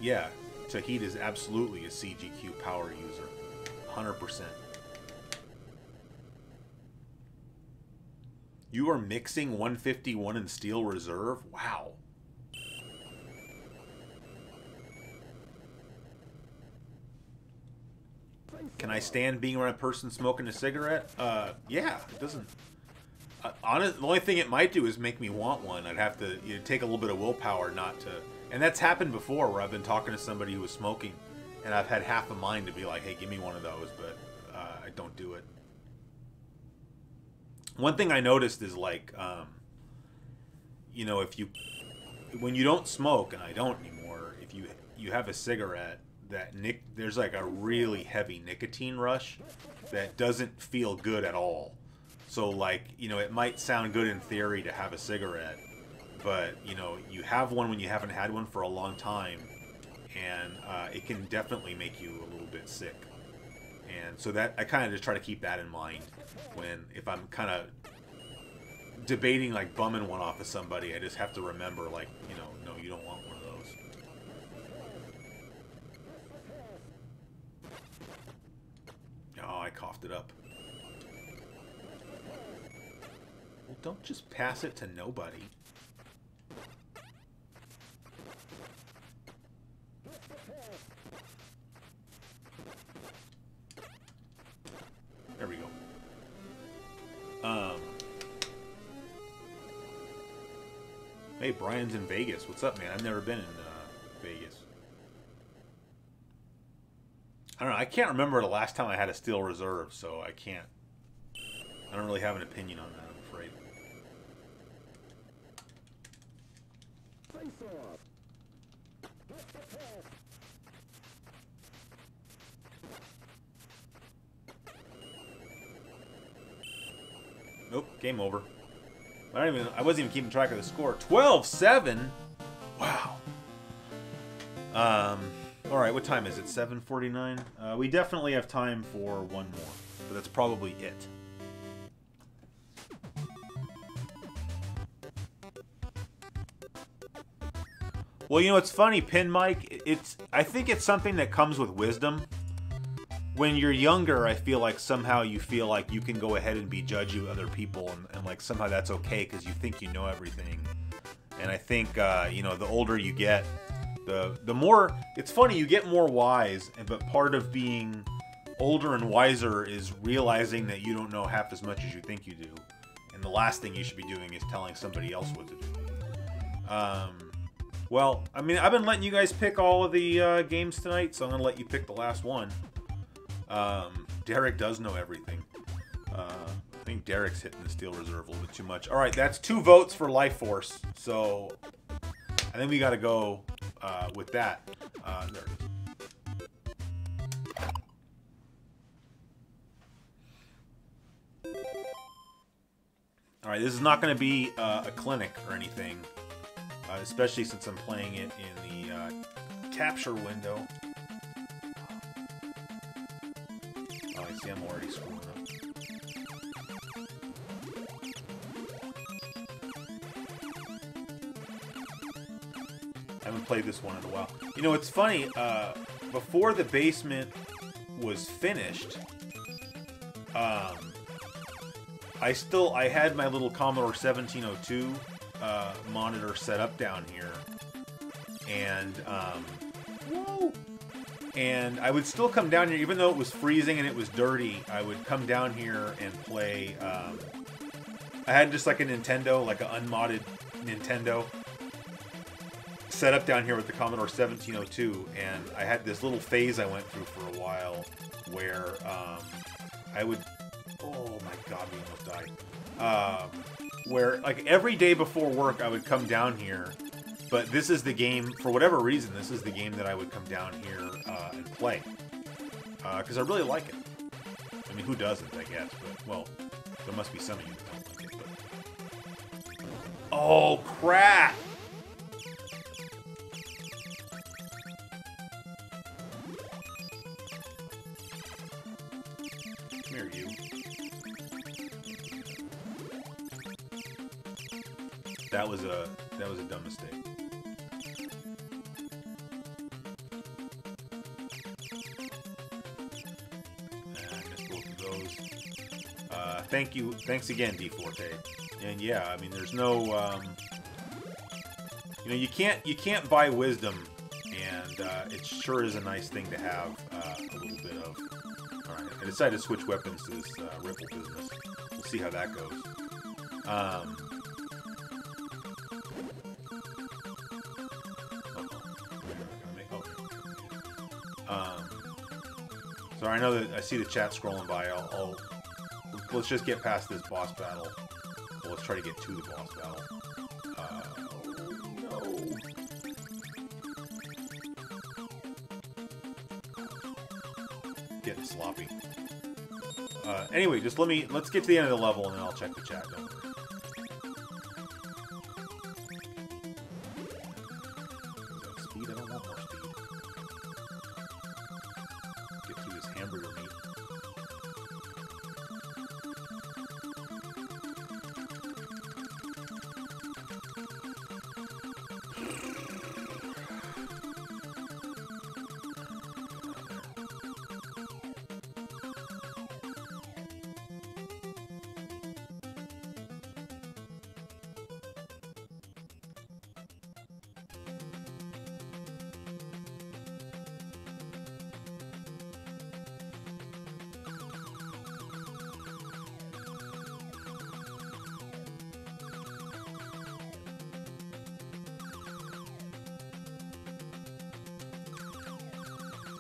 Yeah, Tahid is absolutely a CGQ power user. 100%. You are mixing 151 in Steel Reserve? Wow. Can I stand being around a person smoking a cigarette? Yeah, it doesn't... Honest, the only thing it might do is make me want one. I'd have to take a little bit of willpower not to... And that's happened before, where I've been talking to somebody who was smoking, and I've had half a mind to be like, hey, give me one of those, but I don't do it. One thing I noticed is, like, you know, when you don't smoke, and I don't anymore, if you have a cigarette, there's like a really heavy nicotine rush that doesn't feel good at all. So, like, you know, it might sound good in theory to have a cigarette, but, you know, you have one when you haven't had one for a long time, and it can definitely make you a little bit sick. And so that, I kind of just try to keep that in mind if I'm kind of debating, like, bumming one off of somebody. I just have to remember, like, you know, no, you don't want one of those. Oh, I coughed it up. Well, don't just pass it to nobody. There we go. Hey, Brian's in Vegas. What's up, man? I've never been in Vegas. I don't know. I can't remember the last time I had a Steel Reserve, so I don't really have an opinion on that, I'm afraid. Nope, game over. I wasn't even keeping track of the score. 12-7? Wow. Alright, what time is it? 7:49? We definitely have time for one more, but that's probably it. Well, you know, it's funny, Pin Mike. I think it's something that comes with wisdom. When you're younger, I feel like somehow you feel like you can go ahead and be judgy with other people, and like somehow that's okay because you think you know everything. And I think, you know, the older you get, the more... It's funny, you get more wise, but part of being older and wiser is realizing that you don't know half as much as you think you do. And the last thing you should be doing is telling somebody else what to do. Well, I mean, I've been letting you guys pick all of the games tonight, so I'm going to let you pick the last one. Derek does know everything. I think Derek's hitting the Steel Reserve a little bit too much. All right, that's 2 votes for Life Force. So I think we got to go with that. There it is. Alright, this is not going to be a clinic or anything, especially since I'm playing it in the capture window. Oh, I see I'm already screwing up. I haven't played this one in a while. You know, it's funny, before the basement was finished, I had my little Commodore 1702 monitor set up down here, and whoa! And I would still come down here, even though it was freezing and it was dirty. I would come down here and play. I had just like a Nintendo, like an unmodded Nintendo, set up down here with the Commodore 1702, and I had this little phase I went through for a while where I would. Oh my god, we almost died. Where, like, every day before work I would come down here, but this is the game, for whatever reason, this is the game that I would come down here and play. Because I really like it. I mean, who doesn't, I guess, but, well, there must be some of you that don't like it, but... Oh, crap! Come here, you. That was a dumb mistake. I missed both of those. Thank you. Thanks again, D4T. And yeah, I mean, there's no, you know, you can't buy wisdom, and it sure is a nice thing to have a little bit of. All right, I decided to switch weapons to this ripple business. We'll see how that goes. So I know that I see the chat scrolling by. Let's just get past this boss battle. Well, let's try to get to the boss battle. No. Getting sloppy. Anyway, let's get to the end of the level and then I'll check the chat. Don't worry. Speed? I don't want more speed. Get through this hamburger meat.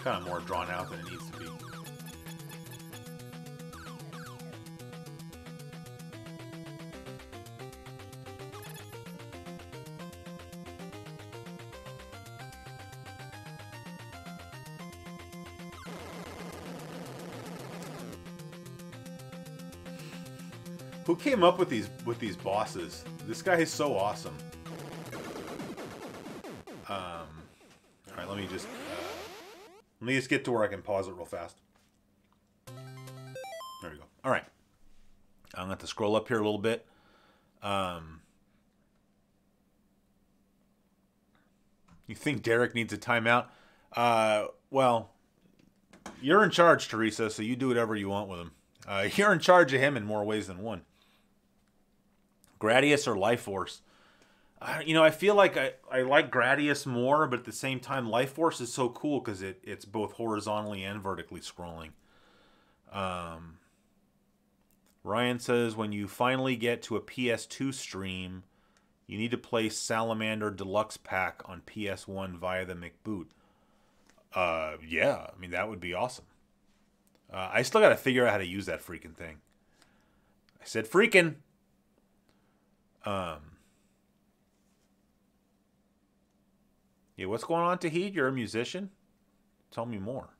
Kind of more drawn out than it needs to be. Who came up with these bosses? This guy is so awesome. All right, let me just get to where I can pause it real fast. There we go. All right. I'm going to have to scroll up here a little bit. You think Derek needs a timeout? Well, you're in charge, Teresa, so you do whatever you want with him. You're in charge of him in more ways than one. Gradius or Life Force? You know, I feel like I like Gradius more, but at the same time, Life Force is so cool because it's both horizontally and vertically scrolling. Ryan says, when you finally get to a PS2 stream, you need to play Salamander Deluxe Pack on PS1 via the McBoot. Yeah, I mean, that would be awesome. I still got to figure out how to use that freaking thing. I said freaking. Yeah, what's going on, Tahid? You're a musician? Tell me more.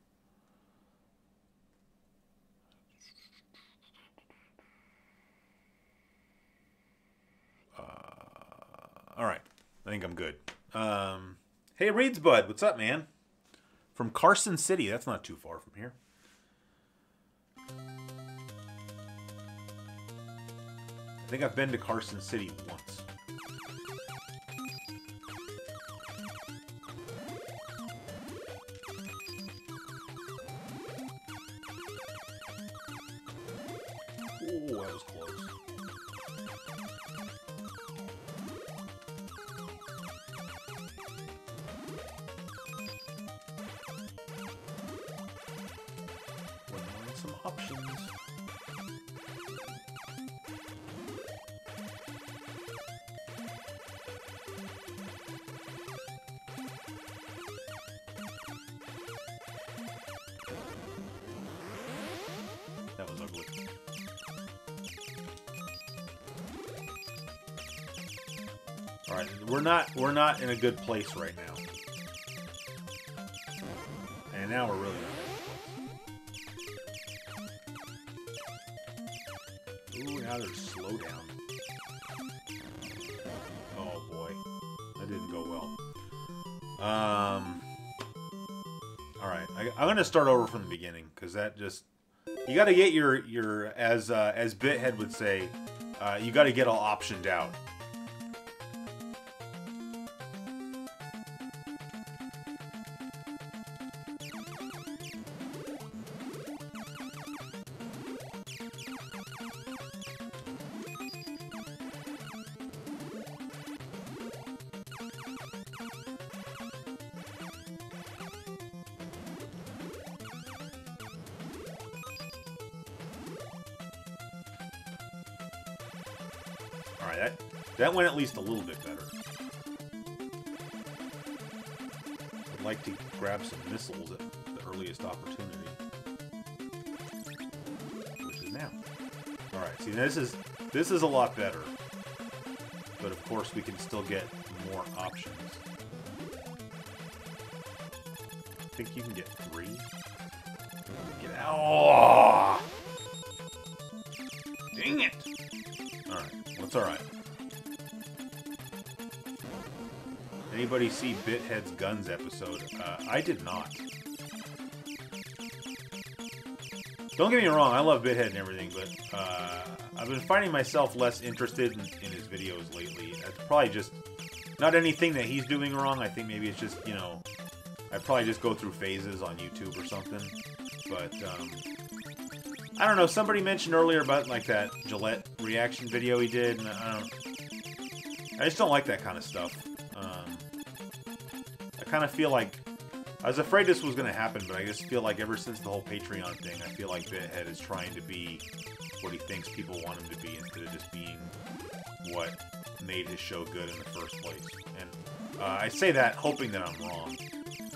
All right. I think I'm good. Hey, Reeds Bud. What's up, man? From Carson City. That's not too far from here. I think I've been to Carson City once. Oh, that was close. We're some options. That was ugly. All right, we're not in a good place right now. And now we're really in a good place. Ooh, now there's slowdown. Oh boy, that didn't go well. All right, I'm gonna start over from the beginning because that just you got to get your as Bithead would say, you got to get all optioned out. Alright, that went at least a little bit better. I'd like to grab some missiles at the earliest opportunity. Which is now. Alright, see this is a lot better. But of course we can still get more options. I think you can get 3. Get out. Oh! Dang it! Alright, well, it's alright. Anybody see Bithead's Guns episode? I did not. Don't get me wrong, I love Bithead and everything, but I've been finding myself less interested in his videos lately. It's probably just not anything that he's doing wrong. I think maybe it's just, you know, I probably just go through phases on YouTube or something. But, I don't know, somebody mentioned earlier about, like, that Gillette reaction video he did, and I just don't like that kind of stuff. I kind of feel like, I was afraid this was going to happen, but I just feel like ever since the whole Patreon thing, I feel like Bithead is trying to be what he thinks people want him to be, instead of just being what made his show good in the first place. And I say that hoping that I'm wrong.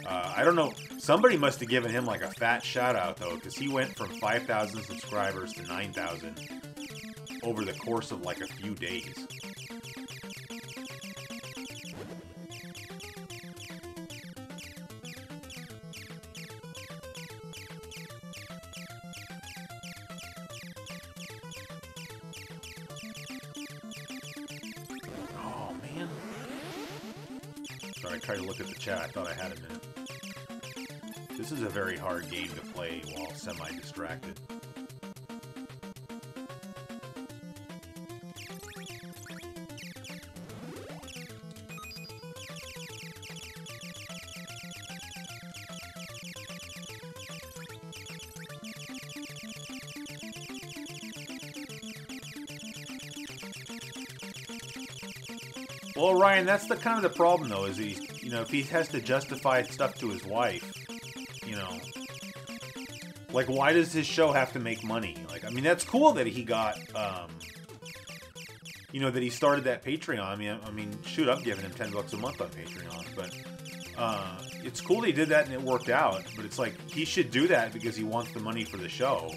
I don't know. Somebody must have given him like a fat shout out though, because he went from 5,000 subscribers to 9,000 over the course of like a few days. Oh man. Sorry, I tried to look at the chat. I thought I had a minute. This is a very hard game to play while semi-distracted. Well, Ryan, that's the kind of the problem, though, is he's, you know, if he has to justify stuff to his wife, you know, like, why does his show have to make money? Like, I mean, that's cool that he got, you know, that he started that Patreon. I mean, shoot, I'm giving him $10 a month on Patreon, but it's cool that he did that and it worked out. But it's like, he should do that because he wants the money for the show,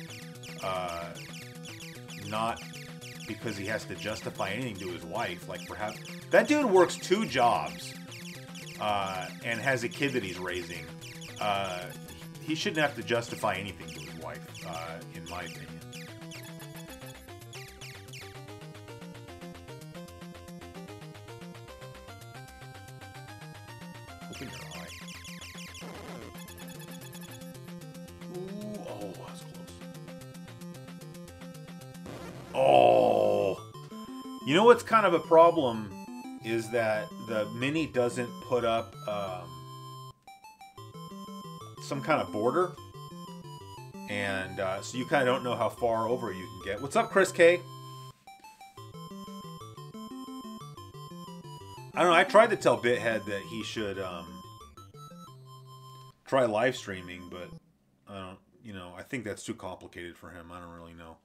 not because he has to justify anything to his wife. Like, perhaps that dude works 2 jobs and has a kid that he's raising. He shouldn't have to justify anything to his wife, in my opinion. You know what's kind of a problem is that the Mini doesn't put up some kind of border. And so you kind of don't know how far over you can get. What's up, Chris K? I don't know. I tried to tell Bithead that he should try live streaming, but I don't. You know, I think that's too complicated for him. I don't really know.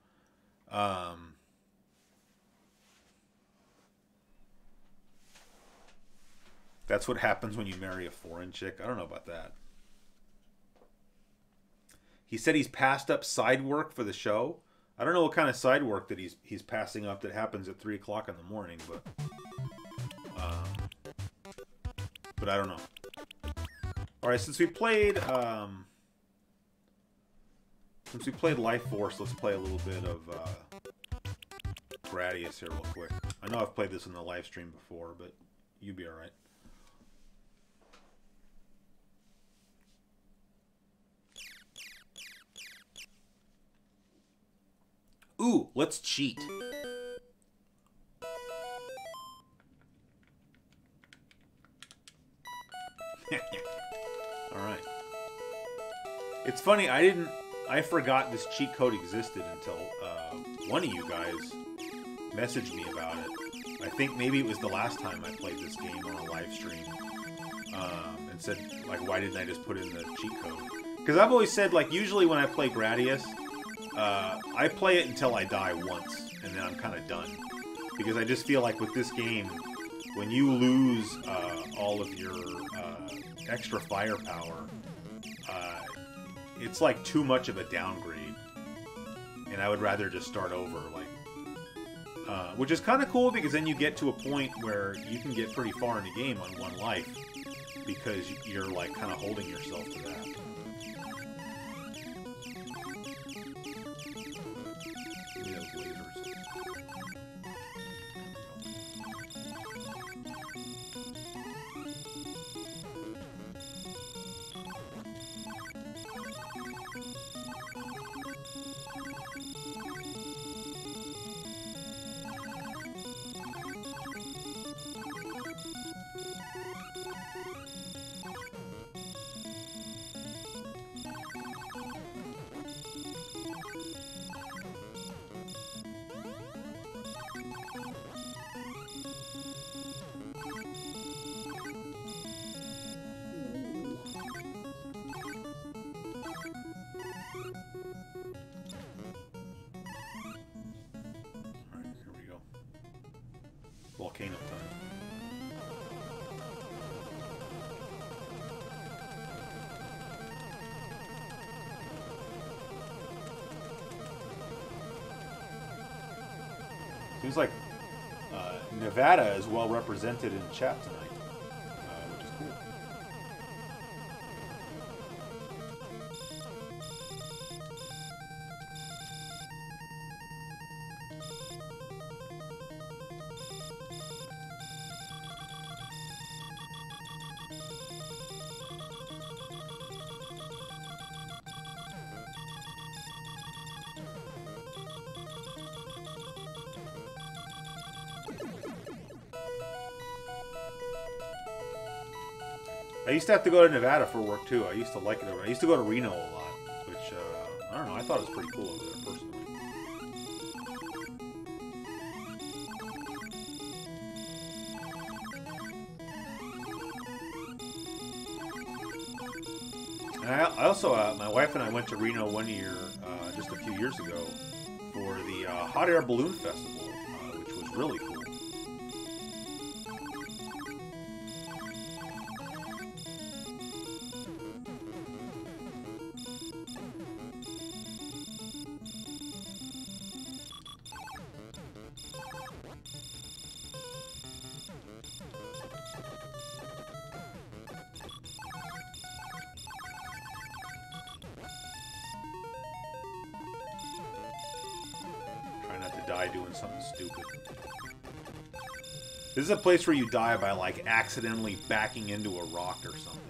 That's what happens when you marry a foreign chick. I don't know about that. He said he's passed up side work for the show. I don't know what kind of side work that he's passing up that happens at 3 o'clock in the morning, but I don't know. All right, since we played Life Force, let's play a little bit of Gradius here real quick. I know I've played this in the live stream before, but you'll be all right. Ooh, let's cheat. Alright. It's funny, I forgot this cheat code existed until one of you guys messaged me about it. I think maybe it was the last time I played this game on a live stream. And said, like, why didn't I just put in the cheat code? Because I've always said, like, usually when I play Gradius, I play it until I die once, and then I'm kind of done. Because I just feel like with this game, when you lose all of your extra firepower, it's like too much of a downgrade. And I would rather just start over, like... which is kind of cool, because then you get to a point where you can get pretty far in the game on one life. Because you're, like, kind of holding yourself to that. Volcano time. Seems like Nevada is well represented in chat tonight, which is cool. I used to have to go to Nevada for work, too. I used to like it over. I used to go to Reno a lot, which, I don't know, I thought it was pretty cool over there, personally. And I also, my wife and I went to Reno one year, just a few years ago, for the Hot Air Balloon Festival, which was really cool. Die doing something stupid. This is a place where you die by, like, accidentally backing into a rock or something.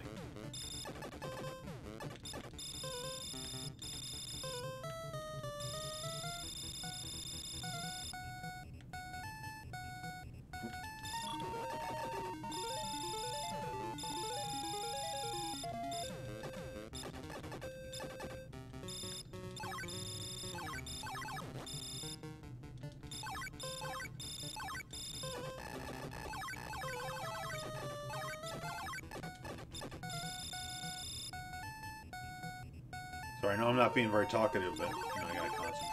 Sorry, I know I'm not being very talkative, but you know, I gotta concentrate.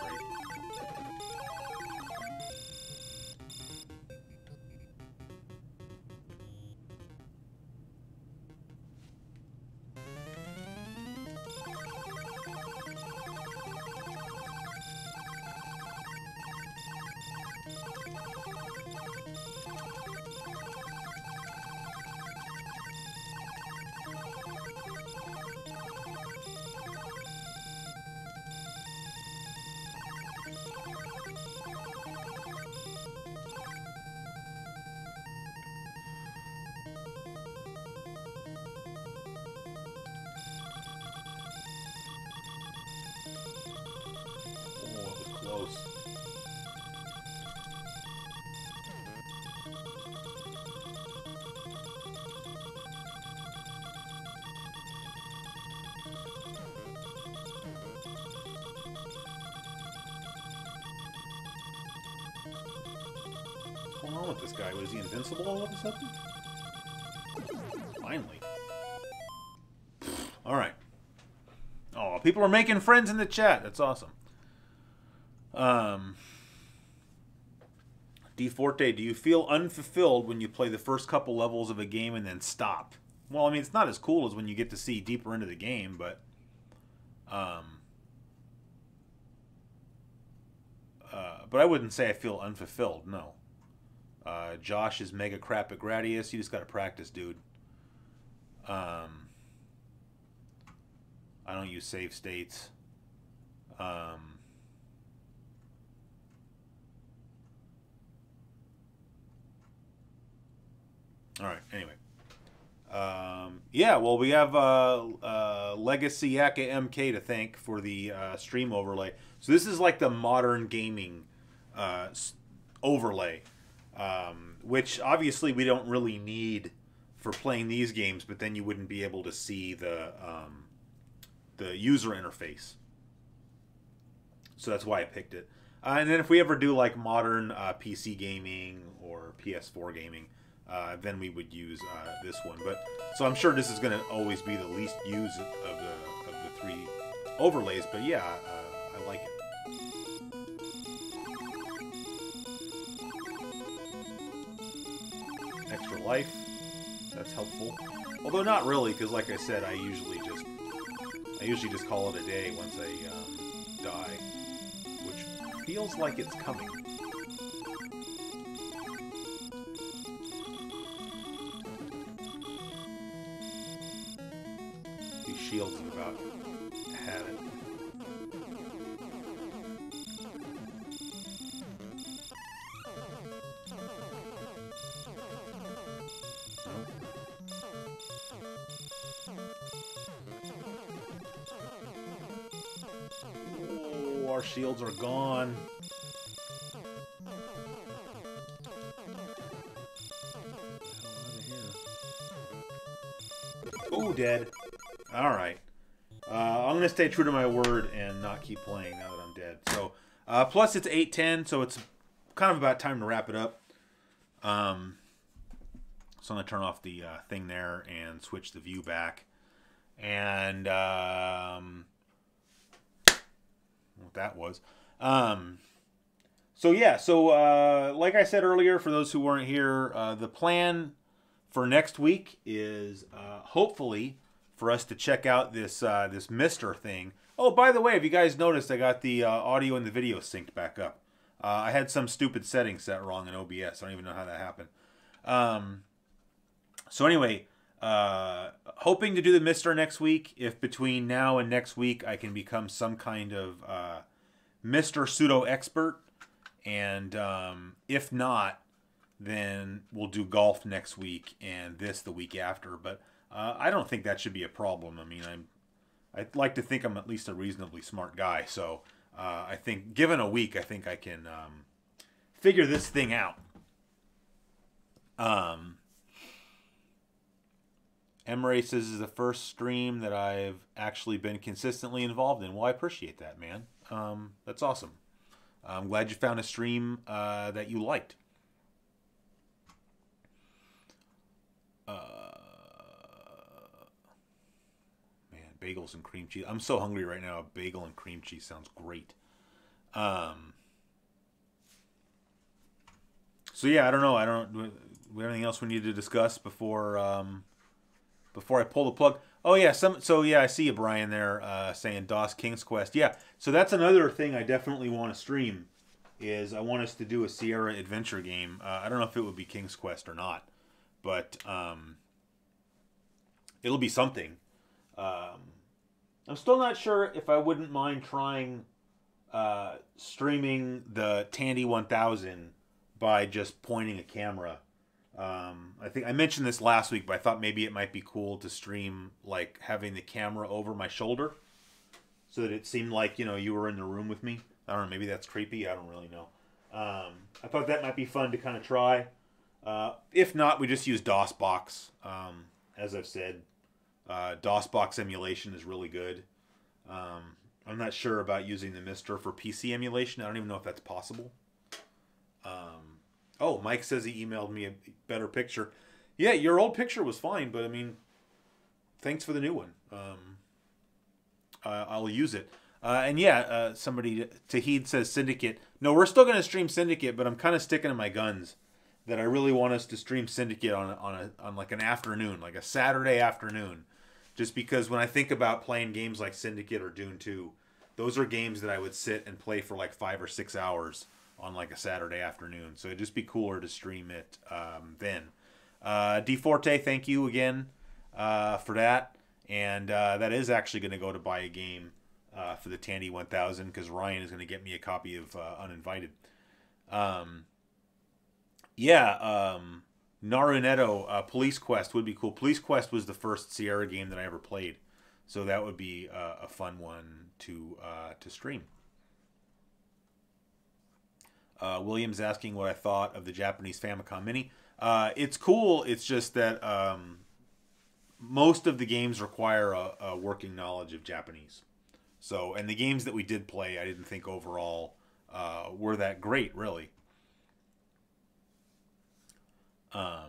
Close. What's going on with this guy? Was he invincible all of a sudden? Finally. Alright. Oh, people are making friends in the chat. That's awesome. D Forte, do you feel unfulfilled when you play the first couple levels of a game and then stop? Well, I mean, it's not as cool as when you get to see deeper into the game, but I wouldn't say I feel unfulfilled, no. Josh is mega crap at Gradius. You just got to practice, dude. I don't use save states. All right. Anyway, yeah. Well, we have Legacy Yaka MK to thank for the stream overlay. So this is like the modern gaming overlay, which obviously we don't really need for playing these games. But then you wouldn't be able to see the user interface. So that's why I picked it. And then if we ever do like modern PC gaming or PS4 gaming. Then we would use this one, but so I'm sure this is going to always be the least used of the three overlays. But yeah, I like it. Extra life, that's helpful. Although not really, because like I said, I usually just call it a day once I die, which feels like it's coming. Shields have about had it. Oh, our shields are gone. Oh, dead. Alright. I'm going to stay true to my word and not keep playing now that I'm dead. So, plus it's 8:10, so it's kind of about time to wrap it up. So I'm going to turn off the thing there and switch the view back. And what that was. So yeah, so like I said earlier, for those who weren't here, the plan for next week is hopefully for us to check out this this Mister thing. Oh, by the way, if you guys noticed, I got the audio and the video synced back up. I had some stupid setting set wrong in OBS. I don't even know how that happened. So anyway, hoping to do the Mister next week. If between now and next week I can become some kind of Mister pseudo expert, and if not, then we'll do golf next week and this the week after. But I don't think that should be a problem. I mean, I'd like to think I'm at least a reasonably smart guy. So I think, given a week, I think I can figure this thing out. M-Ray says, "This is the first stream that I've actually been consistently involved in." Well, I appreciate that, man. That's awesome. I'm glad you found a stream that you liked. Man, Bagels and cream cheese. I'm so hungry right now. A bagel and cream cheese sounds great. So yeah, I don't know. Do we have anything else we need to discuss before before I pull the plug? Oh yeah, I see you, Brian, there saying DOS King's Quest. Yeah, so that's another thing I definitely want to stream. Is I want us to do a Sierra adventure game. I don't know if it would be King's Quest or not, but it'll be something. I'm still not sure if I wouldn't mind trying streaming the Tandy 1000 by just pointing a camera. I think I mentioned this last week, but I thought maybe it might be cool to stream like having the camera over my shoulder so that it seemed like, you know, you were in the room with me. I don't know, maybe that's creepy. I don't really know. I thought that might be fun to kind of try. If not, we just use DOSBox. As I've said, DOSBox emulation is really good. I'm not sure about using the Mister for PC emulation. I don't even know if that's possible. Oh, Mike says he emailed me a better picture. Yeah, your old picture was fine, but I mean, thanks for the new one. I'll use it. And yeah, somebody, Tahid says Syndicate. No, we're still going to stream Syndicate, but I'm kind of sticking to my guns that I really want us to stream Syndicate on like an afternoon, like a Saturday afternoon. Just because when I think about playing games like Syndicate or Dune 2, those are games that I would sit and play for like 5 or 6 hours on like a Saturday afternoon. So it'd just be cooler to stream it then. DeForte, thank you again for that. And that is actually going to go to buy a game for the Tandy 1000 because Ryan is going to get me a copy of Uninvited. Narunetto, Police Quest would be cool. Police Quest was the first Sierra game that I ever played. So that would be a fun one to stream. William's asking what I thought of the Japanese Famicom Mini. It's cool. It's just that most of the games require a working knowledge of Japanese. So, and the games that we did play, I didn't think overall were that great, really. I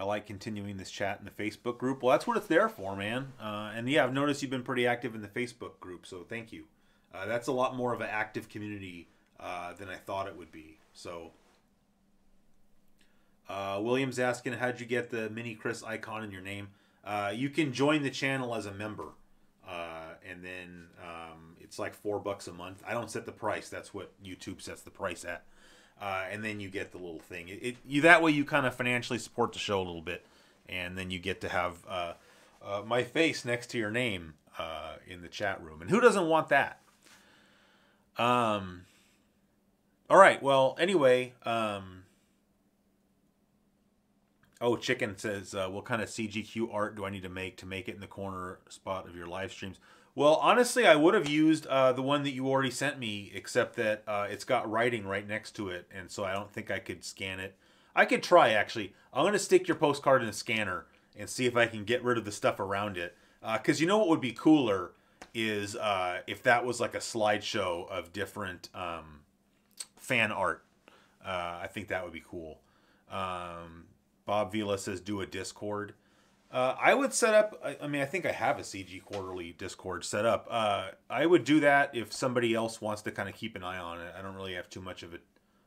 like continuing this chat in the Facebook group. Well, that's what it's there for, man. And yeah, I've noticed you've been pretty active in the Facebook group, so thank you. That's a lot more of an active community than I thought it would be. So, William's asking, how'd you get the Mini Chris icon in your name? You can join the channel as a member, and then it's like $4 a month. I don't set the price. That's what YouTube sets the price at. And then you get the little thing. That way you kind of financially support the show a little bit, and then you get to have my face next to your name in the chat room. And who doesn't want that? All right. Well, anyway. Oh, Chicken says, what kind of CGQ art do I need to make it in the corner spot of your live streams? Well, honestly, I would have used the one that you already sent me, except that it's got writing right next to it, and so I don't think I could scan it. I could try, actually. I'm going to stick your postcard in the scanner and see if I can get rid of the stuff around it. Because you know what would be cooler is if that was like a slideshow of different fan art. I think that would be cool. Bob Vila says, do a Discord. I would set up, I mean, I think I have a CG Quarterly Discord set up. I would do that if somebody else wants to kind of keep an eye on it. I don't really have too much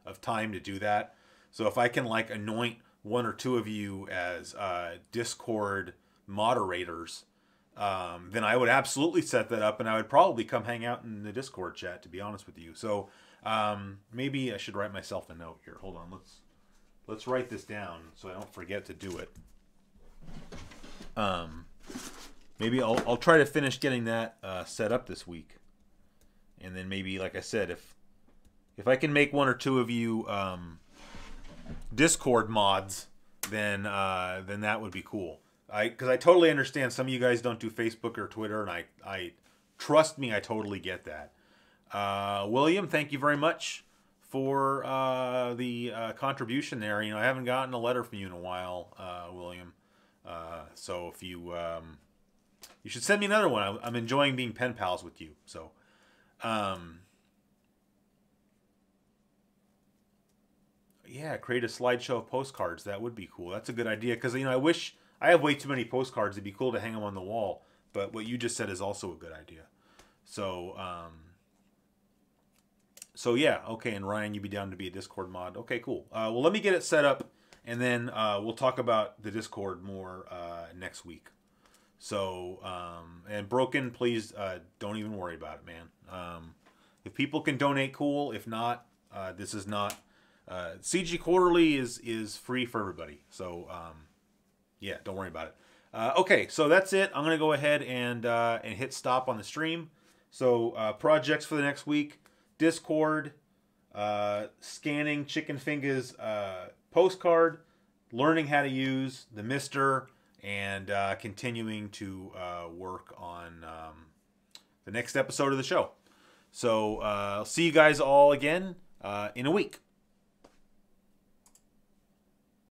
of time to do that. So if I can like anoint one or two of you as Discord moderators, then I would absolutely set that up, and I would probably come hang out in the Discord chat, to be honest with you. So maybe I should write myself a note here. Hold on, let's write this down so I don't forget to do it. Maybe I'll try to finish getting that set up this week, and then maybe, like I said, if I can make one or two of you Discord mods, then that would be cool. Because I totally understand some of you guys don't do Facebook or Twitter, and I trust me, I totally get that. William, thank you very much for the contribution there. You know, I haven't gotten a letter from you in a while, William. So if you should send me another one. I'm enjoying being pen pals with you. So, yeah, create a slideshow of postcards. That would be cool. That's a good idea. Because, you know, I wish I have way too many postcards. It'd be cool to hang them on the wall. But what you just said is also a good idea. So, so yeah, okay. And Ryan, you'd be down to be a Discord mod. Okay, cool. Well, let me get it set up, and then we'll talk about the Discord more next week. So, and Broken, please don't even worry about it, man. If people can donate, cool. If not, this is not. CG Quarterly is free for everybody. So, yeah, don't worry about it. Okay, so that's it. I'm gonna go ahead and hit stop on the stream. So projects for the next week: Discord, scanning Chicken Fingers postcard, learning how to use the Mister, and continuing to work on the next episode of the show. So I'll see you guys all again in a week.